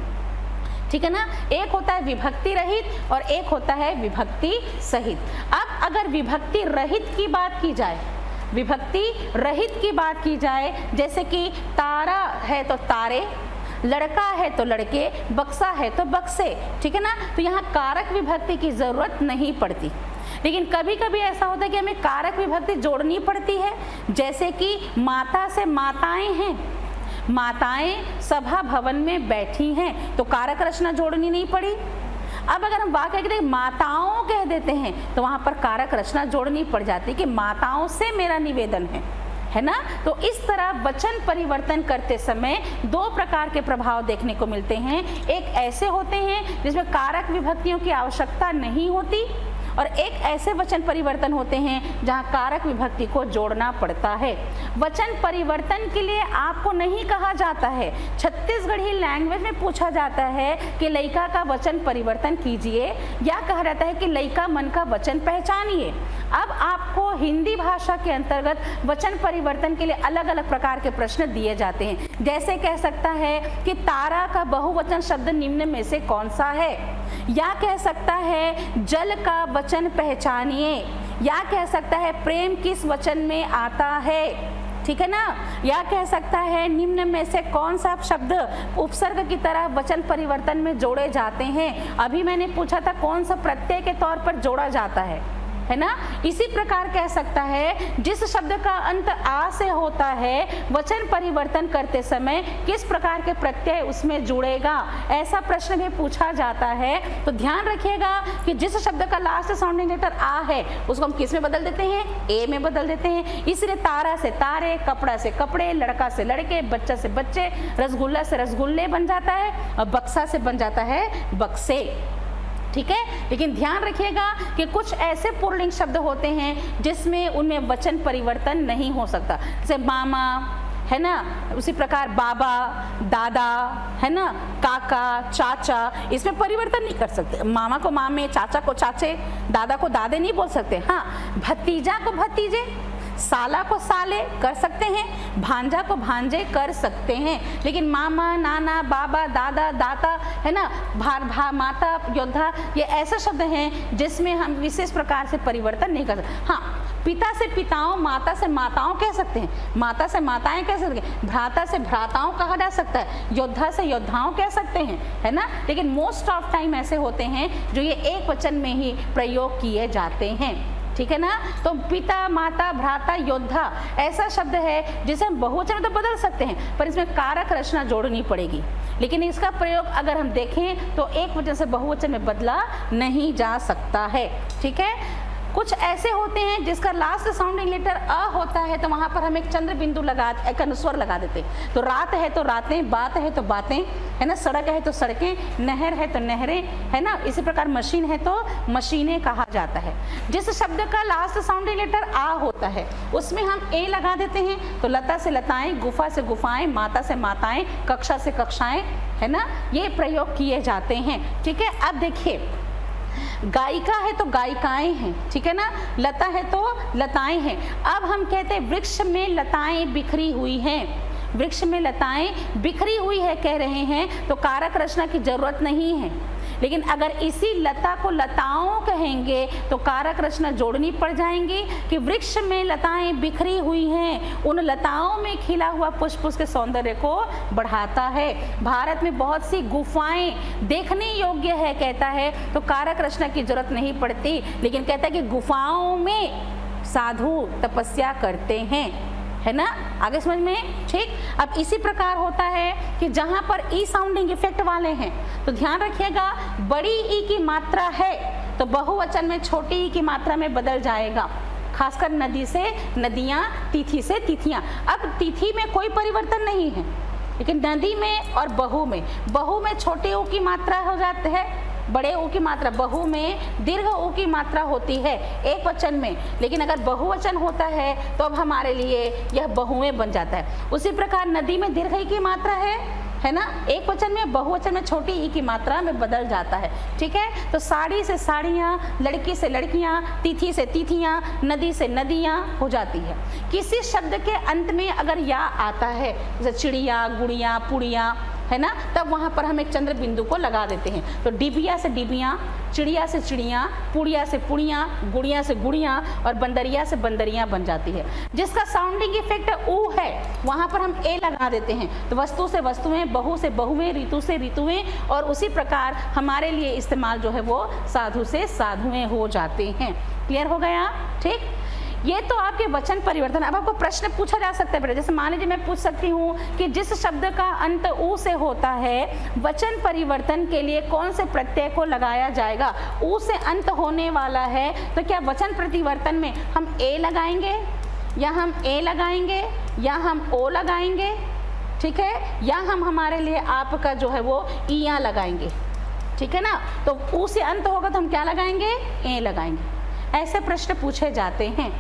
ठीक है ना। एक होता है विभक्ति रहित और एक होता है विभक्ति सहित। अब अगर विभक्ति रहित की बात की जाए, विभक्ति रहित की बात की जाए, जैसे कि तारा है तो तारे, लड़का है तो लड़के, बक्सा है तो बक्से, ठीक है ना। तो यहाँ कारक विभक्ति की जरूरत नहीं पड़ती। लेकिन कभी कभी ऐसा होता है कि हमें कारक विभक्ति जोड़नी पड़ती है, जैसे कि माता से माताएं हैं, माताएं सभा भवन में बैठी हैं, तो कारक रचना जोड़नी नहीं पड़ी। अब अगर हम वाक्य के माताओं कह देते हैं तो वहां पर कारक रचना जोड़नी पड़ जाती है कि माताओं से मेरा निवेदन है ना। तो इस तरह वचन परिवर्तन करते समय दो प्रकार के प्रभाव देखने को मिलते हैं। एक ऐसे होते हैं जिसमें कारक विभक्तियों की आवश्यकता नहीं होती, और एक ऐसे वचन परिवर्तन होते हैं जहां कारक विभक्ति को जोड़ना पड़ता है। वचन परिवर्तन के लिए आपको नहीं कहा जाता है, छत्तीसगढ़ी लैंग्वेज में पूछा जाता है कि लइका का वचन परिवर्तन कीजिए, या कहा जाता है कि लइका मन का वचन पहचानिए। अब आपको हिंदी भाषा के अंतर्गत वचन परिवर्तन के लिए अलग अलग प्रकार के प्रश्न दिए जाते हैं। जैसे कह सकता है कि तारा का बहुवचन शब्द निम्न में से कौन सा है, या कह सकता है जल का वचन पहचानिए, या कह सकता है प्रेम किस वचन में आता है, ठीक है ना, या कह सकता है निम्न में से कौन सा शब्द उपसर्ग की तरह वचन परिवर्तन में जोड़े जाते हैं। अभी मैंने पूछा था कौन सा प्रत्यय के तौर पर जोड़ा जाता है ना। इसी प्रकार कह सकता है जिस शब्द का अंत आ से होता है वचन परिवर्तन करते समय किस प्रकार के प्रत्यय उसमें जुड़ेगा, ऐसा प्रश्न भी पूछा जाता है। तो ध्यान रखिएगा कि जिस शब्द का लास्ट साउंडिंग लेटर आ है उसको हम किस में बदल देते हैं, ए में बदल देते हैं। इसलिए तारा से तारे, कपड़ा से कपड़े, लड़का से लड़के, बच्चा से बच्चे, रसगुल्ला से रसगुल्ले बन जाता है, और बक्सा से बन जाता है बक्से, ठीक है। लेकिन ध्यान रखिएगा कि कुछ ऐसे पुल्लिंग शब्द होते हैं जिसमें उनमें वचन परिवर्तन नहीं हो सकता, जैसे मामा है ना, उसी प्रकार बाबा, दादा है ना, काका, चाचा, इसमें परिवर्तन नहीं कर सकते। मामा को मामे, चाचा को चाचे, दादा को दादे नहीं बोल सकते। हाँ, भतीजा को भतीजे, साला को साले कर सकते हैं, भांजा को भांजे कर सकते हैं, लेकिन मामा, नाना, बाबा, दादा, दाता है ना, माता, योद्धा, ये ऐसे शब्द हैं जिसमें हम विशेष प्रकार से परिवर्तन नहीं कर सकते। हाँ, पिता से पिताओं, माता से माताओं कह सकते हैं, माता से माताएं कह सकते हैं, भ्राता से भ्राताओं कहा जा सकता है, योद्धा से योद्धाओं कह सकते हैं, है ना। लेकिन मोस्ट ऑफ टाइम ऐसे होते हैं जो ये एक वचन में ही प्रयोग किए जाते हैं, ठीक है ना। तो पिता, माता, भ्राता, योद्धा ऐसा शब्द है जिसे हम बहुवचन में तो बदल सकते हैं, पर इसमें कारक रचना जोड़नी पड़ेगी। लेकिन इसका प्रयोग अगर हम देखें तो एक वचन से बहुवचन में बदला नहीं जा सकता है, ठीक है। कुछ ऐसे होते हैं जिसका लास्ट साउंडिंग लेटर अ होता है, तो वहाँ पर हम एक चंद्र बिंदु लगा, एक अनुस्वर लगा देते हैं। तो रात है तो रातें, बात है तो बातें, है ना, सड़क है तो सड़कें, नहर है तो नहरें, है ना। इसी प्रकार मशीन है तो मशीनें कहा जाता है। जिस शब्द का लास्ट साउंडिंग लेटर आ होता है उसमें हम ए लगा देते हैं, तो लता से लताएं, गुफा से गुफाएं, माता से माताएं, कक्षा से कक्षाएं, है ना, ये प्रयोग किए जाते हैं, ठीक है। अब देखिए, गायिका है तो गायिकाएं हैं, ठीक है ना, लता है तो लताएं हैं। अब हम कहते हैं वृक्ष में लताएं बिखरी हुई हैं, वृक्ष में लताएं बिखरी हुई है कह रहे हैं, तो कारक रचना की जरूरत नहीं है। लेकिन अगर इसी लता को लताओं कहेंगे तो कारक रचना जोड़नी पड़ जाएंगी कि वृक्ष में लताएं बिखरी हुई हैं, उन लताओं में खिला हुआ पुष्प उसके सौंदर्य को बढ़ाता है। भारत में बहुत सी गुफाएं देखने योग्य है कहता है, तो कारक रचना की जरूरत नहीं पड़ती, लेकिन कहता है कि गुफाओं में साधु तपस्या करते हैं, है ना। आगे समझ में, ठीक। अब इसी प्रकार होता है कि जहां पर ई साउंडिंग इफेक्ट वाले हैं तो ध्यान रखिएगा, बड़ी ई की मात्रा है तो बहुवचन में छोटी ई की मात्रा में बदल जाएगा, खासकर नदी से नदियां, तिथि से तिथियां। अब तिथि में कोई परिवर्तन नहीं है, लेकिन नदी में और बहु में छोटे ऊ की मात्रा हो जाती है, बड़े ऊ की मात्रा, बहु में दीर्घ ऊ की मात्रा होती है एक वचन में, लेकिन अगर बहुवचन होता है तो अब हमारे लिए यह बहुएं बन जाता है। उसी प्रकार नदी में दीर्घ ई की मात्रा है ना, एक वचन में, बहुवचन में छोटी ई की मात्रा में बदल जाता है, ठीक है। तो साड़ी से साड़ियाँ, लड़की से लड़कियाँ, तिथि से तिथियाँ, नदी से नदियाँ हो जाती है। किसी शब्द के अंत में अगर या आता है, जैसे चिड़िया, गुड़िया, पुड़िया, है ना, तब वहाँ पर हम एक चंद्र बिंदु को लगा देते हैं। तो डिबिया से डिबिया, चिड़िया से चिड़िया, पुड़िया से पुड़िया, गुड़िया से गुड़िया और बंदरिया से बंदरियाँ बन जाती है। जिसका साउंडिंग इफेक्ट ऊ है वहाँ पर हम ए लगा देते हैं। तो वस्तु से वस्तुएं, बहु से बहुएं, ऋतु से ऋतुएं, और उसी प्रकार हमारे लिए इस्तेमाल जो है वो साधु से साधुएं हो जाते हैं। क्लियर हो गया? ठीक, ये तो आपके वचन परिवर्तन। अब आपको प्रश्न पूछा जा सकता है बेटा, जैसे मान लीजिए मैं पूछ सकती हूँ कि जिस शब्द का अंत ऊ से होता है, वचन परिवर्तन के लिए कौन से प्रत्यय को लगाया जाएगा? ऊ से अंत होने वाला है, तो क्या वचन परिवर्तन में हम ए लगाएंगे, या हम ए लगाएंगे, या हम ओ लगाएंगे, ठीक है, या हम हमारे लिए आपका जो है वो ईया लगाएंगे, ठीक है ना। तो ऊ से अंत होगा तो हम क्या लगाएंगे? ए लगाएंगे। ऐसे प्रश्न पूछे जाते हैं।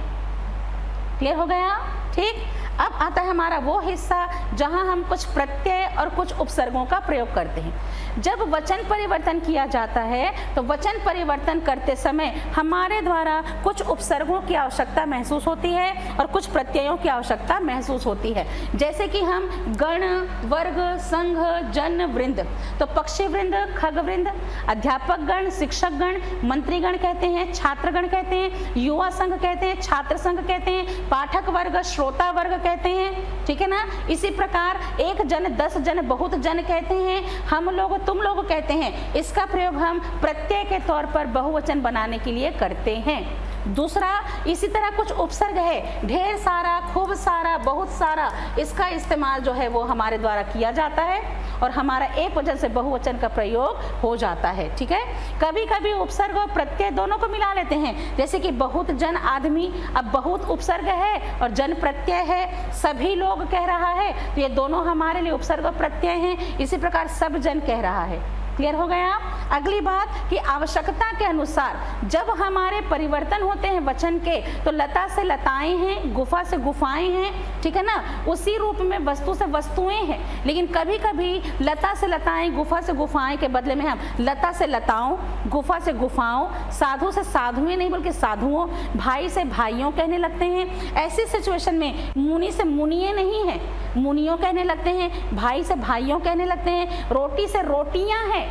क्लियर हो गया? ठीक, अब आता है हमारा वो हिस्सा जहां हम कुछ प्रत्यय और कुछ उपसर्गों का प्रयोग करते हैं। जब वचन परिवर्तन किया जाता है तो वचन परिवर्तन करते समय हमारे द्वारा कुछ उपसर्गों की आवश्यकता महसूस होती है और कुछ प्रत्ययों की आवश्यकता महसूस होती है। जैसे कि हम गण, वर्ग, संघ, जन, वृंद, तो पक्षी वृंद, खग वृंद, अध्यापक गण, शिक्षक गण, मंत्रीगण कहते हैं, छात्रगण कहते हैं, युवा संघ कहते हैं, छात्र संघ कहते हैं, पाठक वर्ग, श्रोता वर्ग कहते हैं, ठीक है ना। इसी प्रकार एक जन, 10 जन, बहुत जन कहते हैं, हम लोग, तुम लोग कहते हैं। इसका प्रयोग हम प्रत्यय के तौर पर बहुवचन बनाने के लिए करते हैं। दूसरा, इसी तरह कुछ उपसर्ग है, ढेर सारा, खूब सारा, बहुत सारा, इसका इस्तेमाल जो है वो हमारे द्वारा किया जाता है और हमारा एक वचन से बहुवचन का प्रयोग हो जाता है, ठीक है। कभी कभी उपसर्ग और प्रत्यय दोनों को मिला लेते हैं, जैसे कि बहुत जन आदमी, अब बहुत उपसर्ग है और जन प्रत्यय है, सभी लोग कह रहा है, तो ये दोनों हमारे लिए उपसर्ग और प्रत्यय हैं। इसी प्रकार सब जन कह रहा है। क्लियर हो गया? अगली बात कि आवश्यकता के अनुसार जब हमारे परिवर्तन होते हैं वचन के, तो लता से लताएं हैं, गुफा से गुफाएं हैं, ठीक है ना। उसी रूप में वस्तु से वस्तुएं हैं, लेकिन कभी कभी लता से लताएं, गुफा से गुफाएं के बदले में हम लता से लताओं, गुफा से गुफाओं, साधु से साधुएं नहीं बल्कि साधुओं, भाई से भाइयों कहने लगते हैं। ऐसी सिचुएशन में मुनि से मुनिये नहीं है, मुनियों कहने लगते हैं, भाई से भाइयों कहने लगते हैं, रोटी से रोटियां हैं।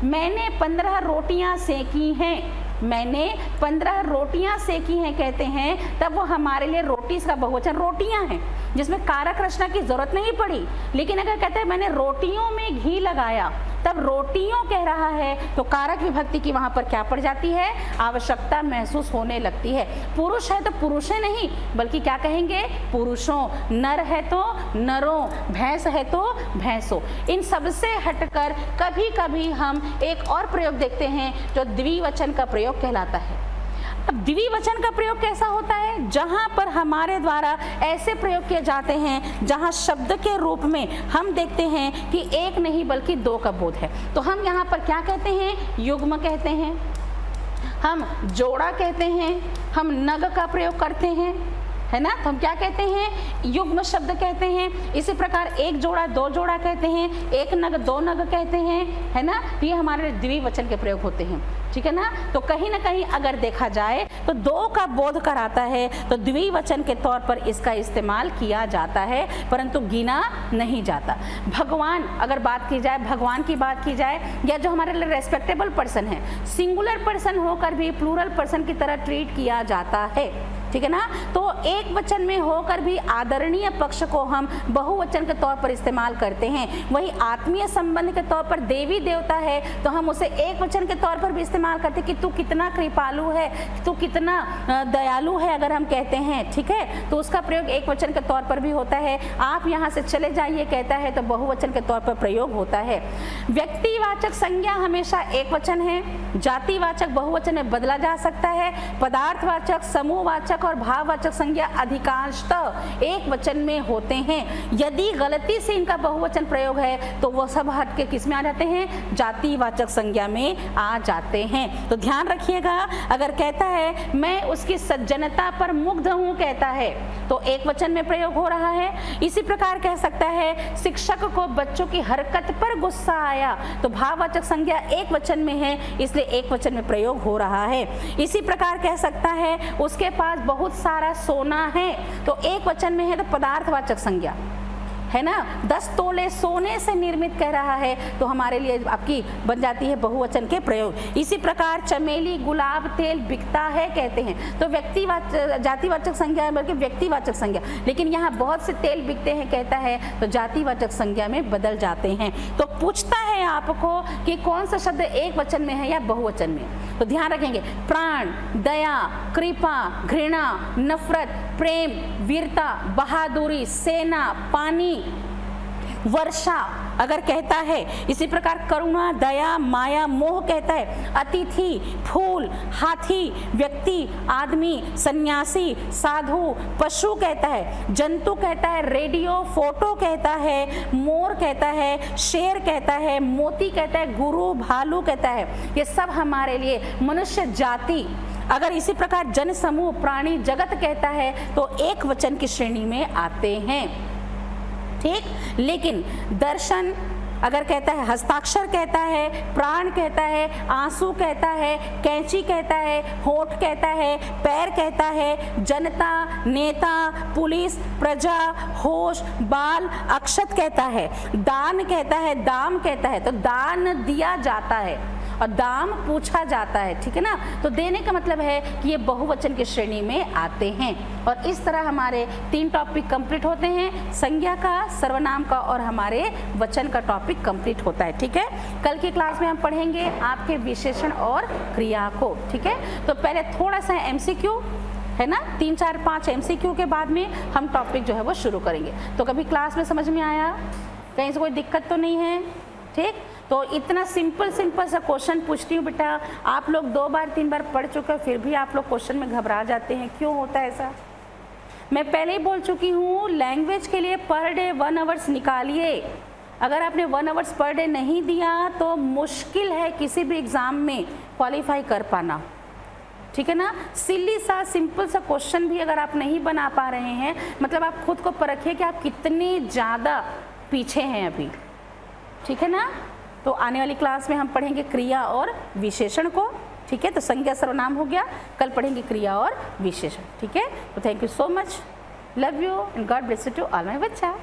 मैंने 15 रोटियां सेकी हैं, मैंने 15 रोटियां सेकी हैं कहते हैं, तब वो हमारे लिए रोटी का बहुवचन रोटियां हैं, जिसमें कारक रचना की जरूरत नहीं पड़ी। लेकिन अगर कहते हैं मैंने रोटियों में घी लगाया, तब रोटियों कह रहा है, तो कारक विभक्ति की वहां पर क्या पड़ जाती है? आवश्यकता महसूस होने लगती है। पुरुष है तो पुरुषे नहीं बल्कि क्या कहेंगे? पुरुषों। नर है तो नरों, भैंस है तो भैंसों। इन सबसे हटकर कभी कभी हम एक और प्रयोग देखते हैं जो द्विवचन का प्रयोग कहलाता है। अब द्विवचन का प्रयोग कैसा होता है? जहां पर हमारे द्वारा ऐसे प्रयोग किए जाते हैं जहां शब्द के रूप में हम देखते हैं कि एक नहीं बल्कि दो का बोध है। तो हम यहाँ पर क्या कहते हैं? युग्म कहते हैं, हम जोड़ा कहते हैं, हम नग का प्रयोग करते हैं, है ना। तो हम क्या कहते हैं? युग्म शब्द कहते हैं। इसी प्रकार एक जोड़ा, दो जोड़ा कहते हैं, एक नग, दो नग कहते हैं, है ना। ये हमारे द्विवचन के प्रयोग होते हैं, ठीक है ना। तो कहीं ना कहीं अगर देखा जाए तो दो का बोध कराता है, तो द्विवचन के तौर पर इसका इस्तेमाल किया जाता है, परंतु गिना नहीं जाता। भगवान, अगर बात की जाए, भगवान की बात की जाए, या जो हमारे लिए रेस्पेक्टेबल पर्सन है, सिंगुलर पर्सन होकर भी प्लूरल पर्सन की तरह ट्रीट किया जाता है, ठीक है ना। तो एक वचन में होकर भी आदरणीय पक्ष को हम बहुवचन के तौर पर इस्तेमाल करते हैं। वही आत्मीय संबंध के तौर पर देवी देवता है तो हम उसे एक वचन के तौर पर भी इस्तेमाल करते हैं कि तू कितना कृपालु है, तू कितना दयालु है, अगर हम कहते हैं, ठीक है, तो उसका प्रयोग एक वचन के तौर पर भी होता है। आप यहाँ से चले जाइए कहता है तो बहुवचन के तौर पर प्रयोग होता है। व्यक्तिवाचक संज्ञा हमेशा एक वचन है, जातिवाचक बहुवचन में बदला जा सकता है। पदार्थवाचक, समूहवाचक और भाववाचक संज्ञा अधिकांशतः एक वचन में होते हैं। यदि गलती से इनका बहुवचन प्रयोग है तो वो सब हट के किस में आ जाते हैं? जातिवाचक संज्ञा में आ जाते हैं। तो ध्यान रखिएगा, अगर कहता है मैं उसकी सज्जनता पर मुग्ध हूं कहता है तो एक वचन में प्रयोग हो रहा है। इसी प्रकार कह सकता है शिक्षक को बच्चों की हरकत पर गुस्सा आया, तो भाववाचक संज्ञा एक वचन में है, इसलिए एक वचन में प्रयोग हो रहा है। इसी प्रकार कह सकता है उसके पास बहुत सारा सोना है, तो एक वचन में है तो पदार्थवाचक संज्ञा, है ना, 10 तोले सोने से निर्मित कह रहा है, तो हमारे लिए आपकी बन जाती है बहुवचन के प्रयोग। इसी प्रकार चमेली गुलाब तेल बिकता है कहते हैं, तो व्यक्तिवाचक जातिवाचक संज्ञा बल्कि व्यक्तिवाचक संज्ञा, लेकिन यहाँ बहुत से तेल बिकते हैं कहता है तो जातिवाचक संज्ञा में बदल जाते हैं। तो पूछता है आपको कि कौन सा शब्द एक वचन में है या बहुवचन में, तो ध्यान रखेंगे प्राण, दया, कृपा, घृणा, नफरत, प्रेम, वीरता, बहादुरी, सेना, पानी, वर्षा अगर कहता है, इसी प्रकार करुणा, दया, माया, मोह कहता है, अतिथि, फूल, हाथी, व्यक्ति, आदमी, सन्यासी, साधु, पशु कहता है, जंतु कहता है, रेडियो, फोटो कहता है, मोर कहता है, शेर कहता है, मोती कहता है, गुरु, भालू कहता है, ये सब हमारे लिए मनुष्य जाति। अगर इसी प्रकार जन समूह, प्राणी, जगत कहता है तो एक वचन की श्रेणी में आते हैं, ठीक। लेकिन दर्शन अगर कहता है, हस्ताक्षर कहता है, प्राण कहता है, आंसू कहता है, कैंची कहता है, होठ कहता है, पैर कहता है, जनता, नेता, पुलिस, प्रजा, होश, बाल, अक्षत कहता है, दान कहता है, दाम कहता है, तो दान दिया जाता है और दाम पूछा जाता है, ठीक है ना। तो देने का मतलब है कि ये बहुवचन की श्रेणी में आते हैं। और इस तरह हमारे 3 टॉपिक कंप्लीट होते हैं, संज्ञा का, सर्वनाम का और हमारे वचन का टॉपिक कंप्लीट होता है, ठीक है। कल की क्लास में हम पढ़ेंगे आपके विशेषण और क्रिया को, ठीक है। तो पहले थोड़ा सा MCQ है ना, 3, 4, 5 MCQ के बाद में हम टॉपिक जो है वो शुरू करेंगे। तो कभी क्लास में समझ में आया, कहीं से कोई दिक्कत तो नहीं है, ठीक। तो इतना सिंपल सा क्वेश्चन पूछती हूँ बेटा, आप लोग 2 बार 3 बार पढ़ चुके हो, फिर भी आप लोग क्वेश्चन में घबरा जाते हैं, क्यों होता है ऐसा? मैं पहले ही बोल चुकी हूँ, लैंग्वेज के लिए पर डे 1 आवर्स निकालिए। अगर आपने 1 आवर्स पर डे नहीं दिया तो मुश्किल है किसी भी एग्ज़ाम में क्वालिफाई कर पाना, ठीक है ना। सिली सा सिंपल सा क्वेश्चन भी अगर आप नहीं बना पा रहे हैं, मतलब आप खुद को परखिए कि आप कितने ज़्यादा पीछे हैं अभी, ठीक है ना। तो आने वाली क्लास में हम पढ़ेंगे क्रिया और विशेषण को, ठीक है। तो संज्ञा सर्वनाम हो गया, कल पढ़ेंगे क्रिया और विशेषण, ठीक है। तो thank you so much, love you and God bless you to all my बच्चा।